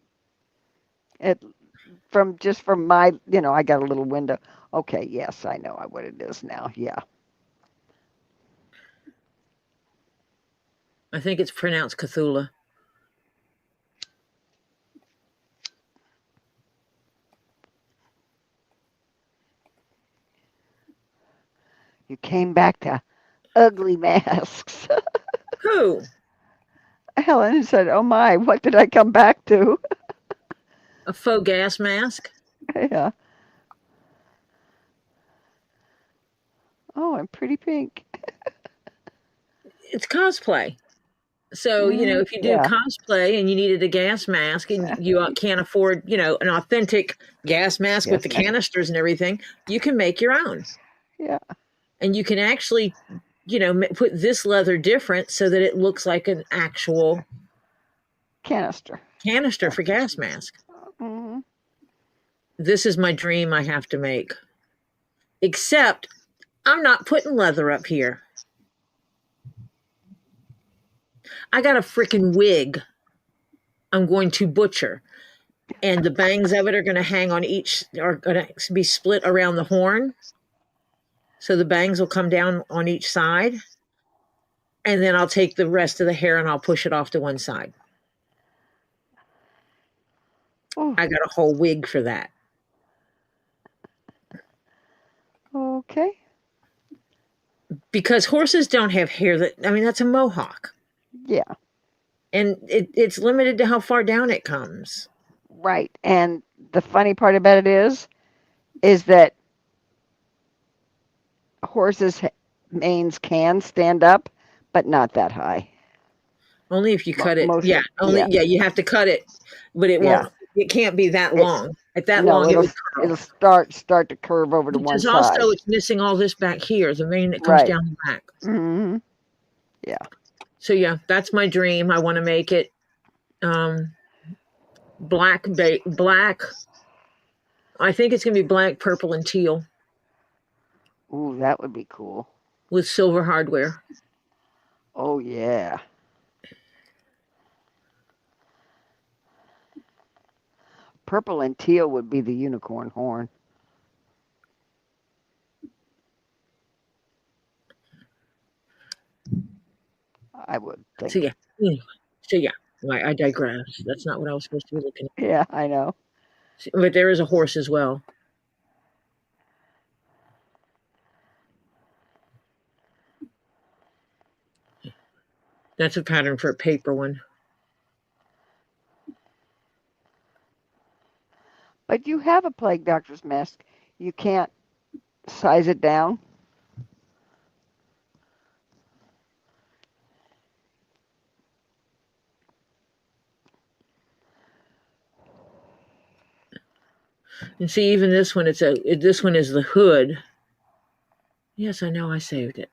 S2: From my, I got a little window. Okay, yes, I know what it is now. Yeah.
S1: I think it's pronounced Cthulhu.
S2: You came back to ugly masks.
S1: Who?
S2: Helen said, "Oh my, what did I come back to?"
S1: A faux gas mask?
S2: Yeah. Oh, I'm pretty pink.
S1: It's cosplay. So, if you do cosplay and you needed a gas mask and you can't afford, an authentic gas mask with the canisters and everything, you can make your own.
S2: Yeah.
S1: And you can actually, put this leather different so that it looks like an actual
S2: canister
S1: for gas mask.
S2: Mm-hmm.
S1: This is my dream I have to make. Except I'm not putting leather up here. I got a freaking wig I'm going to butcher. And the bangs of it are going to be split around the horn. So the bangs will come down on each side. And then I'll take the rest of the hair and I'll push it off to one side.
S2: Ooh.
S1: I got a whole wig for that.
S2: Okay.
S1: Because horses don't have hair that's a mohawk.
S2: Yeah.
S1: And it's limited to how far down it comes.
S2: Right. And the funny part about it is that horses' manes can stand up, but not that high.
S1: Only if you cut it.
S2: Most,
S1: Yeah. You have to cut it, but it won't. It can't be that long. At that long, it would curl.
S2: It'll start to curve over to one side.
S1: Also, it's missing all this back here, the mane that comes down the back.
S2: Mm-hmm. Yeah.
S1: So yeah, that's my dream. I want to make it black. I think it's gonna be black, purple, and teal.
S2: Ooh, that would be cool.
S1: With silver hardware.
S2: Oh yeah. Purple and teal would be the unicorn horn. I would think.
S1: So yeah. I digress. That's not what I was supposed to be looking at.
S2: Yeah, I know.
S1: But there is a horse as well. That's a pattern for a paper one.
S2: But you have a plague doctor's mask. You can't size it down.
S1: And see, even this one, this one is the hood. Yes, I know I saved it.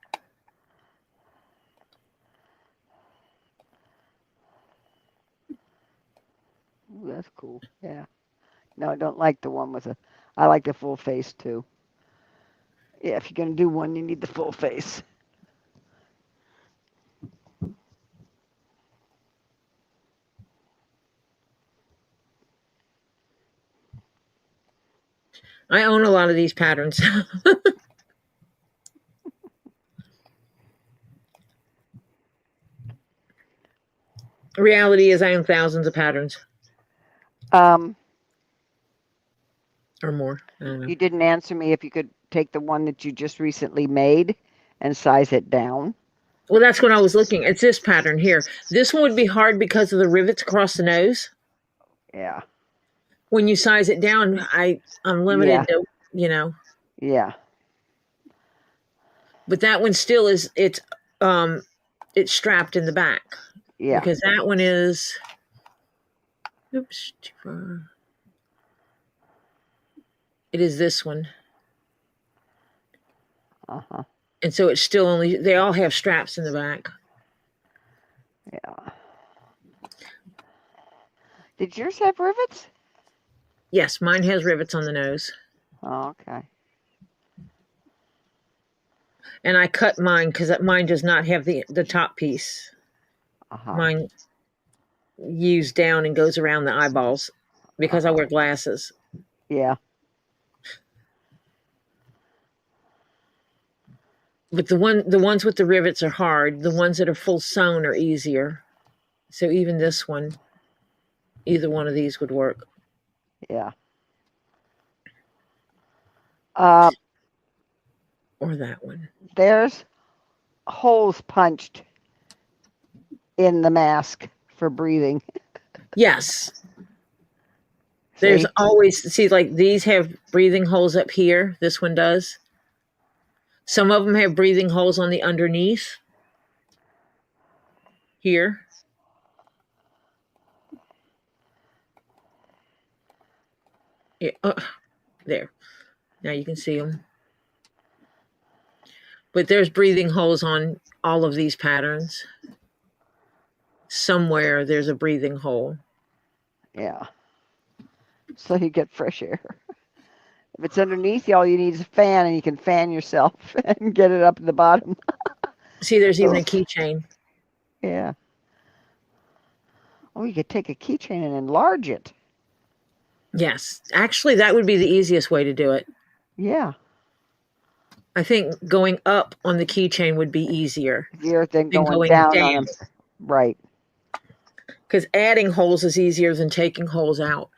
S2: Ooh, that's cool. Yeah. No, I don't like the one with I like the full face too. Yeah, if you're going to do one, you need the full face.
S1: I own a lot of these patterns. Reality is I own thousands of patterns. Or more. I don't know.
S2: You didn't answer me if you could take the one that you just recently made and size it down.
S1: Well, that's what I was looking. It's this pattern here. This one would be hard because of the rivets across the nose.
S2: Yeah.
S1: When you size it down, I'm limited to,
S2: Yeah.
S1: But that one still is, it's strapped in the back.
S2: Yeah.
S1: Because that one is, oops, too far. It is this one.
S2: Uh-huh.
S1: And so it's still they all have straps in the back.
S2: Yeah. Did yours have rivets?
S1: Yes, mine has rivets on the nose.
S2: Oh, okay.
S1: And I cut mine because mine does not have the top piece.
S2: Uh-huh.
S1: Mine used down and goes around the eyeballs because I wear glasses.
S2: Yeah.
S1: But the ones with the rivets are hard. The ones that are full sewn are easier. So even this one, either one of these would work.
S2: Yeah.
S1: Or that one.
S2: There's holes punched in the mask for breathing.
S1: Yes. There's always, like these have breathing holes up here. This one does. Some of them have breathing holes on the underneath. Here. Yeah, there. Now you can see them. But there's breathing holes on all of these patterns. Somewhere there's a breathing hole.
S2: Yeah. So you get fresh air. If it's underneath you, all you need is a fan, and you can fan yourself and get it up at the bottom.
S1: See, there's even a keychain.
S2: Yeah. Oh, you could take a keychain and enlarge it.
S1: Yes. Actually, that would be the easiest way to do it.
S2: Yeah.
S1: I think going up on the keychain would be easier
S2: Easier than
S1: than
S2: going
S1: going
S2: down
S1: down.
S2: on them. Right.
S1: Because adding holes is easier than taking holes out.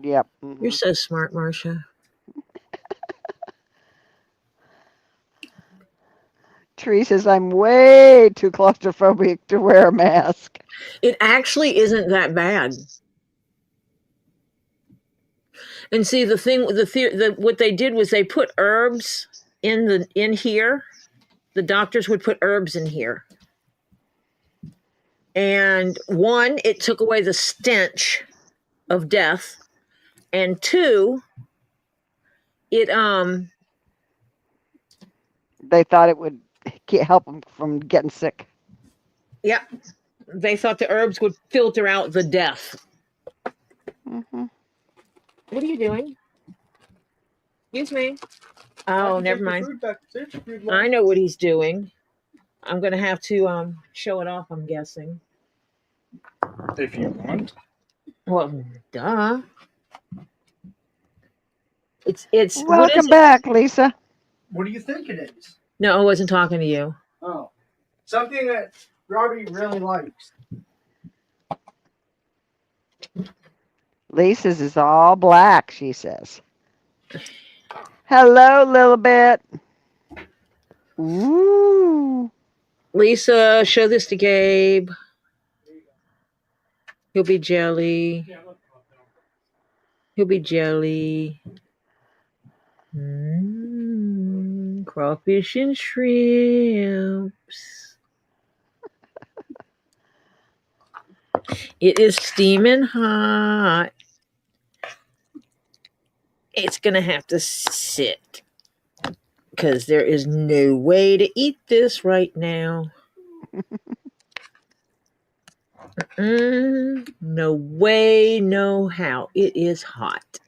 S2: Yep.
S1: You're so smart, Marcia.
S2: Tree says, I'm way too claustrophobic to wear a mask.
S1: It actually isn't that bad. And see, what they did was they put herbs in here. The doctors would put herbs in here. And one, it took away the stench of death. And two, it
S2: They thought it would help them from getting sick.
S1: yeah, they thought the herbs would filter out the death. What are you doing? Excuse me. Oh, never mind. I know what he's doing. I'm going to have to show it off, I'm guessing.
S5: If you want.
S1: Well, duh. It's
S2: Welcome back, Lisa.
S5: What do you think it is?
S1: No, I wasn't talking to you.
S5: Oh. Something that Robbie really likes.
S2: Lisa's is all black, she says. Hello, little bit. Ooh.
S1: Lisa, show this to Gabe. He'll be jelly. He'll be jelly. Crawfish and shrimps. It is steaming hot. It's going to have to sit because there is no way to eat this right now. No way, no how. It is hot.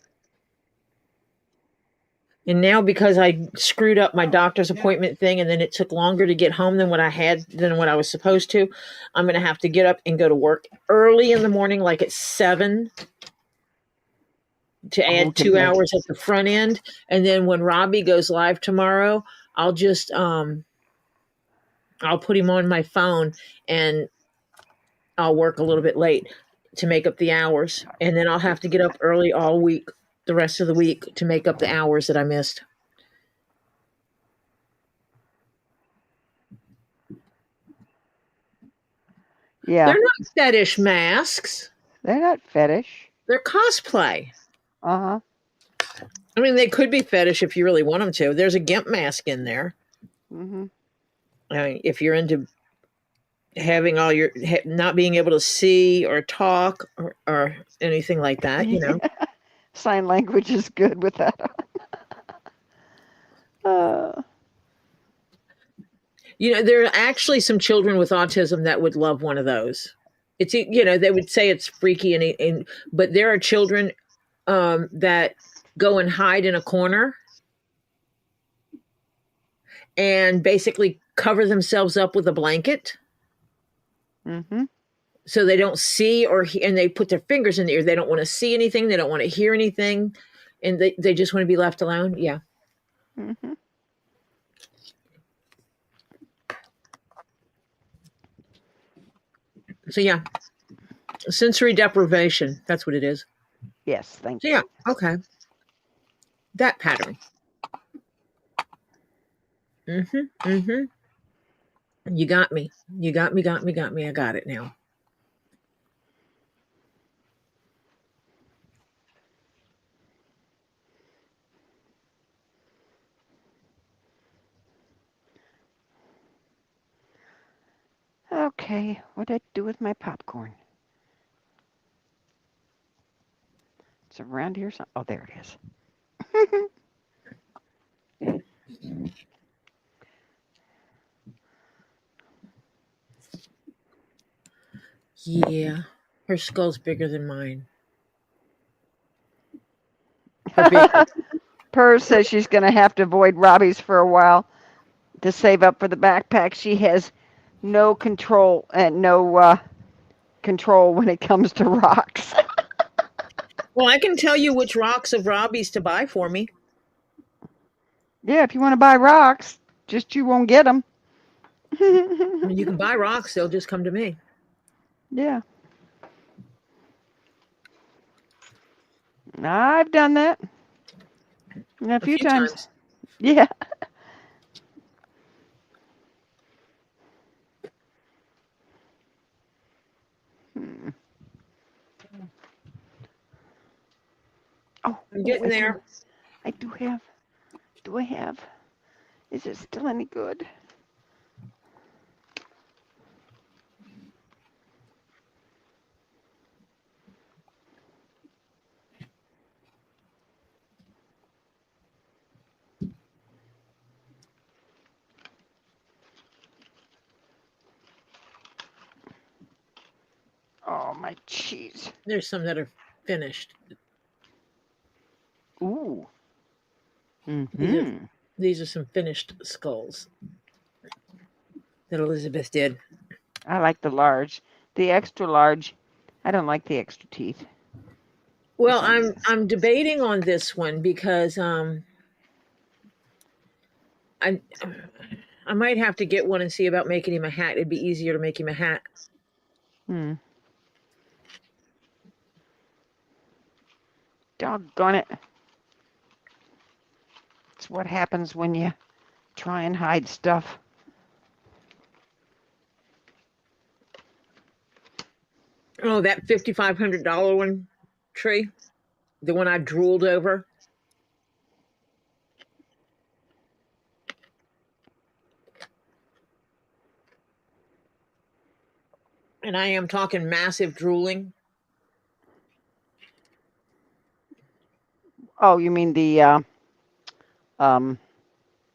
S1: And now because I screwed up my doctor's appointment thing and then it took longer to get home than what I was supposed to, I'm going to have to get up and go to work early in the morning, like at 7, to add 2 hours at the front end. And then when Robbie goes live tomorrow, I'll just, I'll put him on my phone and I'll work a little bit late to make up the hours. And then I'll have to get up early all week, the rest of the week, to make up the hours that I missed.
S2: Yeah.
S1: They're not fetish masks.
S2: They're not fetish.
S1: They're cosplay.
S2: Uh-huh.
S1: I mean, they could be fetish if you really want them to. There's a GIMP mask in there.
S2: Mm-hmm.
S1: I mean, if you're into having all your, not being able to see or talk or anything like that, you know.
S2: Sign language is good with that.
S1: You know, there are actually some children with autism that would love one of those. It's, you know, they would say it's freaky, but there are children that go and hide in a corner and basically cover themselves up with a blanket.
S2: Mm-hmm.
S1: So they don't see and they put their fingers in the ear. They don't want to see anything. They don't want to hear anything. And they just want to be left alone. Yeah.
S2: Mm-hmm.
S1: So yeah, sensory deprivation. That's what it is.
S2: Yes, thank you.
S1: So yeah, okay. That pattern. You got me. You got me. I got it now.
S2: Okay, what did I do with my popcorn? It's around here. Oh, there it is.
S1: Yeah, her skull's bigger than mine.
S2: Purr says she's going to have to avoid Robbie's for a while to save up for the backpack. She has no control and no control when it comes to rocks.
S1: Well, I can tell you which rocks of Robbie's to buy for me.
S2: Yeah, if you want to buy rocks, just you won't get them.
S1: I mean, you can buy rocks; they'll just come to me.
S2: Yeah. I've done that a few times. Yeah. Hmm. Oh,
S1: I'm getting there.
S2: I do have. Do I have? Is it still any good? Oh, my cheese.
S1: There's some that are finished.
S2: Ooh.
S1: These are some finished skulls that Elizabeth did.
S2: I like the large. The extra large. I don't like the extra teeth.
S1: Well, I'm debating on this one because I might have to get one and see about making him a hat. It'd be easier to make him a hat.
S2: Doggone it. It's what happens when you try and hide stuff.
S1: Oh, that $5,500 one, Tree, the one I drooled over. And I am talking massive drooling.
S2: Oh, you mean the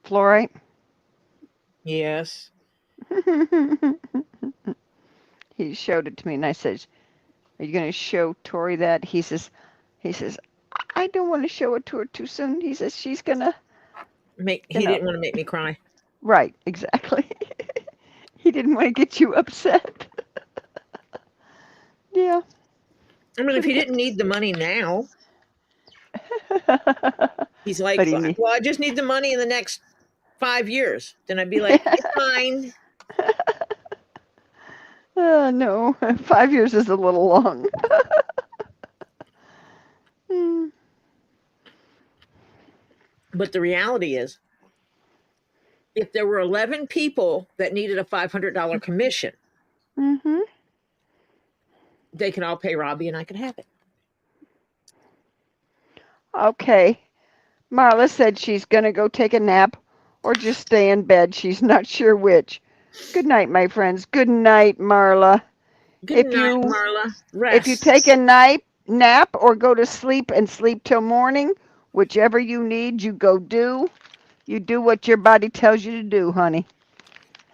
S2: fluorite?
S1: Yes.
S2: He showed it to me, and I said, "Are you going to show Tori that?" He says, "I don't want to show it to her too soon." He says, "She's gonna."
S1: He didn't want to make me cry.
S2: Right, exactly. He didn't want to get you upset. Yeah.
S1: I mean, if he didn't need the money now, he's like, well, I just need the money in the next 5 years. Then I'd be like, it's fine.
S2: No, 5 years is a little long.
S1: But the reality is, if there were 11 people that needed a $500 commission, they can all pay Robbie and I can have it.
S2: Okay. Marla said she's going to go take a nap or just stay in bed. She's not sure which. Good night, my friends. Good night, Marla.
S1: Good night, Marla. Rest.
S2: If you take a nap or go to sleep and sleep till morning, whichever you need, you go do. You do what your body tells you to do, honey.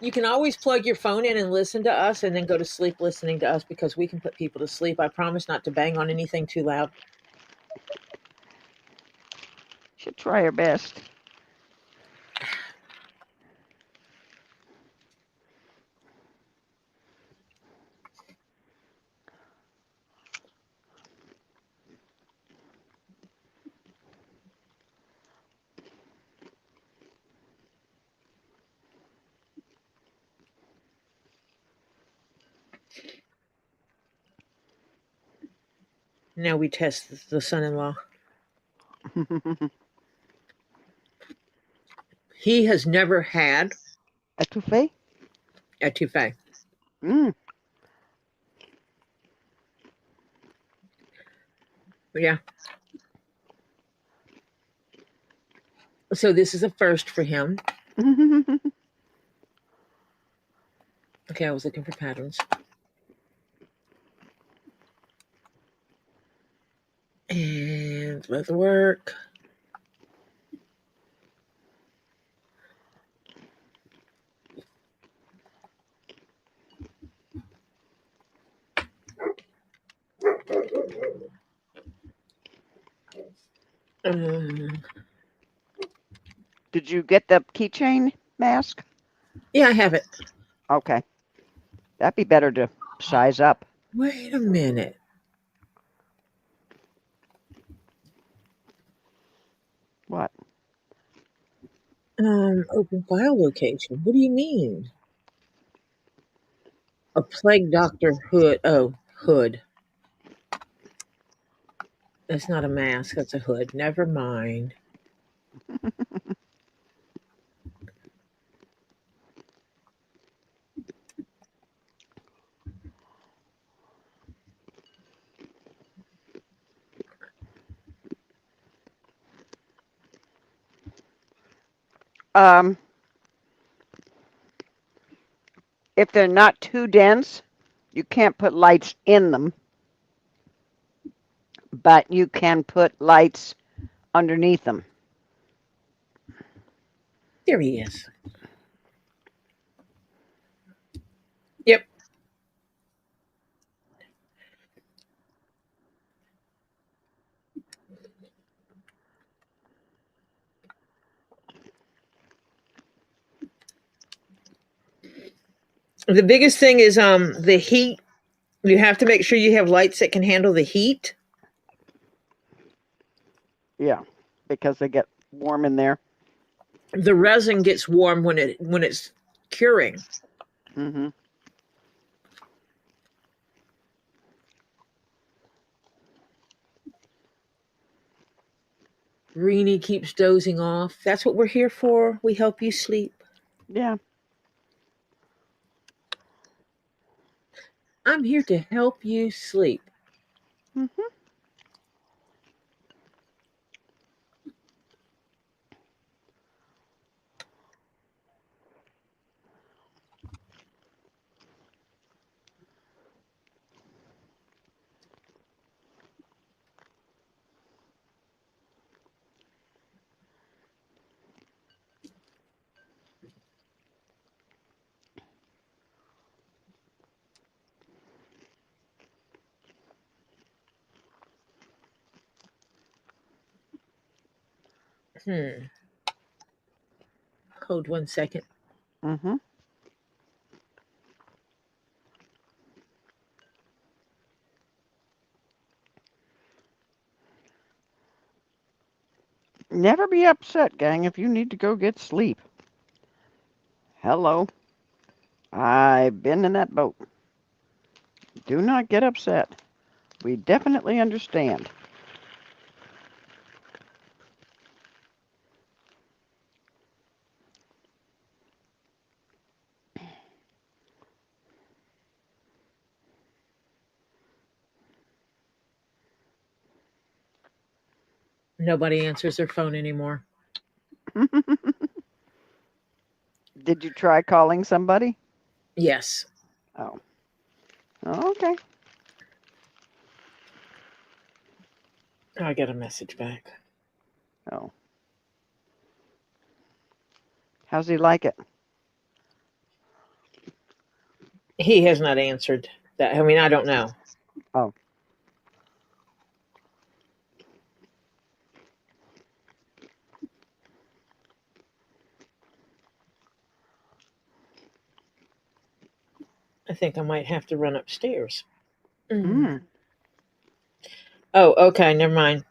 S1: You can always plug your phone in and listen to us and then go to sleep listening to us because we can put people to sleep. I promise not to bang on anything too loud.
S2: She'll try her best.
S1: Now we test the son-in-law. He has never had
S2: a toupee.
S1: A toupee. Yeah. So this is a first for him. Okay, I was looking for patterns. And Leatherwork.
S2: Did you get the keychain mask?
S1: Yeah, I have it.
S2: Okay. That'd be better to size up.
S1: Wait a minute.
S2: What?
S1: Open file location. What do you mean? A plague doctor hood. Oh, hood. That's not a mask. That's a hood. Never mind.
S2: If they're not too dense, you can't put lights in them, but you can put lights underneath them.
S1: There he is. Yep. The biggest thing is the heat. You have to make sure you have lights that can handle the heat.
S2: Yeah, because they get warm in there.
S1: The resin gets warm when it's curing.
S2: Mm-hmm.
S1: Reenie keeps dozing off. That's what we're here for. We help you sleep.
S2: Yeah.
S1: I'm here to help you sleep.
S2: Mm-hmm.
S1: Hold 1 second.
S2: Mm-hmm. Never be upset, gang, if you need to go get sleep. Hello. I've been in that boat. Do not get upset. We definitely understand.
S1: Nobody answers their phone anymore.
S2: Did you try calling somebody?
S1: Yes.
S2: Oh. Okay.
S1: I got a message back.
S2: Oh. How's he like it?
S1: He has not answered that. I mean, I don't know.
S2: Oh.
S1: I think I might have to run upstairs.
S2: Mm.
S1: Oh, okay. Never mind.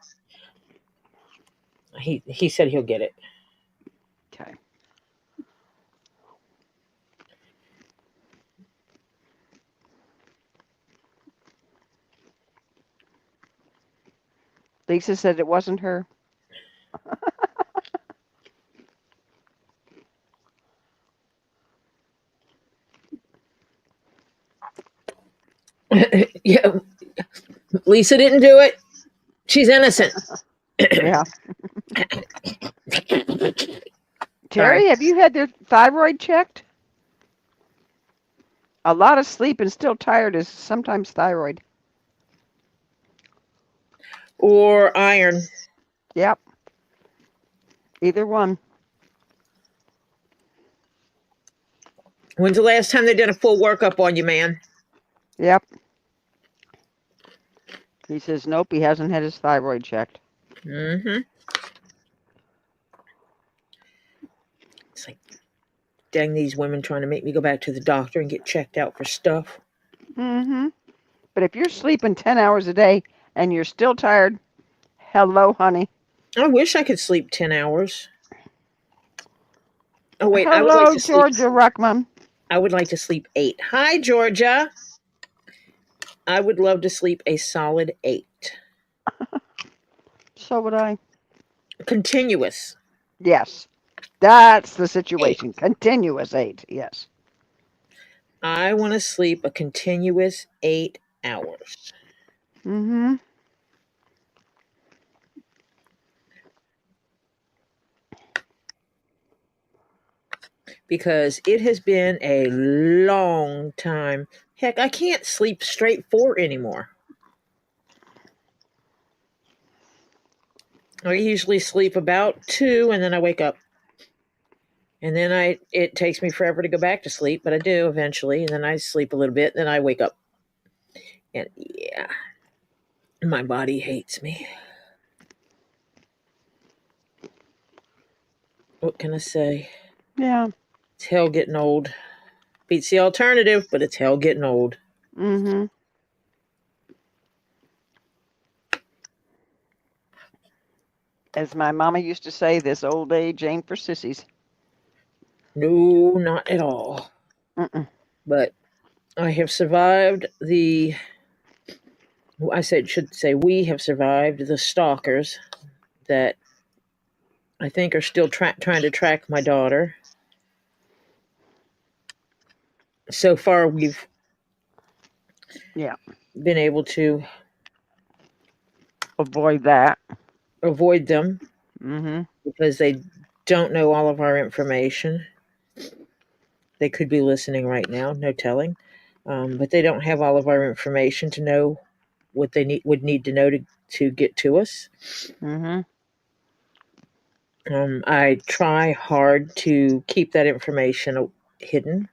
S1: He said he'll get it.
S2: Okay. Lisa said it wasn't her.
S1: Yeah, Lisa didn't do it. She's innocent.
S2: Yeah.
S1: Sorry.
S2: Terry, have you had their thyroid checked? A lot of sleep and still tired is sometimes thyroid.
S1: Or iron.
S2: Yep. Either one.
S1: When's the last time they did a full workup on you, man?
S2: Yep. He says nope, he hasn't had his thyroid checked.
S1: Mm-hmm. It's like, dang, these women trying to make me go back to the doctor and get checked out for stuff.
S2: Mm-hmm. But if you're sleeping 10 hours a day and you're still tired, hello, honey.
S1: I wish I could sleep 10 hours. Oh wait,
S2: Hello, Georgia Ruckman.
S1: I would like to sleep 8. Hi, Georgia. I would love to sleep a solid 8.
S2: So would I.
S1: Continuous.
S2: Yes, that's the situation. 8. Continuous 8, yes.
S1: I want to sleep a continuous 8 hours.
S2: Mm-hmm.
S1: Because it has been a long time. Heck, I can't sleep straight 4 anymore. I usually sleep about 2 and then I wake up. And then it takes me forever to go back to sleep, but I do eventually. And then I sleep a little bit, and then I wake up. And yeah, my body hates me. What can I say?
S2: Yeah.
S1: It's hell getting old. Beats the alternative, but it's hell getting old.
S2: Mm-hmm. As my mama used to say, this old age ain't for sissies.
S1: No, not at all.
S2: Mm-mm.
S1: But I have survived should say we have survived the stalkers that I think are still trying to track my daughter. So far, we've been able to
S2: avoid that.
S1: Avoid them
S2: because
S1: they don't know all of our information. They could be listening right now, no telling. But they don't have all of our information to know what they would need to know to get to us. I try hard to keep that information hidden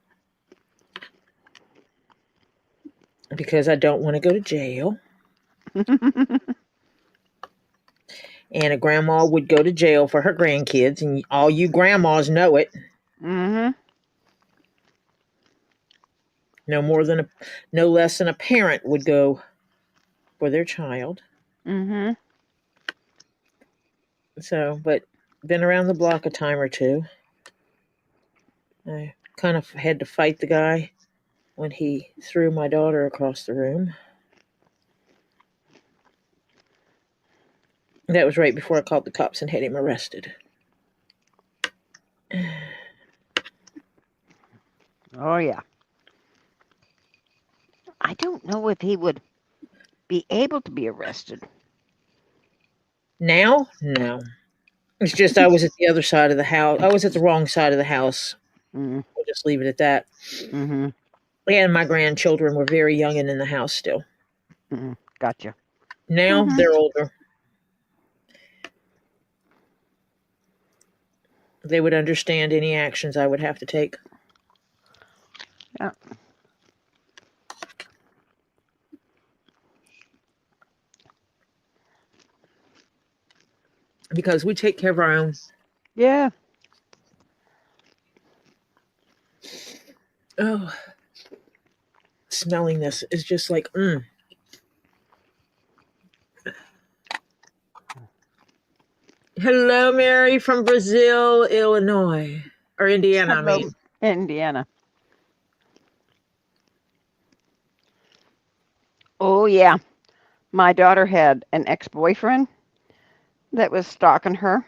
S1: because I don't want to go to jail. And a grandma would go to jail for her grandkids, and all you grandmas know it. No less than a parent would go for their child. So, but been around the block a time or two. I kind of had to fight the guy when he threw my daughter across the room. That was right before I called the cops and had him arrested.
S2: Oh, yeah. I don't know if he would be able to be arrested.
S1: Now? No. It's just I was at the other side of the house. I was at the wrong side of the house. We'll just leave it at that. And my grandchildren were very young and in the house still.
S2: Gotcha.
S1: Now they're older. They would understand any actions I would have to take.
S2: Yeah.
S1: Because we take care of our own.
S2: Yeah.
S1: Oh. Smelling this is just like, Hello, Mary from Brazil, Illinois. Or Indiana,
S2: Hello,
S1: I mean.
S2: Indiana. Oh, yeah. My daughter had an ex-boyfriend that was stalking her.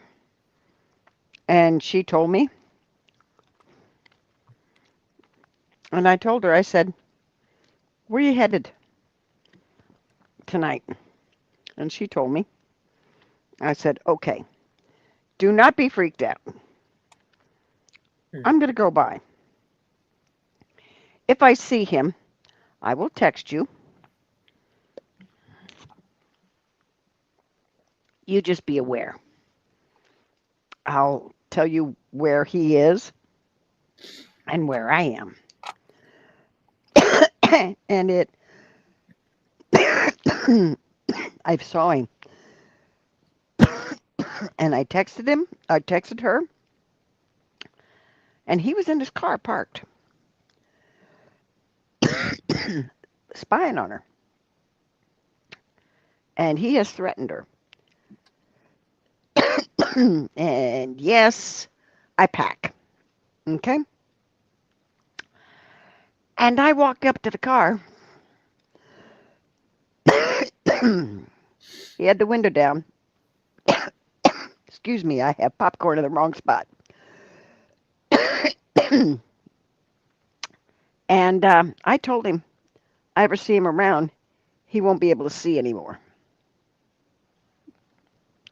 S2: And she told me. And I told her, I said, where are you headed tonight? And she told me. I said, okay. Do not be freaked out. I'm going to go by. If I see him, I will text you. You just be aware. I'll tell you where he is and where I am. And I saw him. And I texted her, and he was in his car parked, spying on her. And he has threatened her. And yes, I pack. Okay? And I walked up to the car. He had the window down. Excuse me, I have popcorn in the wrong spot. And I told him, I ever see him around, he won't be able to see anymore.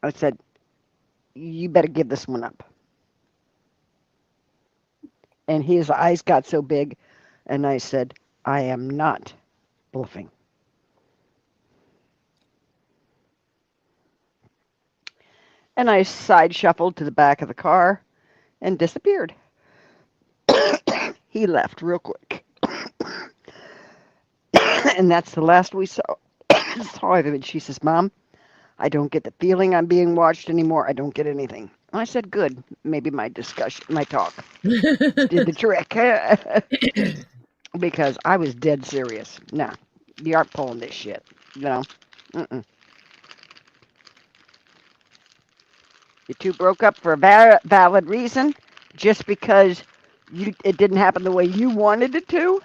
S2: I said, you better give this one up. And his eyes got so big, and I said, I am not bluffing. And I side shuffled to the back of the car and disappeared. He left real quick. And that's the last we saw of him. And she says, Mom, I don't get the feeling I'm being watched anymore. I don't get anything. I said, good. Maybe my talk did the trick. Because I was dead serious. Nah, you aren't pulling this shit. You know? Mm-mm. You two broke up for a valid reason, just because it didn't happen the way you wanted it to,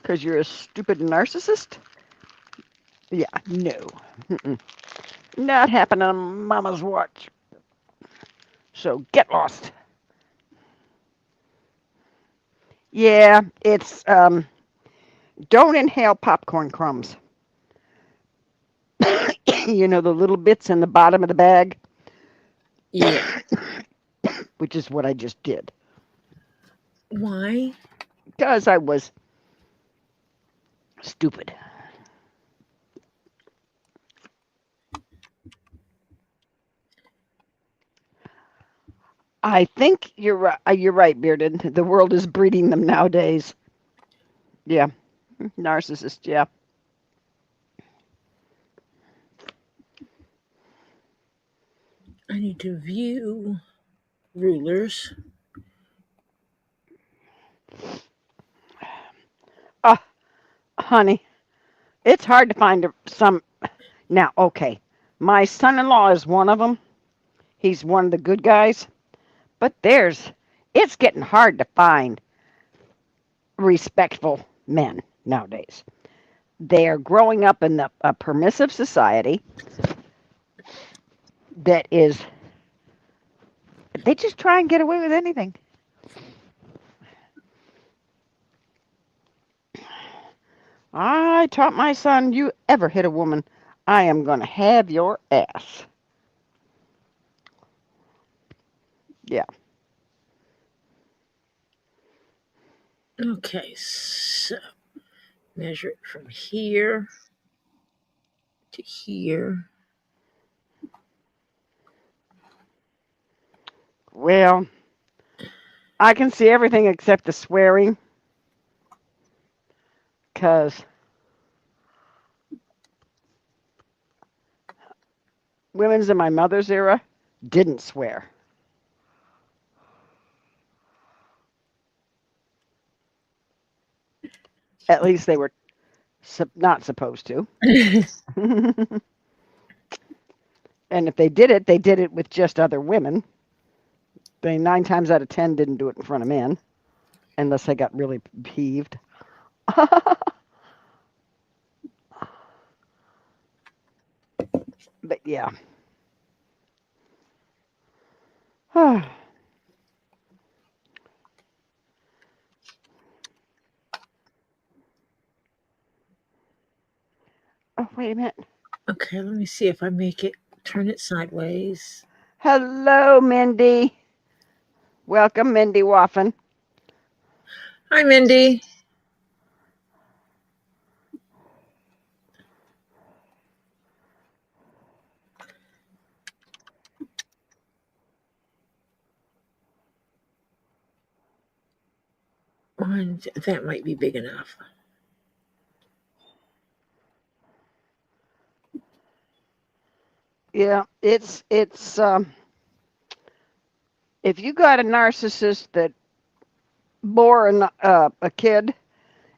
S2: because you're a stupid narcissist? Yeah, no. Mm-mm. Not happening on Mama's watch. So get lost. Yeah, it's, don't inhale popcorn crumbs. You know, the little bits in the bottom of the bag?
S1: Yeah.
S2: Which is what I just did.
S1: Why?
S2: Because I was stupid. I think you're right, Bearded. The world is breeding them nowadays. Yeah. Narcissist, yeah.
S1: I need to view rulers.
S2: Honey, it's hard to find some. Now, okay, my son-in-law is one of them. He's one of the good guys. But it's getting hard to find respectful men nowadays. They are growing up in a permissive society that is, they just try and get away with anything. I taught my son, you ever hit a woman, I am going to have your ass. Yeah.
S1: Okay, so measure it from here to here.
S2: Well, I can see everything except the swearing. Because women's in my mother's era didn't swear. At least they were not supposed to. And if they did it with just other women. They 9 times out of 10 didn't do it in front of men, unless they got really peeved. But yeah. Oh, wait a minute.
S1: Okay, let me see if I make it turn it sideways.
S2: Hello, Mindy. Welcome, Mindy Waffen.
S1: Hi, Mindy. That might be big enough.
S2: Yeah, it's if you got a narcissist that bore a kid,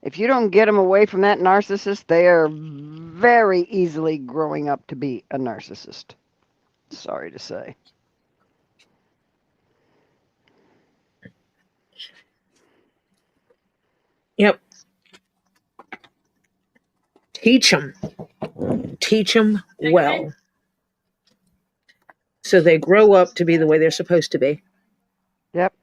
S2: if you don't get them away from that narcissist, they are very easily growing up to be a narcissist. Sorry to say.
S1: Yep. Teach them well, so they grow up to be the way they're supposed to be.
S2: Yep.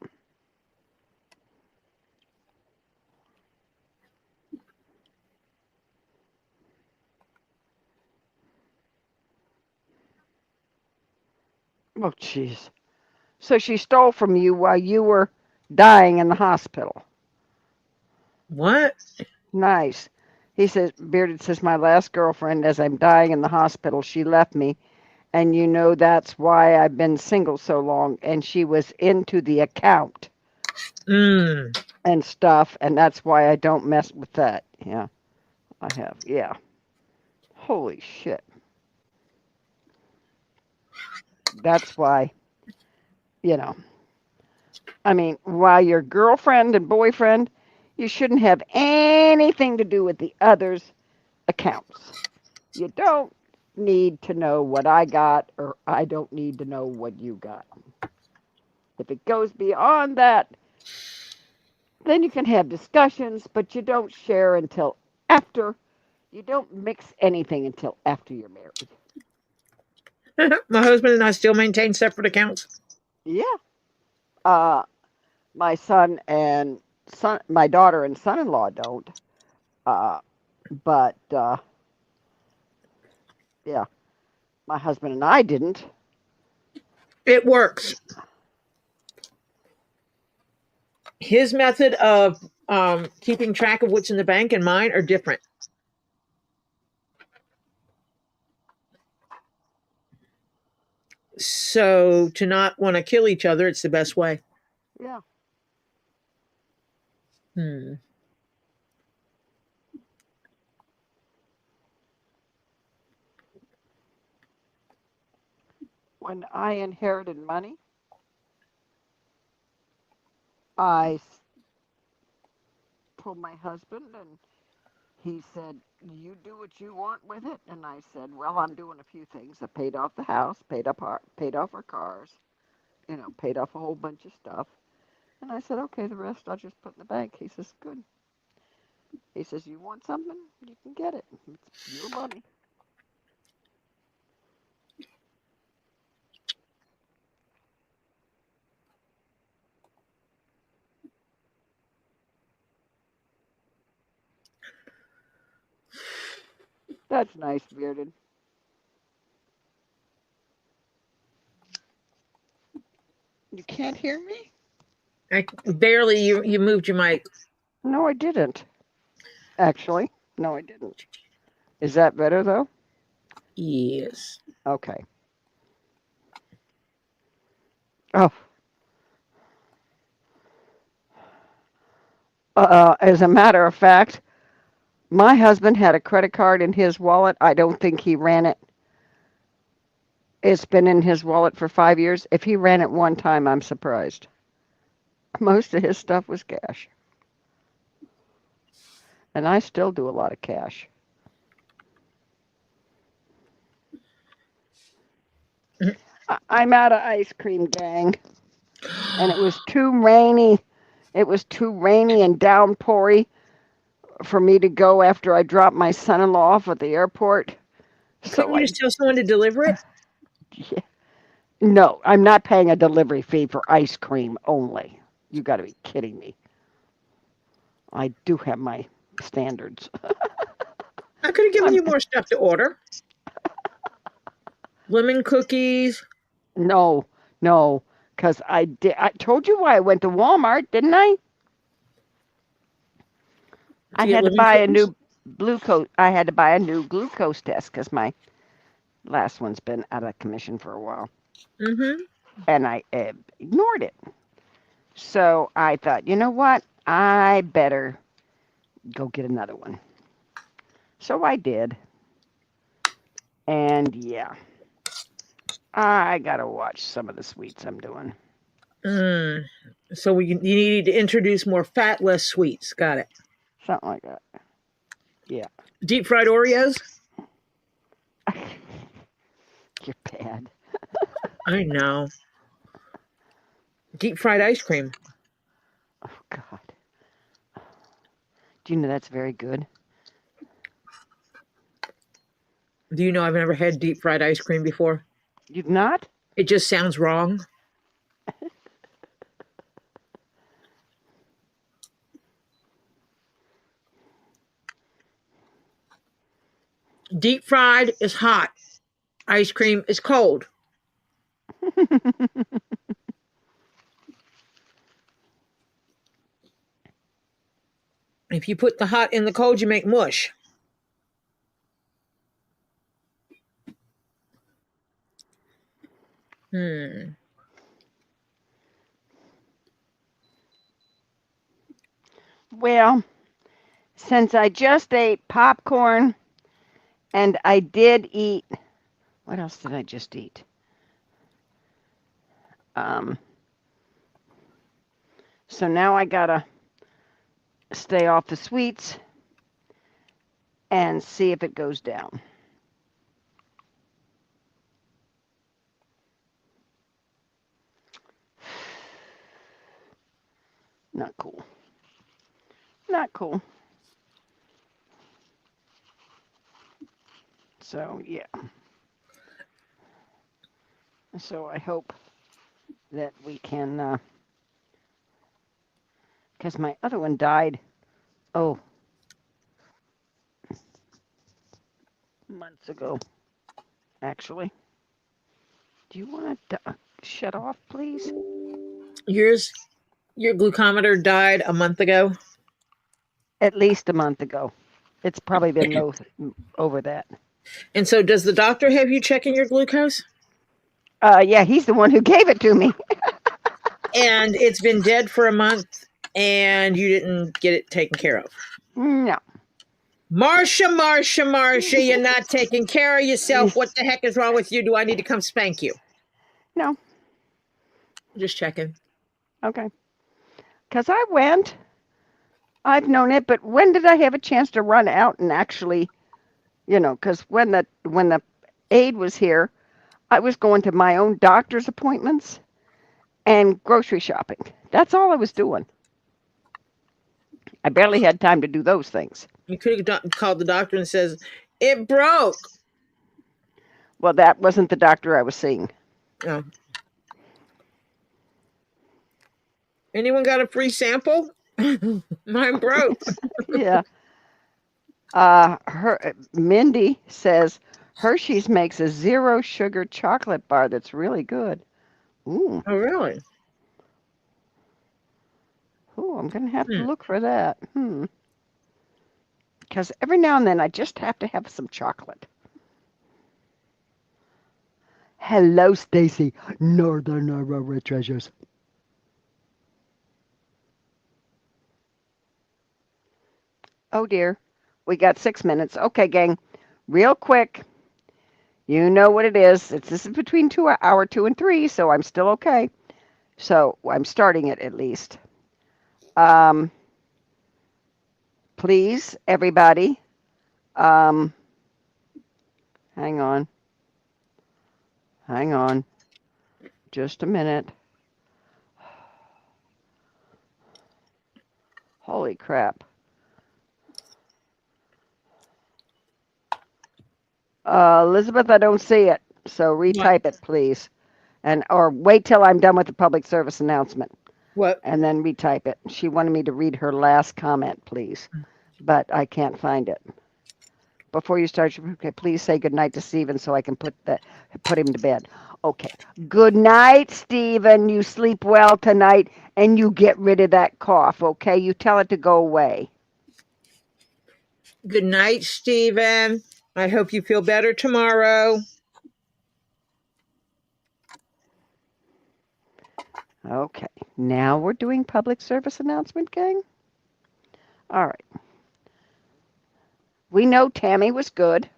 S2: Oh, jeez. So she stole from you while you were dying in the hospital.
S1: What?
S2: Nice. He says, Bearded says, my last girlfriend, as I'm dying in the hospital, she left me. And you know that's why I've been single so long. And she was into the account and stuff. And that's why I don't mess with that. Yeah, I have. Yeah. Holy shit. That's why, you know. I mean, while your girlfriend and boyfriend, you shouldn't have anything to do with the others' accounts. You don't need to know what I got, or I don't need to know what you got. If it goes beyond that, then you can have discussions, but you don't share until after. You don't mix anything until after you're married.
S1: My husband and I still maintain separate accounts.
S2: Yeah. My my daughter and son-in-law don't. Uh, but yeah, my husband and I didn't.
S1: It works. His method of keeping track of what's in the bank and mine are different. So to not want to kill each other, it's the best way.
S2: Yeah. When I inherited money, I told my husband, and he said, "You do what you want with it." And I said, "Well, I'm doing a few things. I paid off the house, paid off our cars, paid off a whole bunch of stuff." And I said, "Okay, the rest I'll just put in the bank." He says, "Good." He says, "You want something? You can get it. It's your money." That's nice, Bearded. You can't hear me?
S1: I barely. You moved your mic.
S2: No, I didn't. Actually, no, I didn't. Is that better though?
S1: Yes.
S2: Okay. Oh, as a matter of fact, my husband had a credit card in his wallet. I don't think he ran it. It's been in his wallet for 5 years. If he ran it one time, I'm surprised. Most of his stuff was cash. And I still do a lot of cash. I'm out of ice cream, gang. And it was too rainy. It was too rainy and downpoury for me to go after I dropped my son-in-law off at the airport.
S1: Couldn't you just tell someone to deliver it?
S2: Yeah. No, I'm not paying a delivery fee for ice cream only. You got to be kidding me. I do have my standards.
S1: I could have given you more stuff to order. Lemon cookies.
S2: No, because I did. I told you why I went to Walmart, didn't I? I had to buy a new glucose. I had to buy a new glucose test because my last one's been out of commission for a while, and I ignored it. So I thought, you know what? I better go get another one. So I did, and yeah, I gotta watch some of the sweets I'm doing.
S1: So you need to introduce more fat, less sweets. Got it.
S2: Something like that. Yeah.
S1: Deep fried Oreos.
S2: You're bad.
S1: I know. Deep fried ice cream.
S2: Oh God. Do you know that's very good?
S1: Do you know I've never had deep fried ice cream before?
S2: You've not?
S1: It just sounds wrong. Deep fried is hot. Ice cream is cold. If you put the hot in the cold, you make mush.
S2: Well, since I just ate popcorn and I did eat, what else did I just eat? So now I gotta stay off the sweets and see if it goes down. Not cool. Not cool. So, yeah. So I hope that we can, because my other one died, months ago, actually. Do you want to shut off, please?
S1: Your glucometer died a month ago?
S2: At least a month ago. It's probably been over that.
S1: And so does the doctor have you checking your glucose?
S2: Yeah, he's the one who gave it to me.
S1: And it's been dead for a month and you didn't get it taken care of?
S2: No.
S1: Marsha, you're not taking care of yourself. What the heck is wrong with you? Do I need to come spank you?
S2: No.
S1: Just checking.
S2: Okay. Because I went. I've known it, but when did I have a chance to run out and actually, because when the aide was here, I was going to my own doctor's appointments and grocery shopping. That's all I was doing. I barely had time to do those things.
S1: You could have called the doctor and says, it broke.
S2: Well, that wasn't the doctor I was seeing.
S1: Oh. Anyone got a free sample? Mine broke.
S2: Yeah. Mindy says Hershey's makes a 0 sugar chocolate bar that's really good. Ooh.
S1: Oh, really?
S2: Ooh, I'm going to have to look for that. Because every now and then I just have to have some chocolate. Hello, Stacy. Northern Aurora Treasures. Oh, dear. We got 6 minutes. Okay, gang. Real quick. You know what it is. This is between hour 2 and 3, so I'm still okay. So I'm starting it at least. Please, everybody. Hang on. Just a minute. Holy crap. Elizabeth, I don't see it. So retype it, please. Or wait till I'm done with the public service announcement.
S1: What?
S2: And then retype it. She wanted me to read her last comment, please. But I can't find it. Before you start, please say good night to Stephen so I can put him to bed. Okay. Good night, Stephen. You sleep well tonight and you get rid of that cough, okay? You tell it to go away.
S1: Good night, Stephen. I hope you feel better tomorrow.
S2: Okay. Now we're doing public service announcement, gang. All right. We know Tammy was good.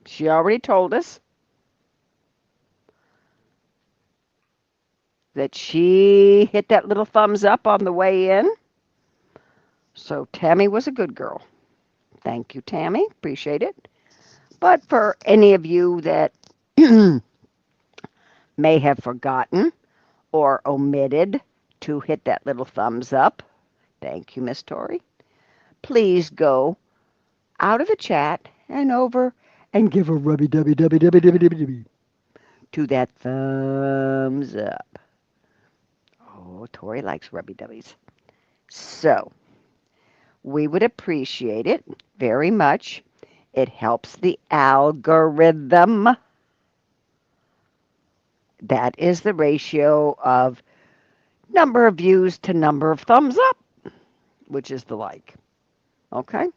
S2: She already told us that she hit that little thumbs up on the way in. So Tammy was a good girl. Thank you, Tammy. Appreciate it. But for any of you that may have forgotten or omitted to hit that little thumbs up, thank you, Miss Tori. please go out of the chat and over and give a rubby-dubby-dubby-dubby-dubby-dubby to that thumbs up. Oh, Tori likes rubby-dubbies. So, we would appreciate it very much. It helps the algorithm. That is the ratio of number of views to number of thumbs up, which is the like. Okay?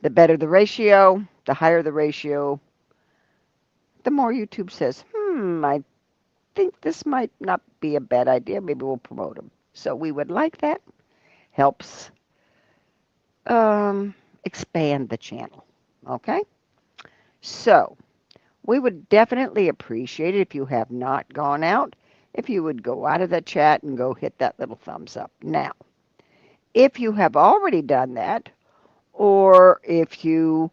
S2: The better the ratio, the higher the ratio, the more YouTube says, I think this might not be a bad idea. Maybe we'll promote them. So we would like that. Helps expand the channel. Okay? So we would definitely appreciate it if you have not gone out, if you would go out of the chat and go hit that little thumbs up. Now, if you have already done that, or if you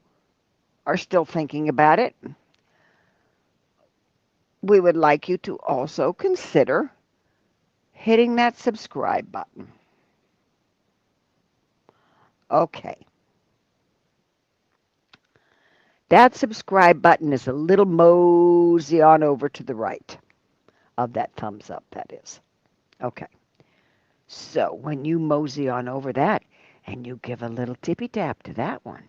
S2: are still thinking about it, we would like you to also consider hitting that subscribe button. Okay. That subscribe button is a little mosey on over to the right of that thumbs up, that is. Okay. So when you mosey on over that and you give a little tippy tap to that one,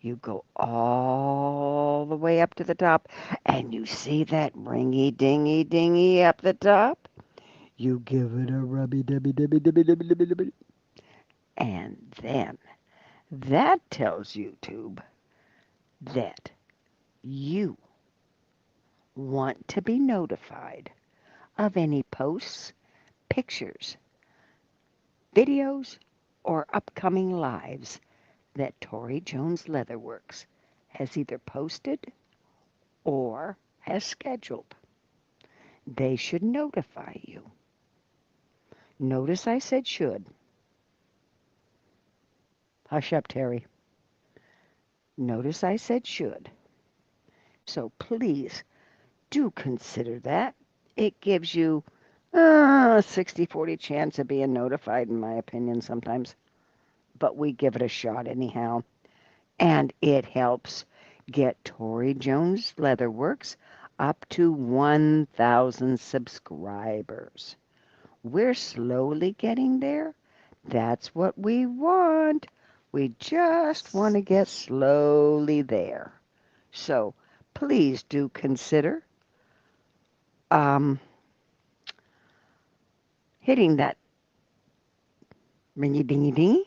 S2: you go all the way up to the top and you see that ringy dingy dingy up the top. You give it a rubby dubby dubby dubby dubby dubby dubby. And then that tells YouTube that you want to be notified of any posts, pictures, videos, or upcoming lives that Tori Jones Leatherworks has either posted or has scheduled. They should notify you. Notice I said should. Hush up, Terry. Notice I said should. So please do consider that. It gives you a 60-40 chance of being notified, in my opinion, sometimes. But we give it a shot anyhow. And it helps get Tori Jones Leatherworks up to 1,000 subscribers. We're slowly getting there. That's what we want. We just want to get slowly there. So please do consider hitting that ringy dingy dingy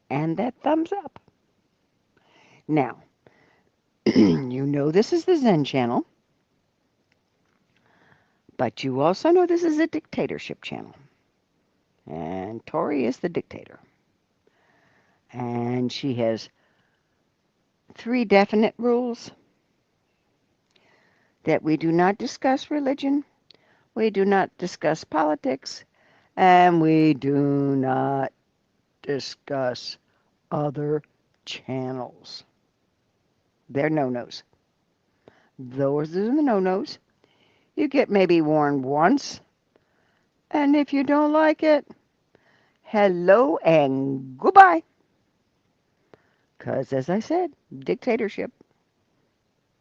S2: and that thumbs up. Now, you know this is the Zen channel, but you also know this is a dictatorship channel. And Tori is the dictator. And she has 3 definite rules: that we do not discuss religion, we do not discuss politics, and we do not discuss other channels. They're no-nos. Those are the no-nos. You get maybe warned once, and if you don't like it, hello and goodbye. Because, as I said, dictatorship.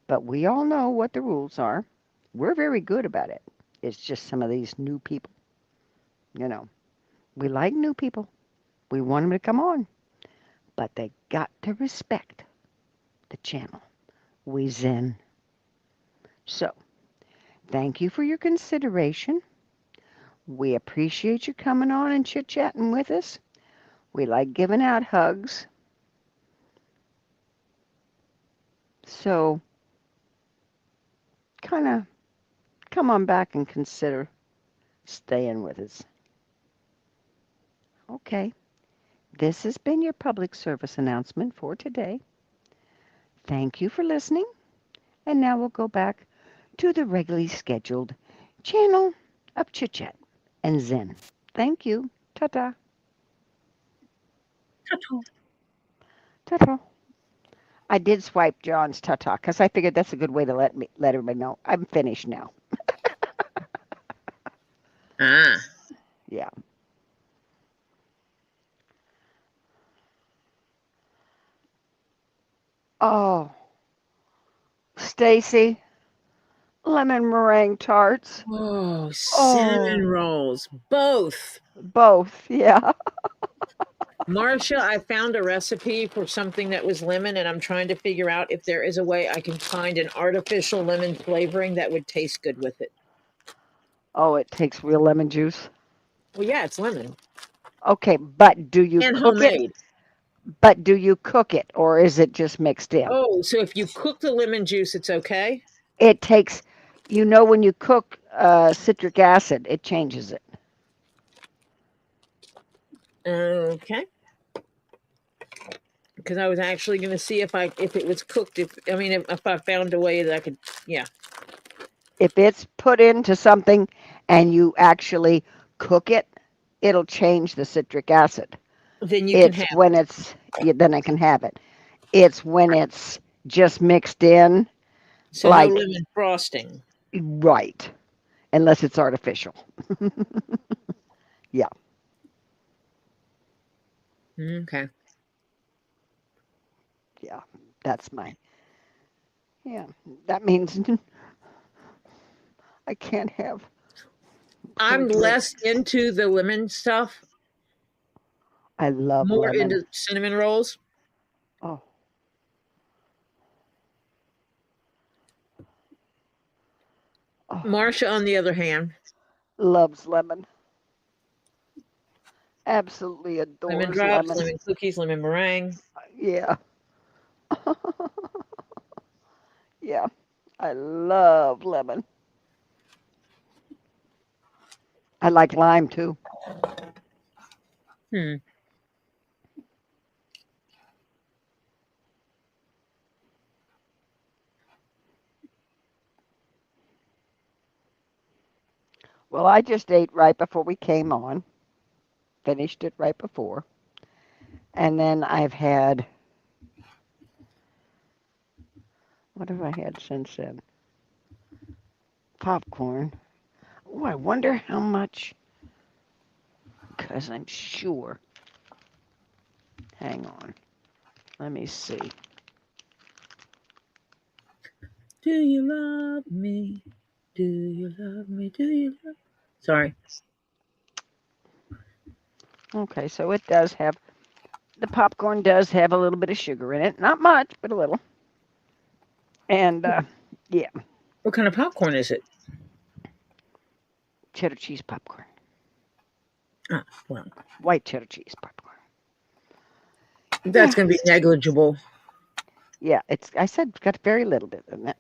S2: But we all know what the rules are. We're very good about it. It's just some of these new people. You know, we like new people. We want them to come on. But they got to respect the channel. We Zen. So, thank you for your consideration. We appreciate you coming on and chit-chatting with us. We like giving out hugs. So, kind of come on back and consider staying with us. Okay. This has been your public service announcement for today. Thank you for listening. And now we'll go back to the regularly scheduled channel of Chit Chat and Zen. Thank you. Ta-ta.
S3: Ta-ta.
S2: Ta-ta. I did swipe John's ta-ta because I figured that's a good way to let everybody know I'm finished now.
S1: Ah.
S2: Yeah. Oh, Stacy, lemon meringue tarts.
S1: Oh,
S2: Oh,
S1: cinnamon rolls. Both.
S2: both, yeah.
S1: Marcia, I found a recipe for something that was lemon, and I'm trying to figure out if there is a way I can find an artificial lemon flavoring that would taste good with it.
S2: Oh, it takes real lemon juice.
S1: Well, yeah, it's lemon.
S2: Okay, but do you
S1: And
S2: cook it?
S1: homemade.
S2: But do you cook it, or is it just mixed in?
S1: Oh, so if you cook the lemon juice, it's okay?
S2: It takes, when you cook citric acid, it changes it.
S1: Okay. Because I was actually going to see if it was cooked. If I found a way that I could, yeah.
S2: If it's put into something and you actually cook it, it'll change the citric acid.
S1: Then you can
S2: It's
S1: have
S2: when then I can have it. It's when it's just mixed in,
S1: so no
S2: like,
S1: lemon frosting.
S2: right, unless it's artificial. Yeah,
S1: Okay.
S2: yeah, that's yeah, that means I can't have
S1: I'm
S2: poetry.
S1: less into the lemon stuff,
S2: I love
S1: more
S2: lemon.
S1: into cinnamon rolls.
S2: Oh, oh,
S1: Marcia, on the other hand,
S2: loves lemon. Absolutely
S1: lemon
S2: adores
S1: drops,
S2: lemon.
S1: lemon cookies, lemon meringue.
S2: Yeah. Yeah, I love lemon. I like lime too.
S1: Hmm.
S2: Well, I just ate right before we came on. Finished it right before. And then I've had, what have I had since then? Popcorn. Oh, I wonder how much, because I'm sure. Hang on. Let me see.
S1: Do you love me? Do you love me? Do you love? Sorry.
S2: Okay, so it does have, the popcorn does have a little bit of sugar in it. Not much, but a little. And yeah,
S1: What kind of popcorn is it?
S2: cheddar cheese popcorn.
S1: Ah, well,
S2: White cheddar cheese popcorn.
S1: that's
S2: Yeah,
S1: going to be negligible.
S2: yeah. I said it's got very little bit in it.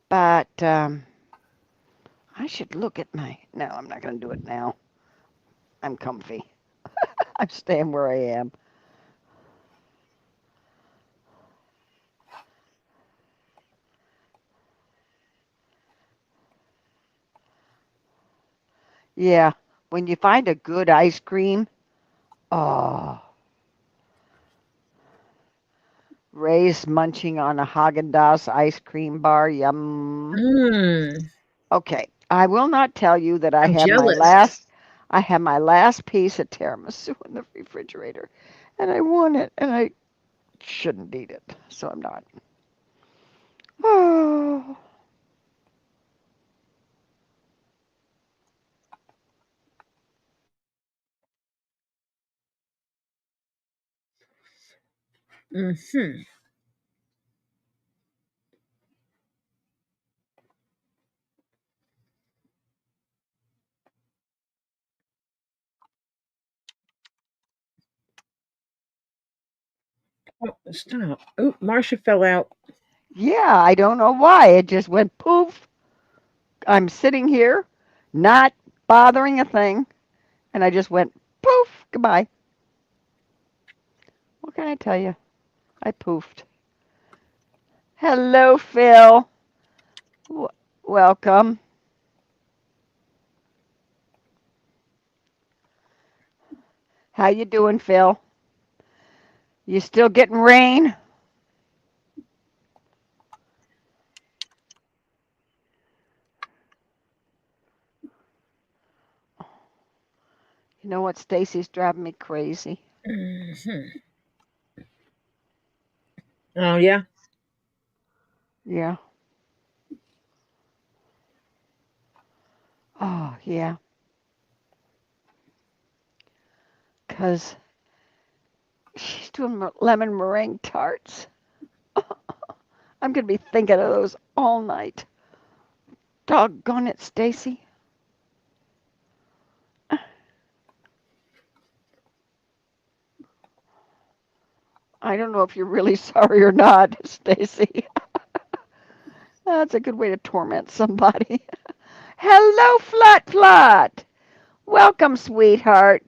S2: But I should look at my. No, I'm not going to do it now. I'm comfy. I'm staying where I am. Yeah, when you find a good ice cream, oh, Ray's munching on a Haagen-Dazs ice cream bar. Yum.
S1: Mmm.
S2: Okay, I will not tell you that I
S1: I'm
S2: have my
S1: jealous.
S2: last. I have my last piece of tiramisu in the refrigerator, and I want it, and I shouldn't eat it, so I'm not. Oh.
S1: Mm-hmm. Oh, stop. Oh, Marcia fell out.
S2: Yeah, I don't know why. It just went poof. I'm sitting here, not bothering a thing, and I just went poof. Goodbye. What can I tell you? I poofed. Hello, Phil. Welcome. How you doing, Phil? You still getting rain? You know what? Stacy's driving me crazy.
S1: Mm-hmm. Oh, yeah?
S2: Yeah. Oh, yeah. Because she's doing lemon meringue tarts. I'm going to be thinking of those all night. Doggone it, Stacy. I don't know if you're really sorry or not, Stacy. That's a good way to torment somebody. Hello, Flut Flut. Welcome, sweetheart.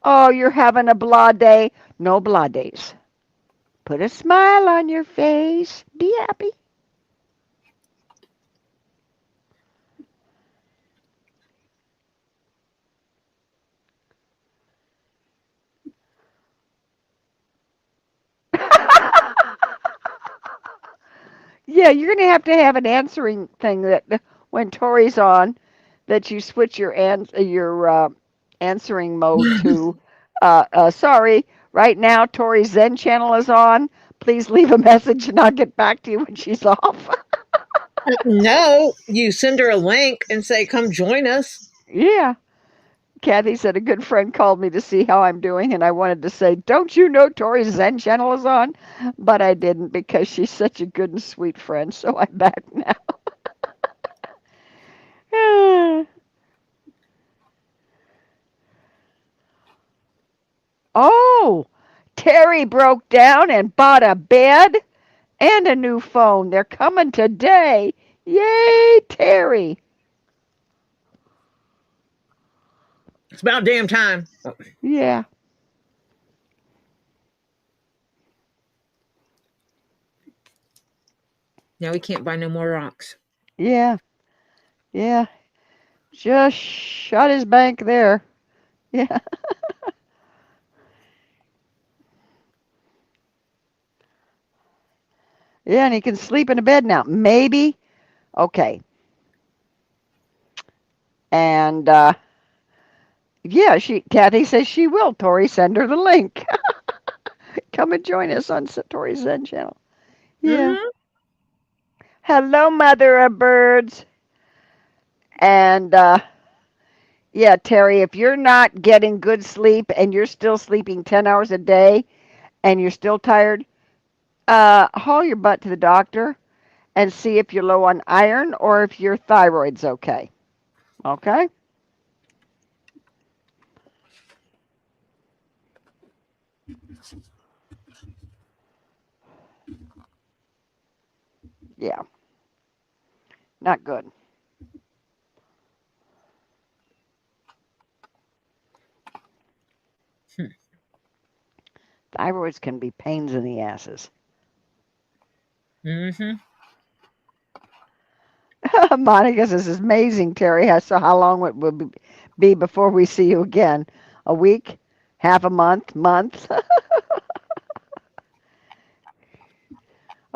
S2: Oh, you're having a blah day. No blah days. Put a smile on your face. Be happy. Yeah, you're going to have an answering thing that when Tori's on, that you switch your answering mode to, sorry, right now Tori's Zen channel is on. Please leave a message and I'll get back to you when she's off.
S1: No, you send her a link and say, come join us.
S2: Yeah. Kathy said a good friend called me to see how I'm doing, and I wanted to say, don't you know Tori's Zen channel is on? But I didn't because she's such a good and sweet friend, so I'm back now. Oh, Terry broke down and bought a bed and a new phone. They're coming today. Yay, Terry.
S1: It's about damn time.
S2: Yeah.
S1: Now we can't buy no more rocks.
S2: Yeah. Yeah. Just shut his bank there. Yeah. Yeah, and he can sleep in a bed now. Maybe. Okay. And yeah, Kathy says she will. Tori, send her the link. Come and join us on Tori's Zen channel. Yeah.
S1: Mm-hmm.
S2: Hello, mother of birds. And yeah, Terry, if you're not getting good sleep and you're still sleeping 10 hours a day and you're still tired, haul your butt to the doctor and see if you're low on iron or if your thyroid's okay. Okay? Yeah. Not good. Thyroids can be pains in the asses.
S1: Mm-hmm.
S2: Monica says, it's amazing, Terry. So how long it will be before we see you again? A week? Half a month? Month?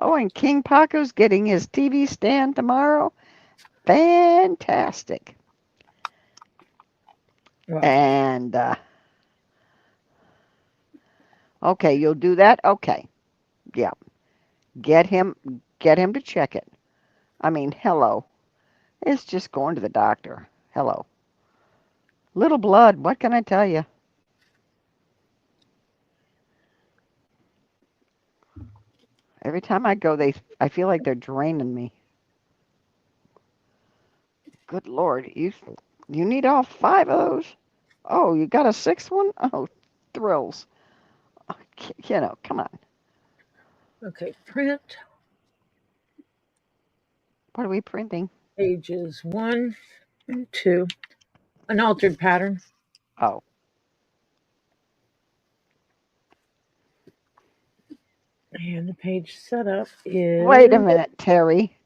S2: Oh, and King Paco's getting his TV stand tomorrow. Fantastic.
S1: Wow.
S2: And, okay, you'll do that? Okay. Yeah. Get him to check it. I mean, hello. It's just going to the doctor. Hello. Little blood, what can I tell you? Every time I go, I feel like they're draining me. Good Lord, you need all 5 of those? Oh, you got a 6th one? Oh, thrills. You know, come on.
S1: Okay, print.
S2: What are we printing?
S1: Pages 1 and 2. An altered pattern.
S2: Oh.
S1: And the page setup is
S2: Wait a minute, Terry.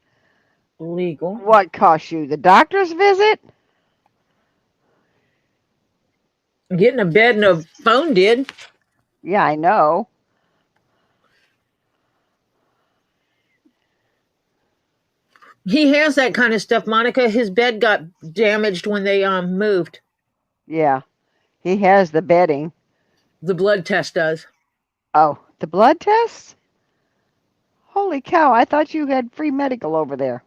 S1: legal.
S2: What cost you? The doctor's visit?
S1: Getting a bed and a phone did.
S2: Yeah, I know.
S1: He has that kind of stuff, Monica. His bed got damaged when they moved.
S2: Yeah. He has the bedding.
S1: The blood test does.
S2: Oh, the blood test? Holy cow, I thought you had free medical over there.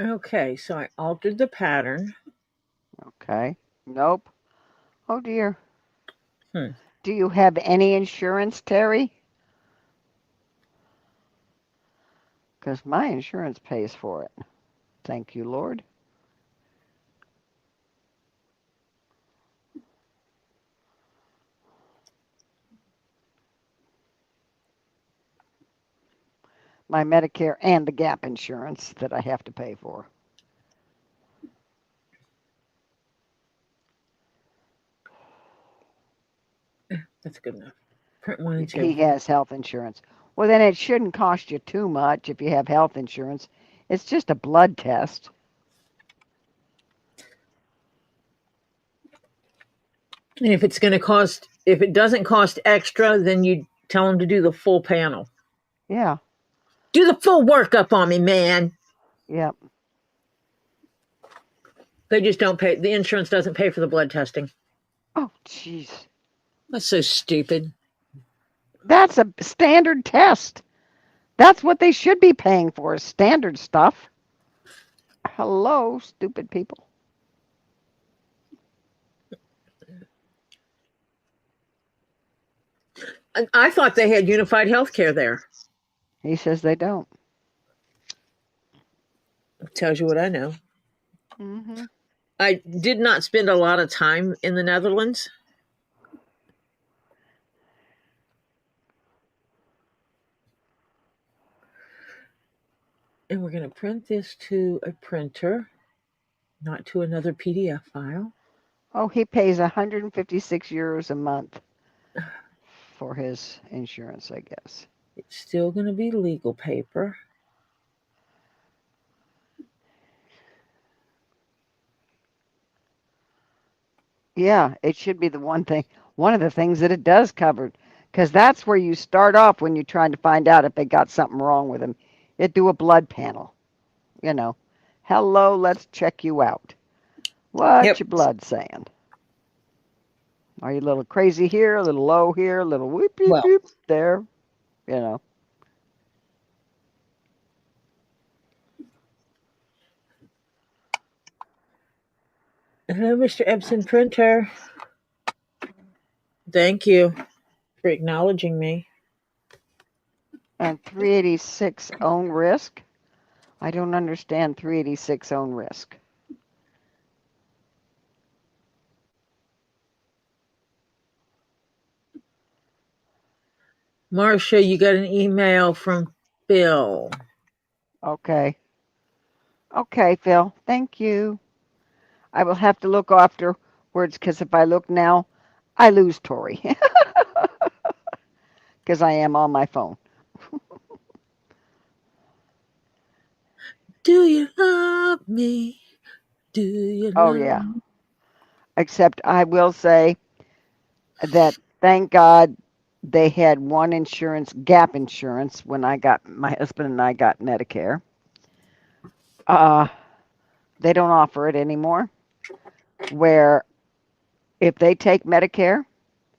S1: Okay, so I altered the pattern.
S2: Okay. Nope. Oh dear.
S1: Hmm.
S2: Do you have any insurance, Terry? Because my insurance pays for it. Thank you, Lord. My Medicare and the Gap insurance that I have to pay for.
S1: That's good enough. Print 1 and 2.
S2: He has health insurance. Well, then it shouldn't cost you too much if you have health insurance. It's just a blood test.
S1: And if it doesn't cost extra, then you tell them to do the full panel.
S2: Yeah.
S1: Do the full workup on me, man.
S2: Yep.
S1: They just don't pay. The insurance doesn't pay for the blood testing.
S2: Oh, jeez.
S1: That's so stupid.
S2: That's a standard test. That's what they should be paying for, is standard stuff. Hello, stupid people.
S1: I thought they had unified health care there.
S2: He says they don't.
S1: Tells you what I know.
S2: Mm-hmm.
S1: I did not spend a lot of time in the Netherlands. And we're going to print this to a printer, not to another PDF file.
S2: Oh, he pays 156 euros a month for his insurance, I guess.
S1: It's still going to be legal paper.
S2: Yeah, it should be the one of the things that it does cover, because that's where you start off when you're trying to find out if they got something wrong with him. It do a blood panel, you know. Hello, let's check you out. What's your blood saying? Are you a little crazy here, a little low here, a little whoop, whoop,
S1: Well,
S2: whoop there, you know.
S1: Hello, Mr. Epson Printer. Thank you for acknowledging me.
S2: And 386 own risk? I don't understand 386 own risk.
S1: Marcia, you got an email from Phil.
S2: Okay. Okay, Phil. Thank you. I will have to look afterwards, because if I look now, I lose Tori. Because I am on my phone.
S1: Do you love me? Do you
S2: Oh,
S1: love
S2: yeah.
S1: me?
S2: Except I will say that thank God they had one insurance, Gap insurance, when my husband and I got Medicare. They don't offer it anymore. Where if they take Medicare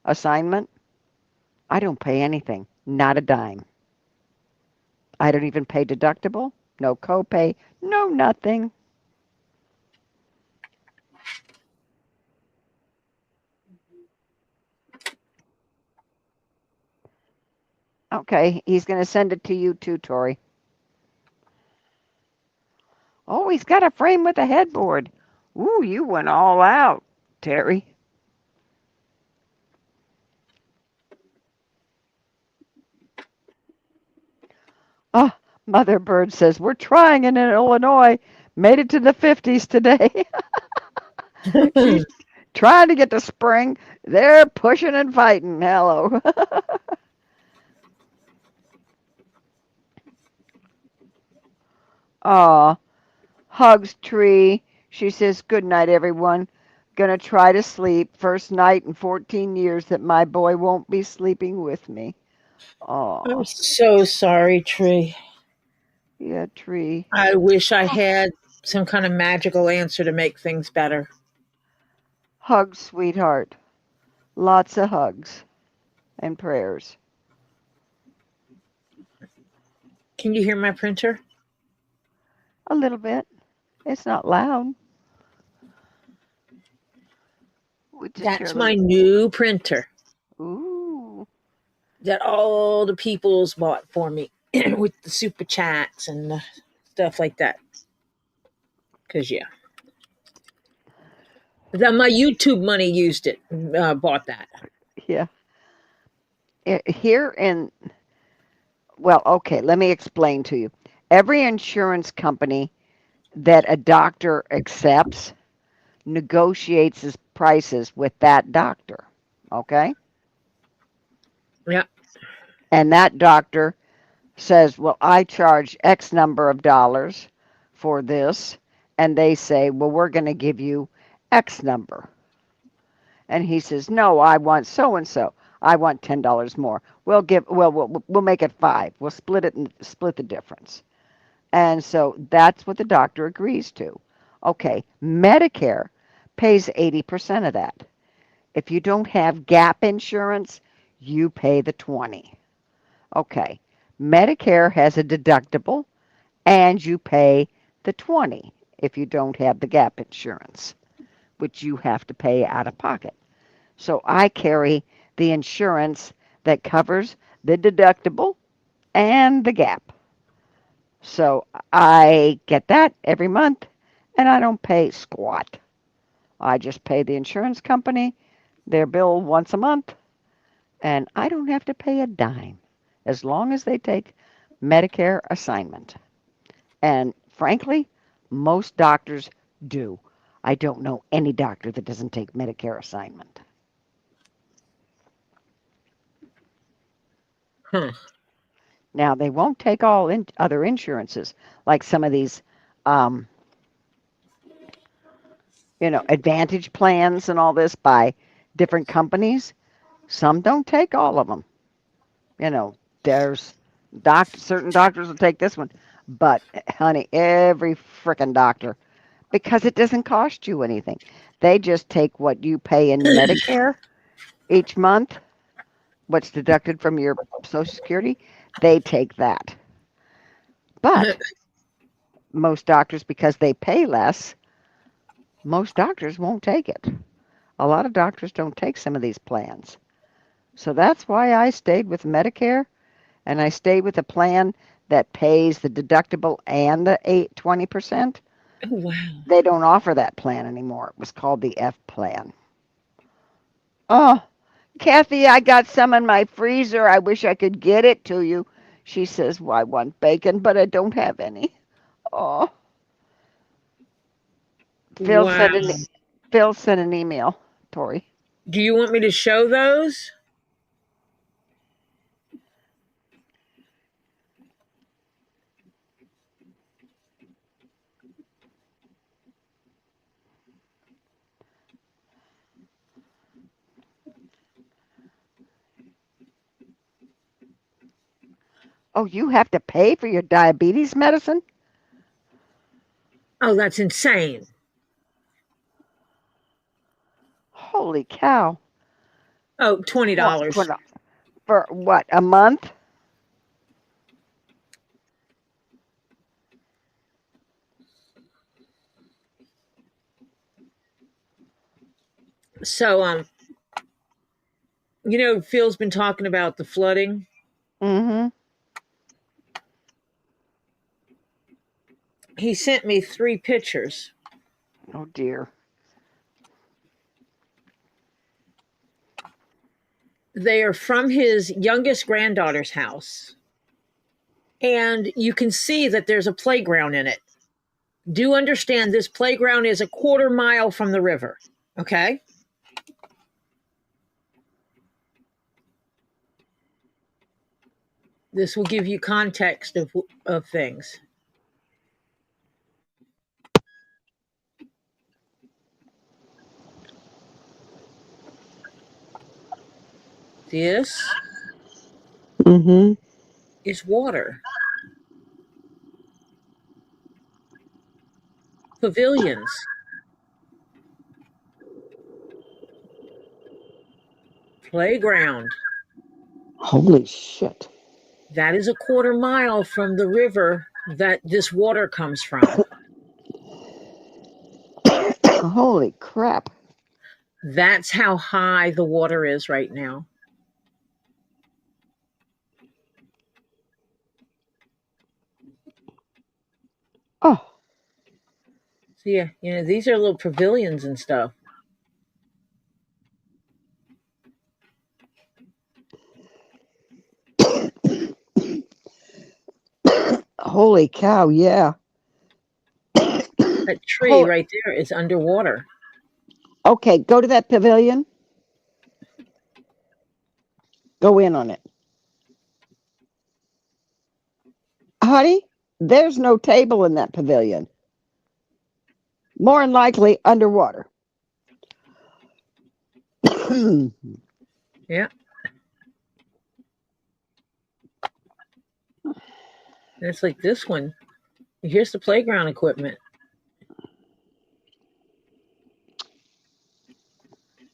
S2: assignment, I don't pay anything, not a dime. I don't even pay deductible, no copay, no nothing. Okay, he's going to send it to you too, Tori. Oh, he's got a frame with a headboard. Ooh, you went all out, Terry. Oh, Mother Bird says, we're trying in Illinois. Made it to the 50s today. She's trying to get to spring. They're pushing and fighting. Hello. Aw, hugs Tree. She says, good night, everyone. Gonna try to sleep. First night in 14 years that my boy won't be sleeping with me.
S1: I'm
S2: Oh,
S1: so sorry, Tree.
S2: yeah, Tree.
S1: I wish I had some kind of magical answer to make things better.
S2: Hugs, sweetheart. Lots of hugs and prayers.
S1: Can you hear my printer?
S2: A little bit. It's not loud. We just hear a
S1: That's my
S2: little.
S1: new printer
S2: Ooh.
S1: that all the people's bought for me with the super chats and stuff like that. Because, yeah. My YouTube money used it, bought that.
S2: Yeah. Here in, well, okay, let me explain to you. Every insurance company that a doctor accepts negotiates his prices with that doctor. Okay?
S1: Yeah.
S2: And that doctor says, well, I charge X number of dollars for this. And they say, well, we're going to give you X number. And he says, no, I want so and so. I want $10 more. We'll make it 5. We'll split it and split the difference. And so that's what the doctor agrees to. Okay, Medicare pays 80% of that. If you don't have gap insurance, you pay the 20. Okay, Medicare has a deductible and you pay the 20 if you don't have the gap insurance, which you have to pay out of pocket. So I carry the insurance that covers the deductible and the gap. So I get that every month and I don't pay squat. I just pay the insurance company their bill once a month and I don't have to pay a dime as long as they take Medicare assignment. And frankly, most doctors do. I don't know any doctor that doesn't take Medicare assignment.
S1: Huh.
S2: Now, they won't take all other insurances, like some of these, um, Advantage plans and all this by different companies. Some don't take all of them. There's certain doctors will take this one, but honey, every frickin' doctor, because it doesn't cost you anything. They just take what you pay in Medicare each month, what's deducted from your Social Security. They take that. But most doctors, because they pay less, most doctors won't take it. A lot of doctors don't take some of these plans. So that's why I stayed with Medicare and I stayed with a plan that pays the deductible and the 20%.
S1: Oh, wow.
S2: They don't offer that plan anymore. It was called the F plan. Oh, Kathy, I got some in my freezer. I wish I could get it to you. She says, well, I want bacon, but I don't have any. Oh, Phil
S1: Wow.
S2: sent an Phil sent an email, Tori.
S1: Do you want me to show those?
S2: Oh, you have to pay for your diabetes medicine?
S1: Oh, that's insane.
S2: Holy cow.
S1: Oh, $20.
S2: For what, a month?
S1: So, Phil's been talking about the flooding.
S2: Mm-hmm.
S1: He sent me 3 pictures.
S2: Oh dear.
S1: They are from his youngest granddaughter's house. And you can see that there's a playground in it. Do understand this playground is a 1/4 mile from the river. Okay? This will give you context of things. This
S2: Mm-hmm.
S1: is water. Pavilions, playground.
S2: Holy shit.
S1: That is a 1/4 mile from the river that this water comes from.
S2: Holy crap.
S1: That's how high the water is right now.
S2: Oh.
S1: So yeah, these are little pavilions and stuff.
S2: Holy cow, yeah.
S1: That tree right there is underwater.
S2: Okay, go to that pavilion. Go in on it. Honey, there's no table in that pavilion. More than likely underwater.
S1: Yeah. And it's like this one. Here's the playground equipment.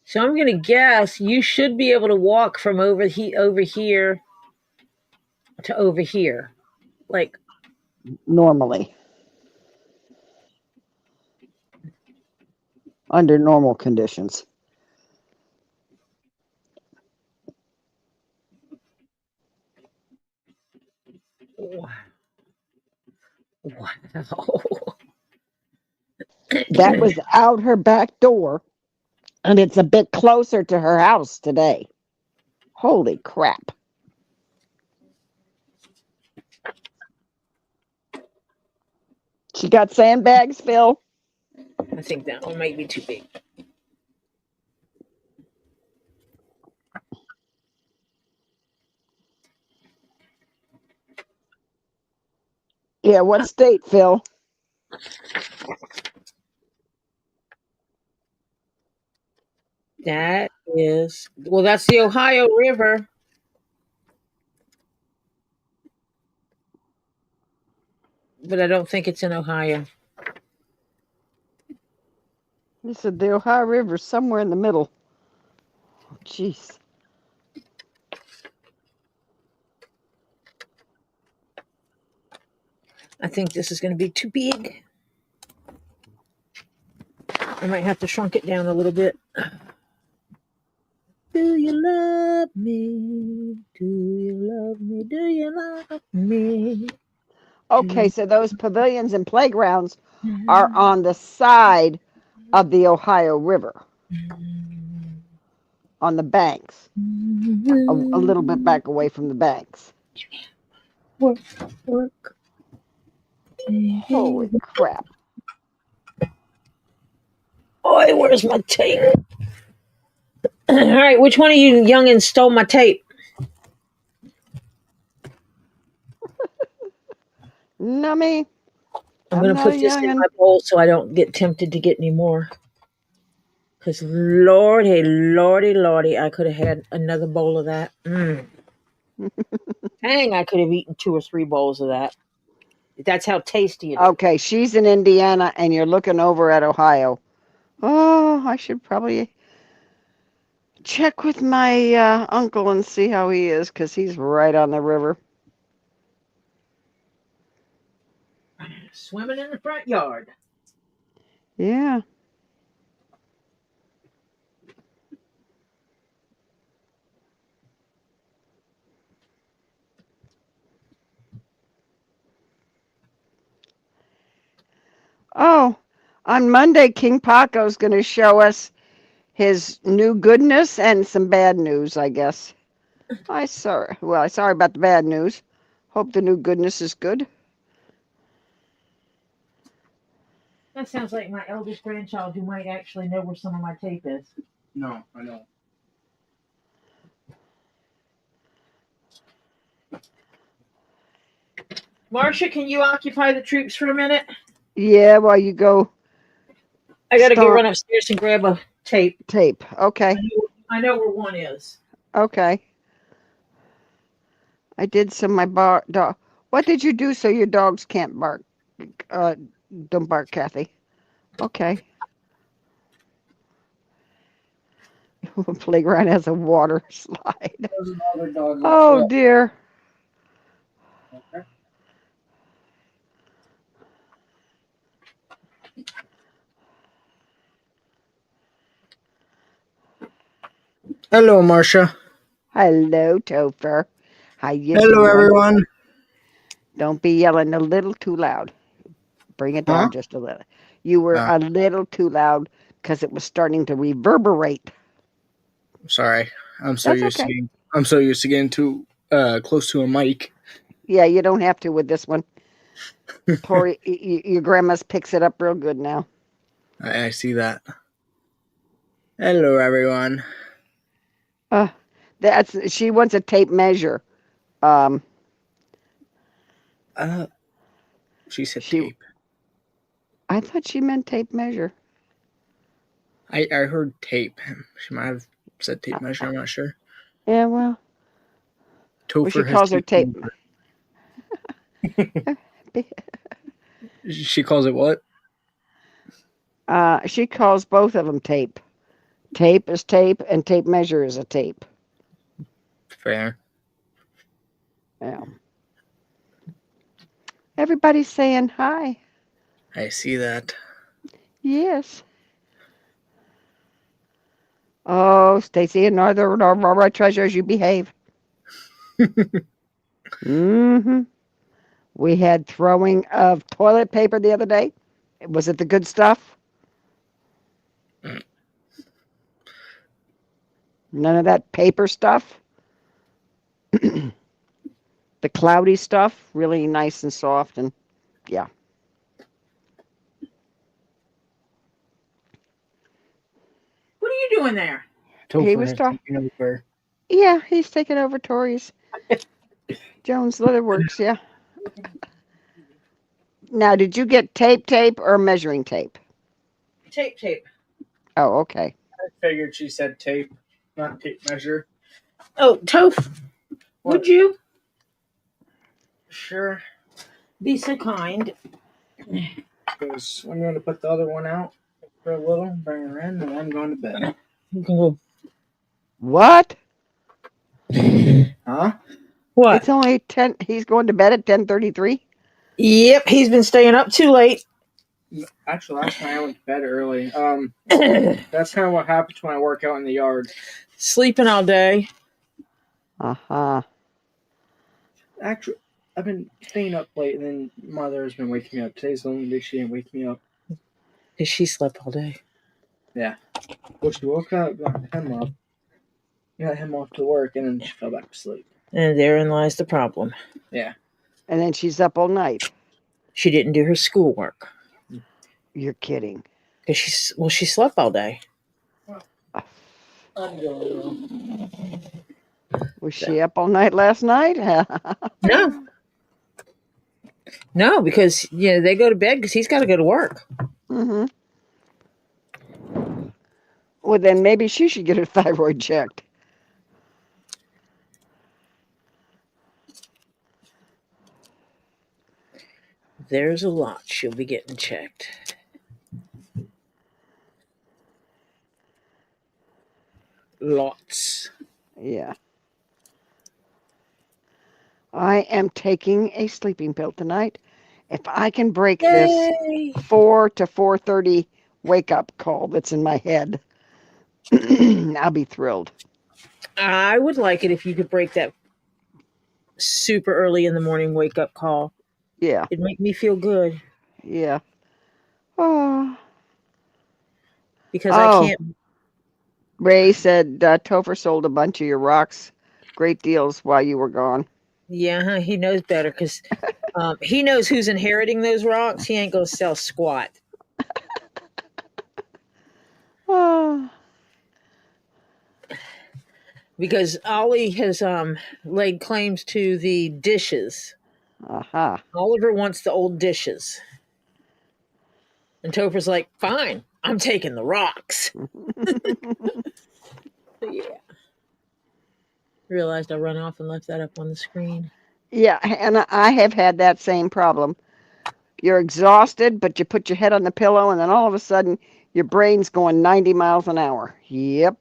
S1: So I'm going to guess you should be able to walk from over here to over here. Like
S2: Normally. Under normal conditions.
S1: wow.
S2: That was out her back door, and it's a bit closer to her house today. Holy crap. She got sandbags, Phil?
S1: I think that one might be too big.
S2: Yeah, what state, Phil?
S1: That is, well, that's the Ohio River. But I don't think it's in Ohio.
S2: He said the Ohio River's somewhere in the middle. Oh, jeez.
S1: I think this is going to be too big. I might have to shrunk it down a little bit. Do you love me? Do you love me? Do you love me?
S2: Okay, so those pavilions and playgrounds are on the side of the Ohio River. On the banks. A little bit back away from the banks.
S1: Work, work.
S2: Holy crap.
S1: Boy, where's my tape? All right, which one of you youngins stole my tape?
S2: Nummy.
S1: I'm going to put this in my bowl so I don't get tempted to get any more. Because lordy, lordy, lordy, I could have had another bowl of that. Dang, I could have eaten 2 or 3 bowls of that. That's how tasty it is.
S2: Okay, she's in Indiana and you're looking over at Ohio. Oh, I should probably check with my uncle and see how he is, because he's right on the river.
S1: Swimming in the front yard.
S2: Yeah. Oh, on Monday, King Paco's going to show us his new goodness and some bad news, I guess. Sorry about the bad news. Hope the new goodness is good.
S1: That sounds like my eldest grandchild who might actually know where some of my tape is.
S5: No, I know.
S1: Marcia, can you occupy the troops for a minute?
S2: Yeah, while you go.
S1: I got to go run upstairs and grab a tape.
S2: Okay.
S1: I know where one is.
S2: Okay. I did so my dog. What did you do so your dogs can't bark? Don't bark, Kathy. Okay. Playground has a water slide.
S5: There's another dog.
S2: Oh dear.
S5: Okay.
S6: Hello, Marcia.
S2: Hello, Topher. How you
S6: Hello,
S2: doing?
S6: everyone.
S2: Don't be yelling a little too loud. Bring it down
S6: Huh?
S2: just a little. You were a little too loud because it was starting to reverberate.
S6: Sorry. I'm so
S2: That's
S6: used
S2: okay.
S6: to getting too close to a mic.
S2: Yeah, you don't have to with this one. Tori, your grandma's picks it up real good now.
S6: I see that. Hello, everyone.
S2: She wants a tape measure.
S6: She said
S2: She-
S6: tape.
S2: I thought she meant tape measure.
S6: I heard tape. She might have said tape measure. I'm not sure.
S2: Yeah, well,
S6: Topher
S2: she
S6: has
S2: calls her tape.
S6: She calls it what?
S2: She calls both of them tape. Tape is tape, and tape measure is a tape.
S6: Fair.
S2: Yeah. Everybody's saying hi.
S6: I see that.
S2: Yes. Oh, Stacy and Northern treasures, you behave. Mm-hmm. We had throwing of toilet paper the other day. Was it the good stuff? None of that paper stuff. The cloudy stuff, really nice and soft, and yeah.
S1: What are you doing there?
S6: Topher
S2: was
S6: has
S2: talking.
S6: taken over.
S2: Yeah, he's taking over Tori's. Jones Leatherworks, yeah. Now, did you get tape, or measuring tape?
S1: Tape.
S2: Oh, okay.
S6: I figured she said tape, not tape measure.
S1: Oh, Toph, would you
S6: Sure.
S1: be so kind?
S6: Because I'm going to put the other one out for a little, bring her in, and I'm going to bed.
S1: You can go.
S2: What?
S6: Huh?
S1: What?
S2: It's only 10. He's going to bed at 10:33.
S1: Yep, he's been staying up too late.
S6: Actually, last night I went to bed early. That's kind of what happens when I work out in the yard.
S1: Sleeping all day.
S2: Uh-huh.
S6: Actually, I've been staying up late, and then Mother's been waking me up. Today's the only day she didn't wake me up.
S1: Because she slept all day.
S6: Yeah. Well, she woke up, got him up, got him off to work, and then she fell back to sleep.
S1: And therein lies the problem.
S6: Yeah.
S2: And then she's up all night.
S1: She didn't do her schoolwork.
S2: You're kidding.
S1: Because she slept all day.
S6: I'm going.
S2: Was she up all night last night?
S1: No. No, because they go to bed because he's got to go to work.
S2: Mm-hmm. Well, then maybe she should get her thyroid checked.
S1: There's a lot she'll be getting checked. Lots.
S2: Yeah. I am taking a sleeping pill tonight. If I can break this 4 to 4:30 wake up call that's in my head, I'll be thrilled.
S1: I would like it if you could break that super early in the morning wake up call.
S2: Yeah.
S1: It'd make me feel good.
S2: Yeah. Oh.
S1: Because I can't.
S2: Ray said Topher sold a bunch of your rocks. Great deals while you were gone.
S1: Yeah, he knows better because he knows who's inheriting those rocks. He ain't going to sell squat.
S2: Oh.
S1: Because Ollie has laid claims to the dishes.
S2: Uh-huh.
S1: Oliver wants the old dishes. And Topher's like, fine, I'm taking the rocks. Yeah. Realized I run off and left that up on the screen.
S2: Yeah, and I have had that same problem. You're exhausted, but you put your head on the pillow, and then all of a sudden, your brain's going 90 miles an hour. Yep.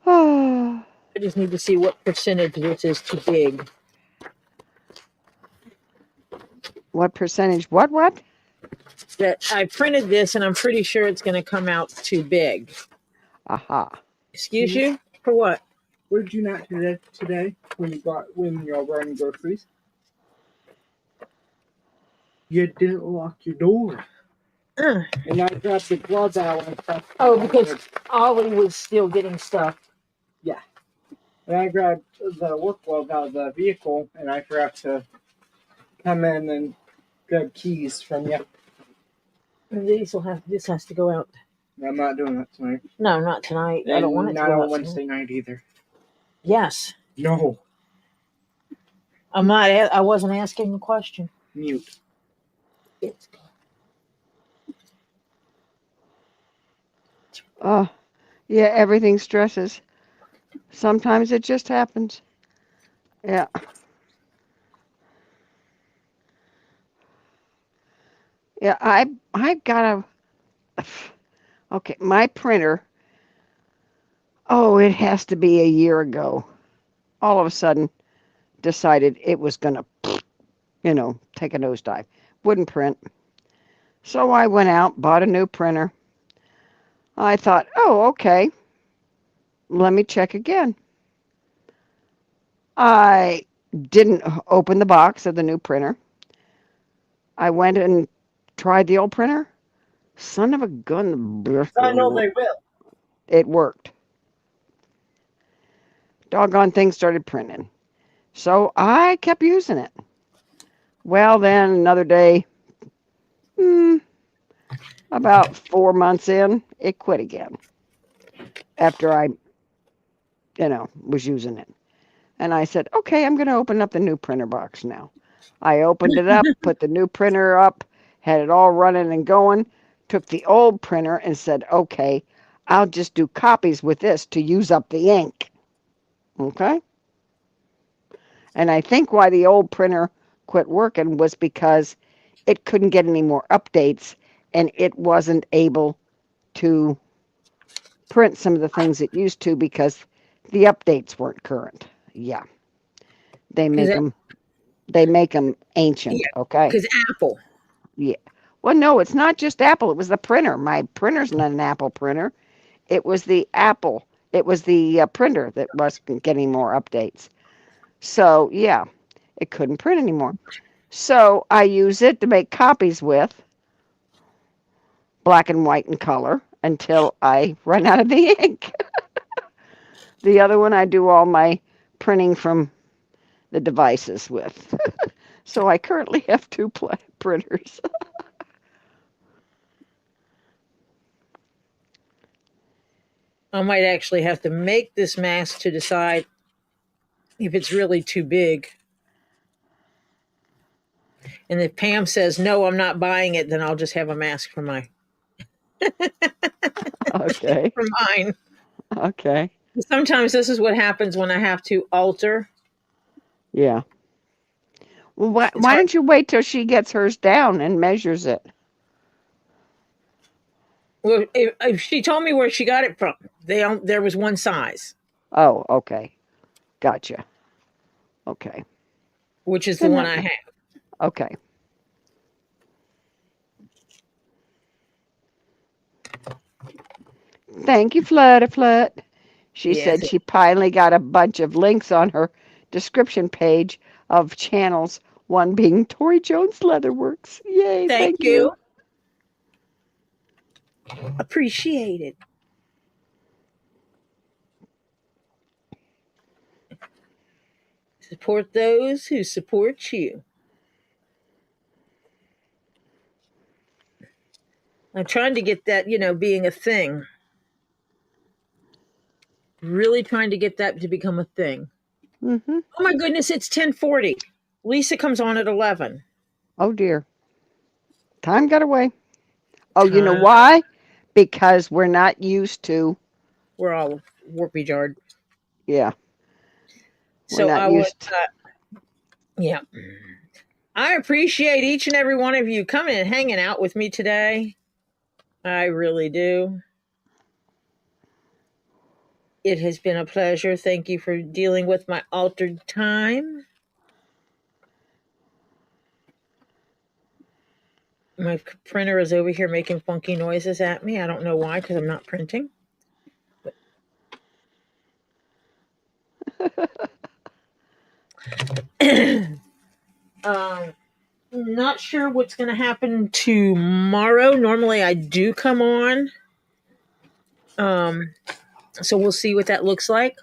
S1: I just need to see what percentage this is too big.
S2: What percentage? What?
S1: That I printed this, and I'm pretty sure it's going to come out too big.
S2: Aha.
S1: Excuse you? For what?
S6: What did you not do today when you all were running groceries? You didn't lock your door. And I grabbed the gloves out and stuff.
S1: Oh, because Ollie was still getting stuff.
S6: Yeah. And I grabbed the work glove out of the vehicle, and I forgot to come in and grab keys from you.
S1: And this has to go out.
S6: I'm not doing that tonight.
S1: No, not tonight. I don't want it to
S6: not
S1: go
S6: on
S1: out
S6: Wednesday night either.
S1: Yes.
S6: No.
S1: I'm not. I wasn't asking the question.
S6: Mute.
S1: It's
S2: Yeah, everything stresses. Sometimes it just happens. Yeah. Yeah, I've got okay, my printer. Oh, it has to be a year ago. All of a sudden, decided it was gonna, take a nosedive. Wouldn't print. So I went out, bought a new printer. I thought, oh, okay. Let me check again. I didn't open the box of the new printer. I went and tried the old printer. Son of a gun.
S6: I know they will.
S2: It worked. Doggone thing started printing. So I kept using it. Well, then another day, about 4 months in, it quit again. After I, was using it. And I said, okay, I'm going to open up the new printer box now. I opened it up, put the new printer up, had it all running and going, took the old printer and said, okay, I'll just do copies with this to use up the ink. Okay? And I think why the old printer quit working was because it couldn't get any more updates and it wasn't able to print some of the things it used to because the updates weren't current. Yeah. They make them ancient, okay?
S1: Because Apple.
S2: Yeah. Well, no, it's not just Apple. It was the printer. My printer's not an Apple printer. It was the Apple. It was the printer that wasn't getting more updates. So, yeah, it couldn't print anymore. So I use it to make copies with, black and white and color, until I run out of the ink. The other one I do all my printing from the devices with. So I currently have two printers.
S1: I might actually have to make this mask to decide if it's really too big. And if Pam says, no, I'm not buying it, then I'll just have a mask for
S2: Okay.
S1: for mine.
S2: Okay.
S1: Sometimes this is what happens when I have to alter.
S2: Yeah. Well, why don't you wait till she gets hers down and measures it?
S1: Well, if she told me where she got it from. There was one size.
S2: Oh, okay. Gotcha. Okay.
S1: Which is the one I have.
S2: Okay. Thank you, Flutter. She said she finally got a bunch of links on her description page of channels, one being ToriJones Leatherworks. Yay, thank you.
S1: Appreciate it. Support those who support you. I'm trying to get that, being a thing. Really trying to get that to become a thing.
S2: Mm-hmm.
S1: Oh my goodness, it's 10:40. Lisa comes on at 11.
S2: Oh dear. Time got away. Oh, you know why? Because we're not used to.
S1: We're all warpy jarred.
S2: Yeah.
S1: So
S2: not
S1: I would,
S2: used.
S1: yeah. I appreciate each and every one of you coming and hanging out with me today. I really do. It has been a pleasure. Thank you for dealing with my altered time. My printer is over here making funky noises at me. I don't know why, because I'm not printing. Not sure what's going to happen tomorrow. Normally I do come on. So we'll see what that looks like.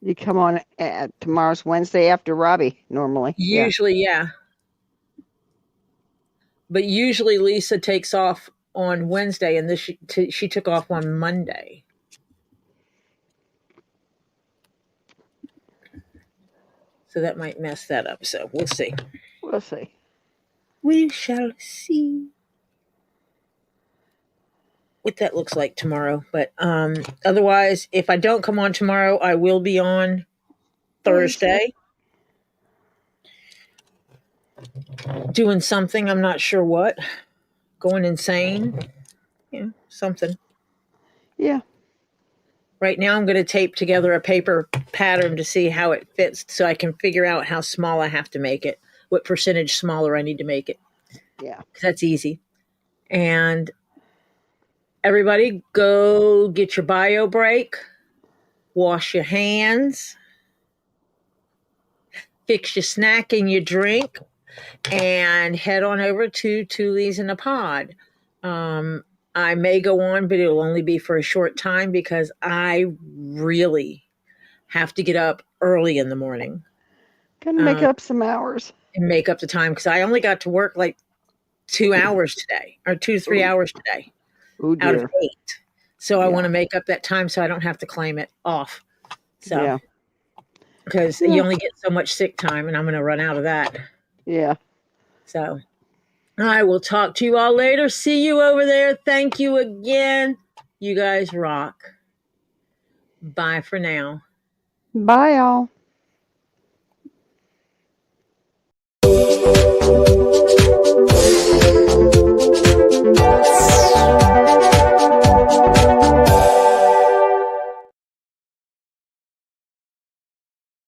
S2: You come on tomorrow's Wednesday after Robbie, normally.
S1: Usually, yeah. But usually Lisa takes off on Wednesday, and this she took off on Monday. So that might mess that up. So we'll see.
S2: We'll see.
S1: We shall see what that looks like tomorrow. But otherwise, if I don't come on tomorrow, I will be on Thursday. Doing something, I'm not sure what. Going insane. Yeah, something.
S2: Yeah.
S1: Right now I'm going to tape together a paper pattern to see how it fits so I can figure out how small I have to make it, what percentage smaller I need to make it.
S2: Yeah.
S1: 'Cause that's easy. And everybody go get your bio break, wash your hands, fix your snack and your drink, and head on over to Tuli's in a Pod. I may go on, but it'll only be for a short time because I really have to get up early in the morning.
S2: Gonna make up some hours.
S1: And make up the time because I only got to work like 2 hours today, or 2 to 3 hours today out of 8. So I want to make up that time so I don't have to claim it off. So, because you only get so much sick time and I'm going to run out of that.
S2: Yeah.
S1: So I will talk to you all later. See you over there. Thank you again. You guys rock. Bye for now.
S2: Bye, y'all.